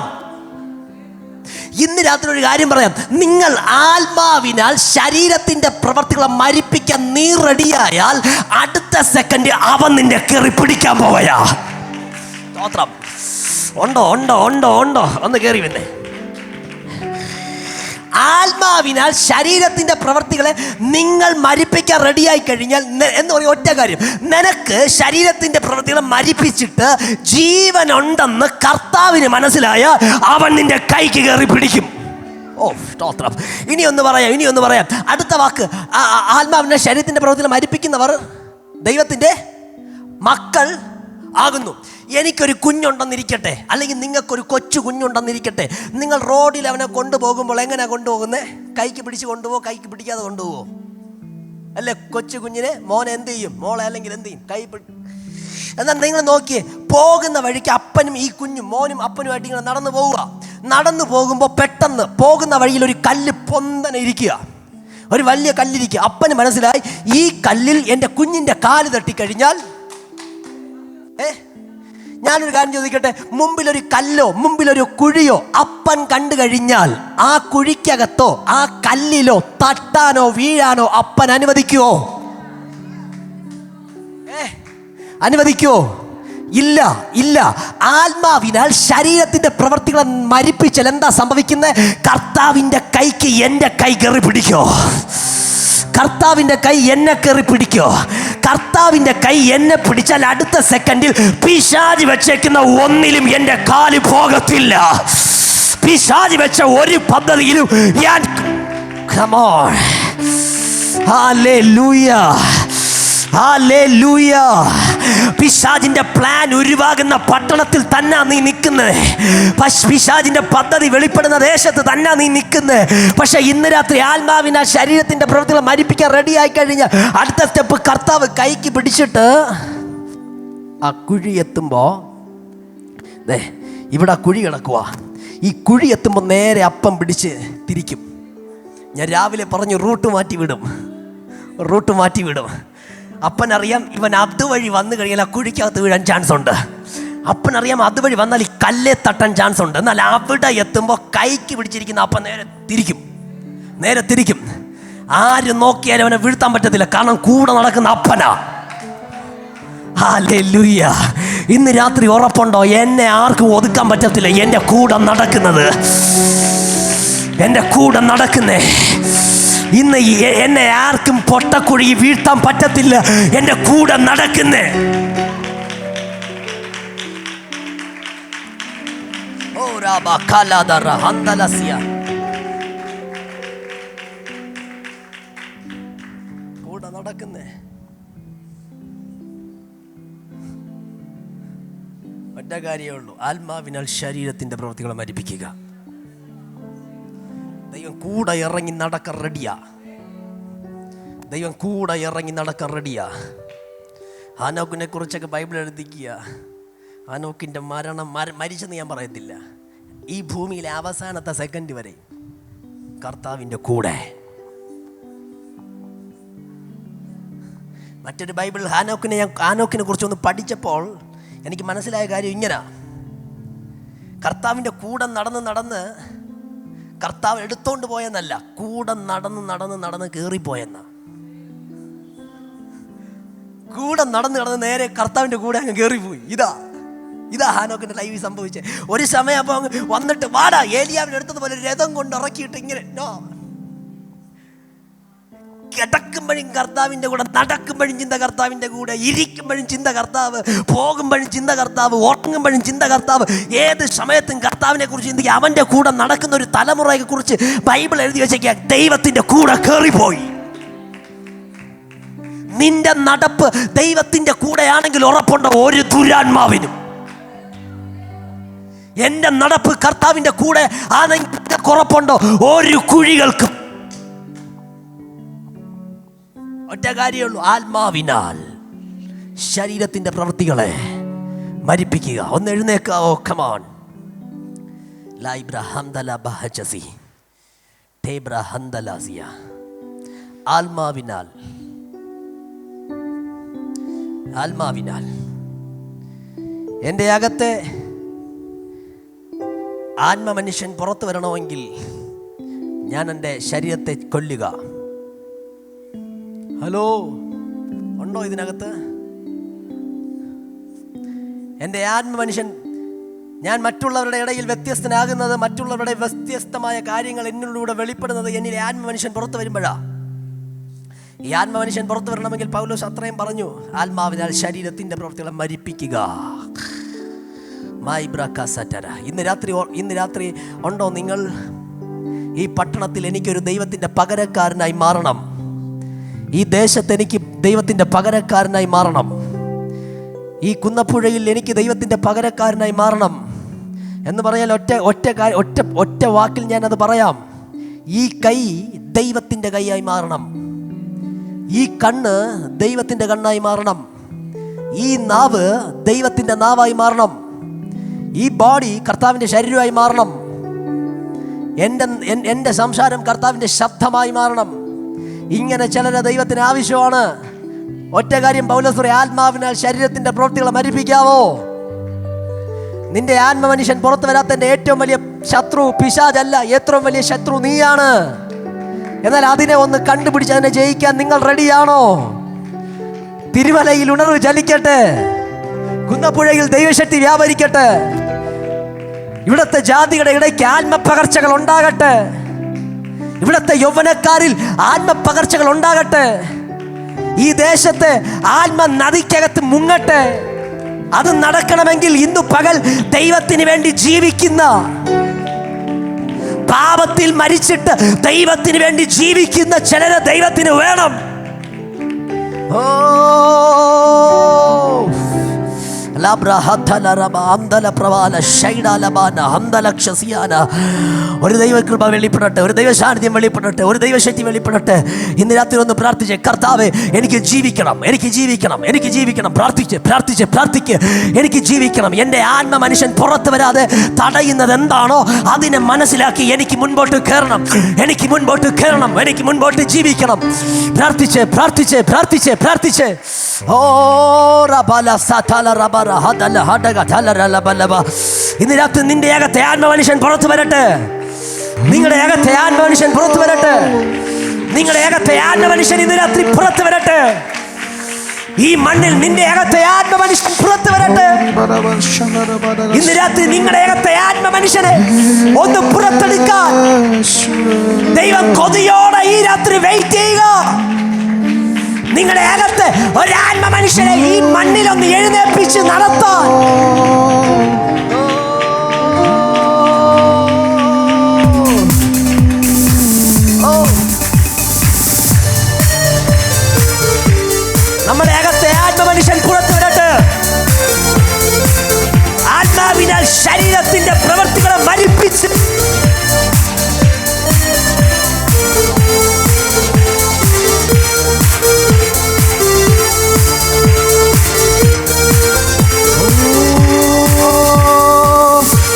ഇന്ന് രാത്രി ഒരു കാര്യം പറയാം, നിങ്ങൾ ആത്മാവിനാൽ ശരീരത്തിന്റെ പ്രവർത്തികളെ മരിപ്പിക്കാൻ നീ റെഡിയായാൽ അടുത്ത സെക്കൻഡ് അവൻ നിന്റെ കയറി പിടിക്കാൻ പോവയാ. സ്തോത്രം. ഉണ്ടോ ഒന്ന് കയറി വന്നേ. ആത്മാവിനാൽ ശരീരത്തിന്റെ പ്രവൃത്തികളെ നിങ്ങൾ മരിപ്പിക്കാൻ റെഡിയായി കഴിഞ്ഞാൽ എന്ന് പറയും ഒറ്റ കാര്യം, നിനക്ക് ശരീരത്തിന്റെ പ്രവൃത്തികളെ മരിപ്പിച്ചിട്ട് ജീവനുണ്ടെന്ന് കർത്താവിന് മനസ്സിലായ അവൻ നിന്റെ കൈക്ക് കയറി പിടിക്കും. ഓ സ്തോത്രം. ഇനി ഒന്ന് പറയാം. അടുത്ത വാക്ക്, ആത്മാവിനെ ശരീരത്തിന്റെ പ്രവൃത്തികളെ മരിപ്പിക്കുന്നവർ ദൈവത്തിന്റെ മക്കൾ ആകുന്നു. എനിക്കൊരു കുഞ്ഞുണ്ടെന്നിരിക്കട്ടെ, അല്ലെങ്കിൽ നിങ്ങൾക്കൊരു കൊച്ചു കുഞ്ഞുണ്ടെന്നിരിക്കട്ടെ. നിങ്ങൾ റോഡിൽ അവനെ കൊണ്ടുപോകുമ്പോൾ എങ്ങനെയാണ് കൊണ്ടുപോകുന്നത്? കൈക്ക് പിടിച്ച് കൊണ്ടുപോകുമോ, കൈക്ക് പിടിക്കാതെ കൊണ്ടുപോകുമോ? അല്ലേ? കൊച്ചു കുഞ്ഞിനെ മോനെ എന്ത് ചെയ്യും, മോളെ അല്ലെങ്കിൽ എന്ത് ചെയ്യും? കൈ എന്നാൽ നിങ്ങൾ നോക്കിയേ, പോകുന്ന വഴിക്ക് അപ്പനും ഈ കുഞ്ഞും മോനും അപ്പനുമായിട്ട് ഇങ്ങനെ നടന്നു പോകുമ്പോൾ പെട്ടെന്ന് പോകുന്ന വഴിയിൽ ഒരു കല്ല് പൊന്തനെ ഇരിക്കുക, ഒരു വലിയ കല്ലിരിക്കുക. അപ്പന് മനസ്സിലായി ഈ കല്ലിൽ എൻ്റെ കുഞ്ഞിൻ്റെ കാല് തട്ടിക്കഴിഞ്ഞാൽ, ഞാനൊരു കാര്യം ചോദിക്കട്ടെ, മുമ്പിലൊരു കല്ലോ മുമ്പിലൊരു കുഴിയോ അപ്പൻ കണ്ടു കഴിഞ്ഞാൽ ആ കുഴിക്കകത്തോ ആ കല്ലിലോ തട്ടാനോ വീഴാനോ അപ്പൻ അനുവദിക്കുവോ? അനുവദിക്കുവോ? ഇല്ല. ആത്മാവിനാൽ ശരീരത്തിന്റെ പ്രവൃത്തികളെ മരിപ്പിച്ചാൽ എന്താ സംഭവിക്കുന്നത്? കർത്താവിന്റെ കൈക്ക് എൻ്റെ കൈ കയറി പിടിക്കോ, കർത്താവിന്റെ കൈ എന്നെ കയറി പിടിക്കോ. കർത്താവിന്റെ കൈ എന്നെ പിടിച്ചാൽ അടുത്ത സെക്കൻഡിൽ പിശാചി വെച്ചേക്കുന്ന ഒന്നിലും എൻ്റെ കാല് പോകത്തില്ല. പിശാചി വെച്ച ഒരു പദ്ധതിയിലും ഞാൻ പിശാചിന്റെ പ്ലാൻ ഉരുവാകുന്ന പട്ടണത്തിൽ തന്നെ നീ നിൽക്കുന്നത്. പിശാചിന്റെ പദ്ധതി വെളിപ്പെടുന്ന ദേശത്ത് തന്നെ നീ നിൽക്കുന്നത്. പക്ഷെ ഇന്ന് രാത്രി ആത്മാവിനാൽ ശരീരത്തിന്റെ പ്രവൃത്തികളെ മരിപ്പിക്കാൻ റെഡി ആയി കഴിഞ്ഞാൽ അടുത്ത സ്റ്റെപ്പ്, കർത്താവ് കൈക്ക് പിടിച്ചിട്ട് ആ കുഴി എത്തുമ്പോ, ഇവിടെ കുഴി കിടക്കുക, ഈ കുഴി എത്തുമ്പോൾ നേരെ അപ്പം പിടിച്ച് തിരിക്കും. ഞാൻ രാവിലെ പറഞ്ഞു റൂട്ട് മാറ്റി വിടും. അപ്പനറിയാം ഇവൻ അതുവഴി വന്നു കഴിഞ്ഞാൽ ആ കുഴിക്കകത്ത് വീഴാൻ ചാൻസ് ഉണ്ട്. അപ്പനറിയാം അതുവഴി വന്നാൽ ഈ കല്ലെ തട്ടാൻ ചാൻസ് ഉണ്ട്. എന്നാൽ അവിടെ എത്തുമ്പോൾ കൈക്ക് പിടിച്ചിരിക്കുന്ന അപ്പൻ നേരെ തിരിക്കും. ആര് നോക്കിയാലും അവനെ വീഴ്ത്താൻ പറ്റത്തില്ല, കാരണം കൂടെ നടക്കുന്ന അപ്പനാ. ഹല്ലേലൂയ. ഇന്ന് രാത്രി ഉറപ്പുണ്ടോ? എന്നെ ആർക്കും ഒതുക്കാൻ പറ്റത്തില്ല. എൻ്റെ കൂടെ നടക്കുന്നേ ഇന്ന് എന്നെ ആർക്കും പൊട്ടക്കുഴി വീഴ്ത്താൻ പറ്റത്തില്ല. എൻ്റെ കൂടെ നടക്കുന്നേ. കൂടെ നടക്കുന്നേ. ഒറ്റ കാര്യമേ ഉള്ളൂ, ആത്മാവിനാൽ ശരീരത്തിന്റെ പ്രവൃത്തികളെ മരിപ്പിക്കുക. ദൈവം കൂടെ ഇറങ്ങി നടക്കാൻ റെഡിയാ. ഹാനോക്കിനെ കുറിച്ചൊക്കെ ബൈബിൾ എഴുതിക്കുക. ഹാനോക്കിൻ്റെ മരിച്ചെന്ന് ഞാൻ പറയത്തില്ല, ഈ ഭൂമിയിലെ അവസാനത്തെ സെക്കൻഡ് വരെ കർത്താവിൻ്റെ കൂടെ. മറ്റൊരു ബൈബിൾ ഹാനോക്കിനെ കുറിച്ചൊന്ന് പഠിച്ചപ്പോൾ എനിക്ക് മനസ്സിലായ കാര്യം ഇങ്ങനെ: കർത്താവിൻ്റെ കൂടെ നടന്ന് കർത്താവ് എടുത്തോണ്ട് പോയെന്നല്ല, കൂടെ നടന്ന് കയറിപ്പോയെന്ന. കൂടെ നടന്ന് നേരെ കർത്താവിൻ്റെ കൂടെ അങ്ങ് കയറിപ്പോയി. ഇതാ ഹാനോക്കിന്റെ ലൈവിൽ സംഭവിച്ചേ. ഒരു സമയം അപ്പോൾ അങ്ങ് വന്നിട്ട് വാടാ ഏലിയാവിനെ എടുത്തതുപോലെ രഥം കൊണ്ട് ഇറക്കിയിട്ട് ഇങ്ങനെ കിടക്കുമ്പോഴും കർത്താവിൻ്റെ കൂടെ, നടക്കുമ്പോഴും ചിന്ത കർത്താവിൻ്റെ കൂടെ, ഇരിക്കുമ്പോഴും ചിന്ത കർത്താവ്, പോകുമ്പോഴും ചിന്ത കർത്താവ്, ഉറങ്ങുമ്പോഴും ചിന്ത കർത്താവ്. ഏത് സമയത്തും കർത്താവിനെ കുറിച്ച് ചിന്തിക്കുക. അവൻ്റെ കൂടെ നടക്കുന്ന ഒരു തലമുറയെ കുറിച്ച് ബൈബിൾ എഴുതി വെച്ചേക്കുക. ദൈവത്തിൻ്റെ കൂടെ കയറിപ്പോയി. നിന്റെ നടപ്പ് ദൈവത്തിൻ്റെ കൂടെയാണെങ്കിൽ ഉറപ്പുണ്ടോ ഒരു ദുരാത്മാവിനും? എൻ്റെ നടപ്പ് കർത്താവിൻ്റെ കൂടെ ആണെങ്കിൽ ഉറപ്പുണ്ടോ ഒരു കുഴികൾക്കും? ഒറ്റ കാര്യമുള്ളൂ, ആത്മാവിനാൽ ശരീരത്തിന്റെ പ്രവൃത്തികളെ മരിപ്പിക്കുക. ഒന്ന് എഴുന്നേക്കാവോ? കമാൺ. ആത്മാവിനാൽ എൻ്റെ അകത്തെ ആത്മമനുഷ്യൻ പുറത്തു വരണമെങ്കിൽ ഞാൻ എൻ്റെ ശരീരത്തെ കൊല്ലുക. ഹലോ, ഉണ്ടോ ഇതിനകത്ത്? എൻ്റെ ആത്മമനുഷ്യൻ, ഞാൻ മറ്റുള്ളവരുടെ ഇടയിൽ വ്യത്യസ്തനാകുന്നത്, മറ്റുള്ളവരുടെ വ്യത്യസ്തമായ കാര്യങ്ങൾ എന്നിലൂടെ വെളിപ്പെടുന്നത് എന്നിലെ ആത്മമനുഷ്യൻ പുറത്തു വരുമ്പോഴാണ്. ഈ ആത്മമനുഷ്യൻ പുറത്തു വരണമെങ്കിൽ പൗലോസ് അത്രയും പറഞ്ഞു, ആത്മാവിനാൽ ശരീരത്തിൻ്റെ പ്രവൃത്തികളെ മരിപ്പിക്കുക. ഇന്ന് രാത്രി ഉണ്ടോ നിങ്ങൾ ഈ പട്ടണത്തിൽ എനിക്കൊരു ദൈവത്തിൻ്റെ പകരക്കാരനായി മാറണം, ഈ ദേശത്ത് എനിക്ക് ദൈവത്തിൻ്റെ പകരക്കാരനായി മാറണം, ഈ കുന്നപ്പുഴയിൽ എനിക്ക് ദൈവത്തിൻ്റെ പകരക്കാരനായി മാറണം എന്ന് പറഞ്ഞാൽ ഒറ്റ വാക്കിൽ ഞാനത് പറയാം. ഈ കൈ ദൈവത്തിൻ്റെ കൈയായി മാറണം, ഈ കണ്ണ് ദൈവത്തിൻ്റെ കണ്ണായി മാറണം, ഈ നാവ് ദൈവത്തിൻ്റെ നാവായി മാറണം, ഈ ബോഡി കർത്താവിൻ്റെ ശരീരമായി മാറണം, എൻ്റെ സംസാരം കർത്താവിൻ്റെ ശബ്ദമായി മാറണം. ഇങ്ങനെ ചിലരെ ദൈവത്തിന് ആവശ്യമാണ്. ഒറ്റ കാര്യം പൗലോസ് പറയും, ആത്മാവിനാൽ ശരീരത്തിൻ്റെ പ്രവൃത്തികളെ മരിപ്പിക്കാവോ? നിന്റെ ആത്മമനുഷ്യൻ പുറത്തു വരാത്തതിൻ്റെ ഏറ്റവും വലിയ ശത്രു പിശാചല്ല, ഏറ്റവും വലിയ ശത്രു നീയാണ്. എന്നാൽ അതിനെ ഒന്ന് കണ്ടുപിടിച്ച് അതിനെ ജയിക്കാൻ നിങ്ങൾ റെഡിയാണോ? തിരുമലയിൽ ഉണർവ് ചലിക്കട്ടെ, കുന്നപ്പുഴയിൽ ദൈവശക്തി വ്യാപരിക്കട്ടെ, ഇവിടുത്തെ ജാതികളുടെ ഇടയ്ക്ക് ആത്മപകർച്ചകൾ ഉണ്ടാകട്ടെ, ഇവിടുത്തെ യൗവനക്കാരിൽ ആത്മപകർച്ചകൾ ഉണ്ടാകട്ടെ, ഈ ദേശത്തെ ആത്മ നദിക്കകത്ത് മുങ്ങട്ടെ. അത് നടക്കണമെങ്കിൽ ഇന്നു പകൽ ദൈവത്തിന് വേണ്ടി ജീവിക്കുന്ന, പാപത്തിൽ മരിച്ചിട്ട് ദൈവത്തിന് വേണ്ടി ജീവിക്കുന്ന ചിലരെ ദൈവത്തിന് വേണം. ഒരു ദൈവകൃപ വെളിപ്പെടട്ടെ, ഒരു ദൈവ സാന്നിധ്യം വെളിപ്പെടട്ടെ, ഒരു ദൈവശക്തി വെളിപ്പെടട്ടെ. ഇന്ന് രാത്രി ഒന്ന് പ്രാർത്ഥിച്ച്, കർത്താവേ എനിക്ക് ജീവിക്കണം, എനിക്ക് ജീവിക്കണം, എനിക്ക് ജീവിക്കണം. പ്രാർത്ഥിച്ച് പ്രാർത്ഥിച്ച് പ്രാർത്ഥിക്ക്, എനിക്ക് ജീവിക്കണം. എൻ്റെ ആത്മ മനുഷ്യൻ പുറത്ത് വരാതെ തടയുന്നത് എന്താണോ അതിനെ മനസ്സിലാക്കി എനിക്ക് മുൻപോട്ട് കയറണം, എനിക്ക് മുൻപോട്ട് കയറണം, എനിക്ക് മുൻപോട്ട് ജീവിക്കണം. പ്രാർത്ഥിച്ച് പ്രാർത്ഥിച്ച് പ്രാർത്ഥിച്ച് പ്രാർത്ഥിച്ച് ഇന്ന് രാത്രി നിന്റെ അകത്തെ ആത്മമനുഷ്യൻ പുറത്തു വരട്ടെ, നിങ്ങളുടെ അകത്തെ ആത്മമനുഷ്യൻ പുറത്തു വരട്ടെ, നിങ്ങളുടെ അകത്തെ ആത്മമനുഷ്യൻ ഇന്ന് രാത്രി പുറത്തു വരട്ടെ. ഈ മണ്ണിൽ നിന്റെ അകത്തെ ആത്മമനുഷ്യൻ പുറത്തു വരട്ടെ. ഇന്ന് രാത്രി നിങ്ങളുടെ അകത്തെ ആത്മമനുഷ്യനെ ഒന്ന് പുറത്തെടുക്കാൻ ദൈവം കൊതിയോടെ ഈ രാത്രി വെയിറ്റ് ചെയ്യുക. നിങ്ങളുടെ അകത്ത് ഒരാത്മ മനുഷ്യനെ ഈ മണ്ണിലൊന്ന് എഴുന്നേൽപ്പിച്ച് നടത്താൻ നമ്മുടെ അകത്തെ ആത്മ മനുഷ്യൻ പുറത്തു വരട്ടെ. ആത്മാവിനാൽ ശരീരത്തിന്റെ പ്രവൃത്തികളെ മരിപ്പിച്ച്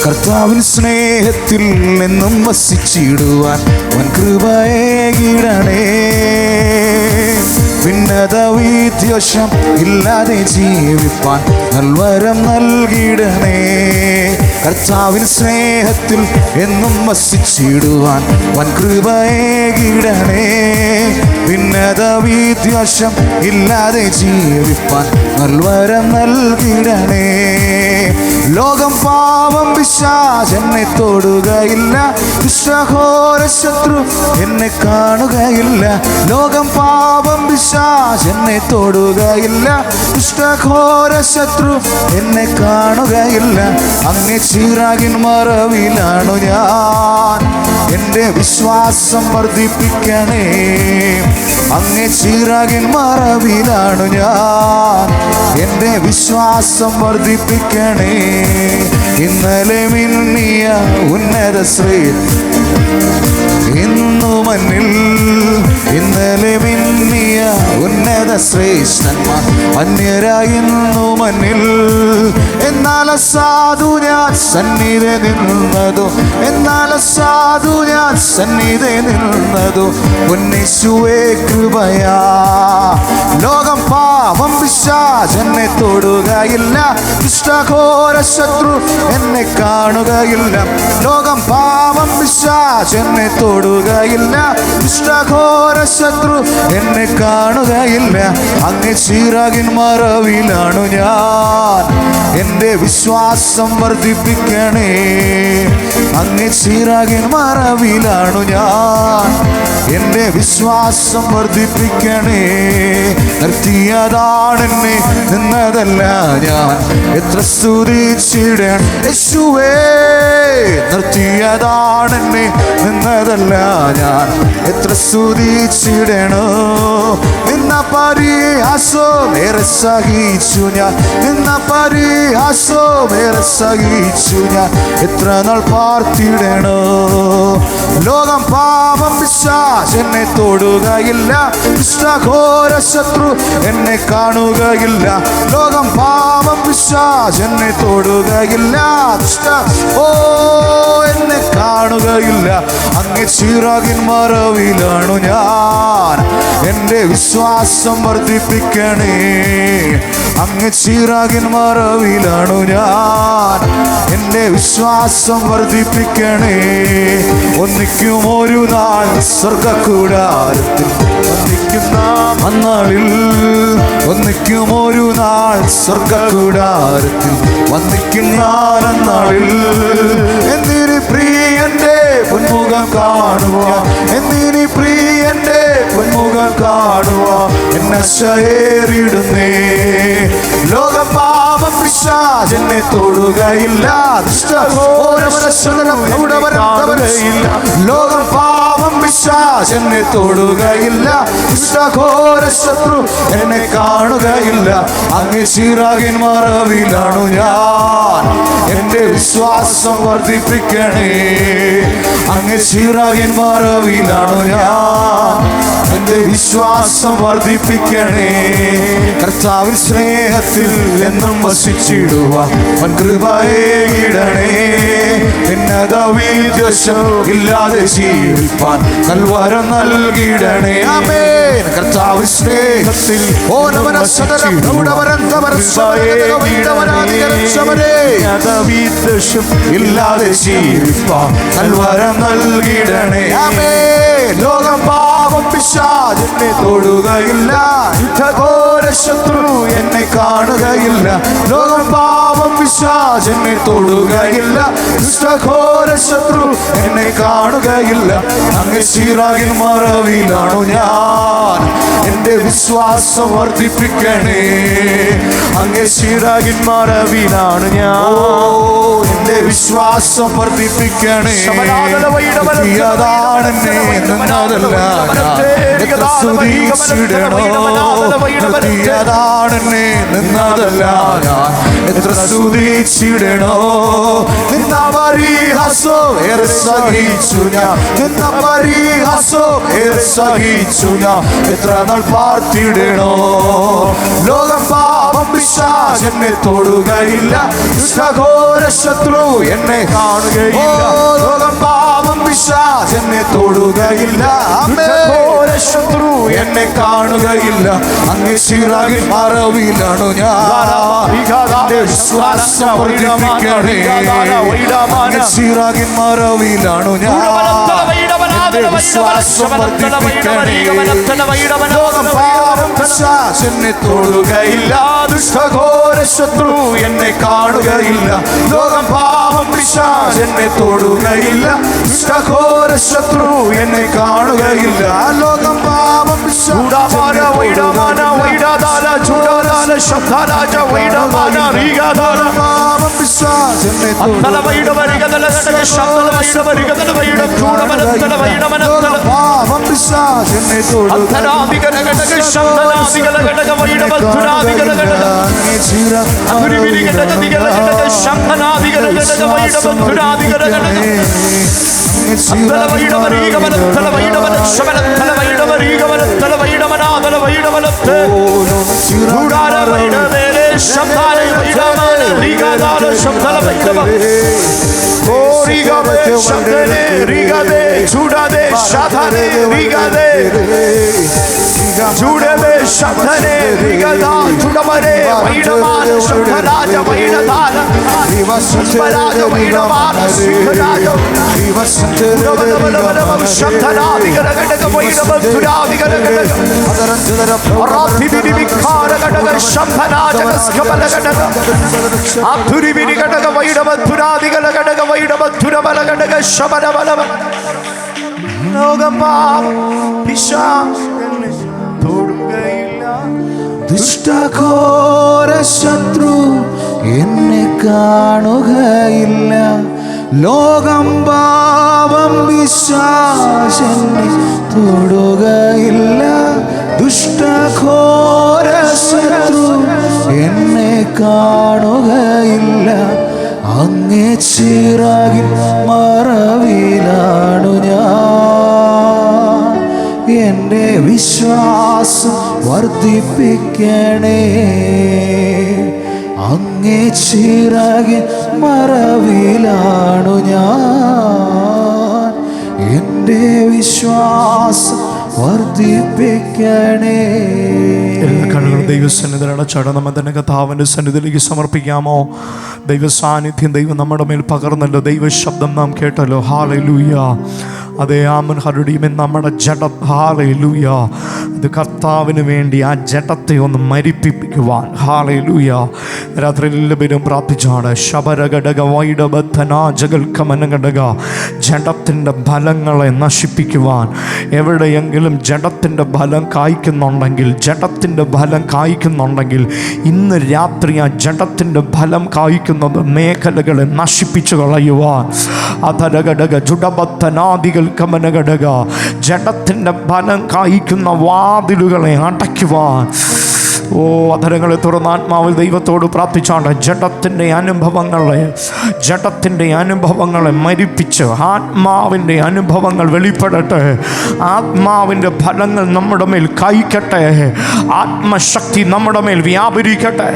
കർത്താവിൻ സ്നേഹത്തിൽ എന്നും വസിച്ചിടുവാൻ വൻ കൃപയേകിടണേ. ഭിന്നത വിദ്വേഷം ഇല്ലാതെ ജീവിപ്പാൻ നൽവരം നൽകിടണേ. കർത്താവിൻ സ്നേഹത്തിൽ എന്നും വസിച്ചിടുവാൻ വൻ കൃപയേകിടണേ. ഭിന്നത വിദ്വേഷം ഇല്ലാതെ ജീവിപ്പാൻ നൽവരം നൽകിടണേ. ലോകം പാപം പിശാച് എന്നെ തൊടുകയില്ല, ദുഷ്ടഘോര ശത്രു എന്നെ കാണുകയില്ല. ലോകം പാപം പിശാച് എന്നെ തൊടുകയില്ല, ദുഷ്ടഘോര ശത്രു എന്നെ കാണുകയില്ല. അങ്ങേ ചിറകിൻ മറവിലാണു ഞാൻ, എൻ്റെ വിശ്വാസം വർദ്ധിപ്പിക്കണേ. അങ്ങേ ചിറകിൻ മറവിലാണു ഞാൻ, എൻ്റെ വിശ്വാസം വർദ്ധിപ്പിക്കണേ. ഇന്നലെ മിന്നിയ ഉന്നത ശ്രീ ഇന്നു മന്നിൽ, ഇന്നലെ മിന്നിയ ഉന്നത ശ്രേഷ്ഠന്മാർ അന്യരായിരുന്നു മന്നിൽ. എന്നാൽ സാധു ഞാൻ സന്നിധി നിന്നതു, എന്നാൽ സാധു ഞാൻ സന്നിധി നിന്നതു ഉന്നയിച്ചുവേ കൃപയാ. ലോകം പാപം പിശാച് എന്നെ തൊടുകയില്ല, ദുഷ്ടഘോര ശത്രു എന്നെ കാണുകയില്ല. ലോകം പാപം പിശാച് എന്നെ തൊടുകയില്ല, തൊടുകയില്ല. ദുഷ്ടഘോര ശത്രു എന്നെ കാണുകയില്ല. അങ്ങേ ചിറകിൻ മറവിലാണു ഞാൻ. എൻ്റെ വിശ്വാസം വർദ്ധിപ്പിക്കണേ. അങ്ങേ ചിറകിൻ മറവിലാണു ഞാൻ. എൻ്റെ വിശ്വാസം വർദ്ധിപ്പിക്കണേ. നിർത്തിയതാണെന്നെ, നിന്നതല്ല ഞാൻ. എത്ര സ്തുതിച്ചിടണം യേശുവേ. നിർത്തിയതാണെന്നെ, നിന്നതല്ല ഞാൻ. എത്ര സ്തുതിച്ചിടണോ. നിന്ന പരിഹാസം ഏറെ സഹിച്ചു ഞാൻ. നിന്ന പരിഹാസം ഏറെ സഹിച്ചു ഞാൻ. എത്ര നാൾ പാർത്തിടണോ. ലോകം പാപം പിശാച് എന്നെ തൊടുകയില്ല. ദുഷ്ടഘോര ശത്രു എന്നെ കാണുകയില്ല. ലോകം പാപം പിശാച് എന്നെ തൊടുകയില്ല. എന്നെ കാണുകയില്ല. അങ്ങേ ചിറകിൻ മറവിലാണു ഞാൻ. എൻ്റെ വിശ്വാസം വർദ്ധിപ്പിക്കണേ. അങ്ങേ ചിറകിൻ മറവിലാണു ഞാൻ. എൻ്റെ വിശ്വാസം വർദ്ധിപ്പിക്കണേ. ഒന്നിക്കും ഒരു നാൾ സ്വർഗകൂടാരത്തിൽ ഒന്നിക്കുന്ന അന്നാളിൽ. ഒന്നിക്കും ഒരു നാൾ സ്വർഗകൂടാരത്തിൽ വന്നിക്കുന്ന അന്നാളിൽ. എന്തിന് പ്രിയന്റെ പൊന്മുഖം കാണുക. എന്തിന് പ്രിയന്റെ പൊന്മുഖം കാണുക. എന്നെ ശേറിടുന്നേ. ലോകം പാപം പിശാച് എന്നെ തൊടുകയില്ല. ലോകം പാപം പിശാച് എന്നെ തൊടുകയില്ല. ദുഷ്ടഘോര ശത്രു എന്നെ കാണുകയില്ല. അങ്ങേ ചിറകിൻ മറവിലാണു ഞാൻ. എൻ്റെ വിശ്വാസം വർദ്ധിപ്പിക്കണേ. അങ്ങേ ചിറകിൻ മറവിലാണു ഞാൻ. എൻ്റെ വിശ്വാസം വർദ്ധിപ്പിക്കണേ. കർത്താവിൻ സ്നേഹത്തിൽ എന്നും വസിച്ചിടുവാൻ കൃപയേകിടണേ. ഭിന്നതവിദ്വേഷം ഇല്ലാതെ ജീവിപ്പാൻ നൽവരം നൽകിടണേ. ആമേൻ. കർത്താവിൻ സ്നേഹത്തിൽ ഭിന്നതവിദ്വേഷം ഇല്ലാതെ ജീവിപ്പാൻ നൽവരം നൽകിടണേ. ആമേൻ. ലോകം പാപം പിശാച് എന്നെ തൊടുകയില്ല. ഘോര ശത്രു എന്നെ കാണുകയില്ല. ലോകം പാപം പിശാച് എന്നെ തൊടുകയില്ല. ദുഷ്ടഘോര ശത്രു എന്നെ കാണുകയില്ല. അങ്ങേ ചിറകിൻ മറവിലാണു ഞാൻ. എൻ്റെ വിശ്വാസം വർദ്ധിപ്പിക്കണേ. അങ്ങേ ചിറകിൻ മറവിലാണ് ഞാൻ. എൻ്റെ വിശ്വാസം വർദ്ധിപ്പിക്കണേ. അതാണെന്നെ, നിന്നതല്ല ഞാൻ. എത്ര സ്തുതിച്ചിടണോ. അതാണെന്നെ, നിന്നതല്ല ഞാൻ. എത്ര സ്തുതിച്ചിടണോ. നിന്ന പരിഹാസം ഏറെ സഹിച്ചു ഞാൻ. നിന്ന പരിഹാസം ഏറെ സഹിച്ചു ഞാൻ. എത്ര നാൾ പാർത്തിടണോ. ലോകം പാപം പിശാച് എന്നെ തൊടുകയില്ല. ദുഷ്ടഘോര ശത്രു എന്നെ കാണുകയില്ല. ലോകം പാപം പിശാച് എന്നെ തൊടുകയില്ല. ഘോര ശത്രു എന്നെ കാണുകയില്ല. അങ്ങേ ചിറകിൻ മറവിലാണു ഞാൻ. എൻ്റെ വിശ്വാസം വർദ്ധിപ്പിക്കണേ. അങ്ങേ ചിറകിൻ മറവിലാണു ഞാൻ. എൻ്റെ വിശ്വാസം വർദ്ധിപ്പിക്കണേ. ലോകം പാപം പിശാച് എന്നെ തൊടുകയില്ല. ദുഷ്ടഘോര ശത്രു എന്നെ കാണുകയില്ല. ലോകം പാപം പിശാച് എന്നെ തൊടുകയില്ല. ദുഷ്ടഘോര ശത്രു എന്നെ കാണുകയില്ല. ലോകം പാപം ദുഷ്ടഘോര ശത്രു എന്നെ കാണുകയില്ല. ലോകം പാപം പിശാചെന്നെ തൊടുകയില്ല. ദുഷ്ടഘോര ശത്രു എന്നെ കാണുകയില്ല. അങ്ങേ ചിറകിൻ മറവിലാണു ഞാൻ. എൻ്റെ വിശ്വാസം വർദ്ധിപ്പിക്കണേ. അങ്ങേ ചിറകിൻ മറവിലാണു ഞാൻ. എൻ്റെ വിശ്വാസം വർദ്ധിപ്പിക്കണേ. എല്ലാ കണ്ണുകളും ദൈവസന്നിധിയിൽ അടച്ചാണ്. നമ്മൾ തന്നെ കർത്താവിൻ്റെ സന്നിധിയിലേക്ക് സമർപ്പിക്കാമോ? ദൈവ സാന്നിധ്യം ദൈവം നമ്മുടെ മേൽ പകർന്നല്ലോ. ദൈവ ശബ്ദം നാം കേട്ടല്ലോ. ഹല്ലേലൂയ. അതേ ആമൻ ഹരുടീമൻ നമ്മുടെ ജഡം. ഹല്ലേലൂയ. ഇത് കർത്താവിന് വേണ്ടി ആ ജഡത്തെ ഒന്ന് മരിപ്പിക്കുവാൻ. ഹല്ലേലൂയ. രാത്രി എല്ലാവരും പ്രാർത്ഥിച്ചാണ്. ശബരഘടക വൈഡബദ്ധനാജകൽക്കമനഘടക ജഡത്തിൻ്റെ ഫലങ്ങളെ നശിപ്പിക്കുവാൻ. എവിടെയെങ്കിലും ജഡത്തിൻ്റെ ഫലം കായ്ക്കുന്നുണ്ടെങ്കിൽ, ജഡത്തിൻ്റെ ഫലം കായ്ക്കുന്നുണ്ടെങ്കിൽ ഇന്ന് രാത്രി ആ ജഡത്തിൻ്റെ ഫലം കായ്ക്കുന്നത് മേഖലകളെ നശിപ്പിച്ചു കളയുവാൻ. അധരഘടക ജുഡബദ്ധനാദികൾ കമനഘടക ജഡത്തിൻ്റെ ഫലം കായ്ക്കുന്ന വാതിലുകളെ അടയ്ക്കുവാൻ. ഓ, അധരങ്ങളെ തുറന്ന് ആത്മാവിൽ ദൈവത്തോട് പ്രാർത്ഥിച്ചാണ്. ജഡത്തിൻ്റെ അനുഭവങ്ങളെ മരിപ്പിച്ച് ആത്മാവിൻ്റെ അനുഭവങ്ങൾ വെളിപ്പെടട്ടെ. ആത്മാവിൻ്റെ ഫലങ്ങൾ നമ്മുടെ മേൽ കായ്ക്കട്ടെ. ആത്മശക്തി നമ്മുടെ മേൽ വ്യാപരിക്കട്ടെ.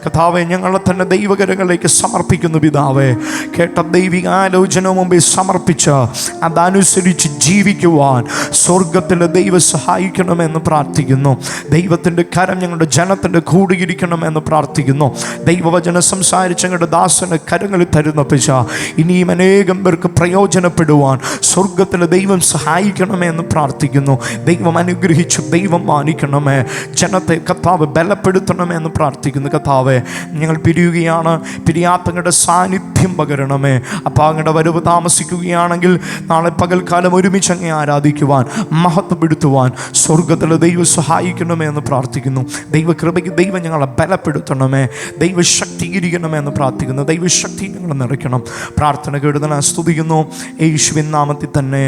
കർത്താവേ, ഞങ്ങളെ തന്നെ ദൈവകരങ്ങളിലേക്ക് സമർപ്പിക്കുന്നു. പിതാവേ, കേട്ട ദൈവികാലോചന മുമ്പിൽ സമർപ്പിച്ച് അതനുസരിച്ച് ജീവിക്കുവാൻ സ്വർഗത്തിലെ ദൈവം സഹായിക്കണമെന്ന് പ്രാർത്ഥിക്കുന്നു. ദൈവത്തിൻ്റെ കരം ഞങ്ങളുടെ ജനത്തിൻ്റെ കൂടിയിരിക്കണമെന്ന് പ്രാർത്ഥിക്കുന്നു. ദൈവവചനം സംസാരിച്ച് ഞങ്ങളുടെ ദാസന് കരങ്ങളിൽ തരുന്ന പിശ ഇനിയും അനേകം പേർക്ക് പ്രയോജനപ്പെടുവാൻ സ്വർഗത്തിലെ ദൈവം സഹായിക്കണമേ എന്ന് പ്രാർത്ഥിക്കുന്നു. ദൈവം അനുഗ്രഹിച്ചു, ദൈവം മാനിക്കണമേ. ജനത്തെ കർത്താവ് ബലപ്പെടുത്തണമേ എന്ന് പ്രാർത്ഥിക്കുന്നു. കർത്താവെ, ഞങ്ങൾ പിരിയുകയാണ്. പിരിയാത്തങ്ങളുടെ സാന്നിധ്യം പകരണമേ. അപ്പോൾ അങ്ങയുടെ വരവ് താമസിക്കുകയാണെങ്കിൽ നാളെ പകൽക്കാലം ഒരുമിച്ച് അങ്ങേ ആരാധിക്കുവാൻ, മഹത്വപ്പെടുത്തുവാൻ സ്വർഗത്തിലെ ദൈവം സഹായിക്കണമേ എന്ന് പ്രാർത്ഥിക്കുന്നു. ദൈവകൃപയ്ക്ക് ദൈവം ഞങ്ങളെ ബലപ്പെടുത്തണമേ. ദൈവശക്തീകരിക്കണമേ എന്ന് പ്രാർത്ഥിക്കുന്നു. ദൈവശക്തി ഞങ്ങൾ നിറയ്ക്കണം. പ്രാർത്ഥന കേടുതൽ സ്തുതിക്കുന്നു യേശുവിൻ നാമത്തിൽ തന്നെ.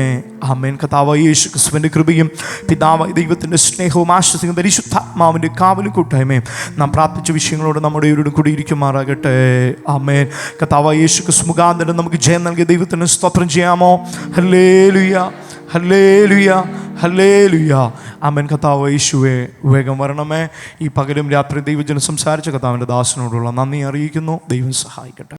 ആമേൻ. കർത്താവായ യേശു ക്രിസ്തുവിൻ്റെ കൃപയും പിതാവായ ദൈവത്തിൻ്റെ സ്നേഹവും ആശ്വസിക്കുന്ന പരിശുദ്ധാത്മാവിൻ്റെ കാവലും കൂട്ടായ്മയും നാം പ്രാർത്ഥിച്ച വിഷയങ്ങളോട് നമ്മുടെ ഇവരോട് കൂടി ഇരിക്കുമാറാകട്ടെ. ആമേൻ. കർത്താവായ യേശു ക്രിസ്തു മുഖാന്തരം നമുക്ക് ജയം നൽകിയ ദൈവത്തിന് സ്തോത്രം ചെയ്യാമോ? Hallelujah, hallelujah, hallelujah. ആമേൻ. കർത്താവ് യേശുവേ, വേഗം വരണമേ. ഈ പകലും രാത്രി ദൈവജനം സംസാരിച്ച കർത്താവിൻ്റെ ദാസനോടുള്ള നന്ദി അറിയിക്കുന്നു. ദൈവം സഹായിക്കട്ടെ.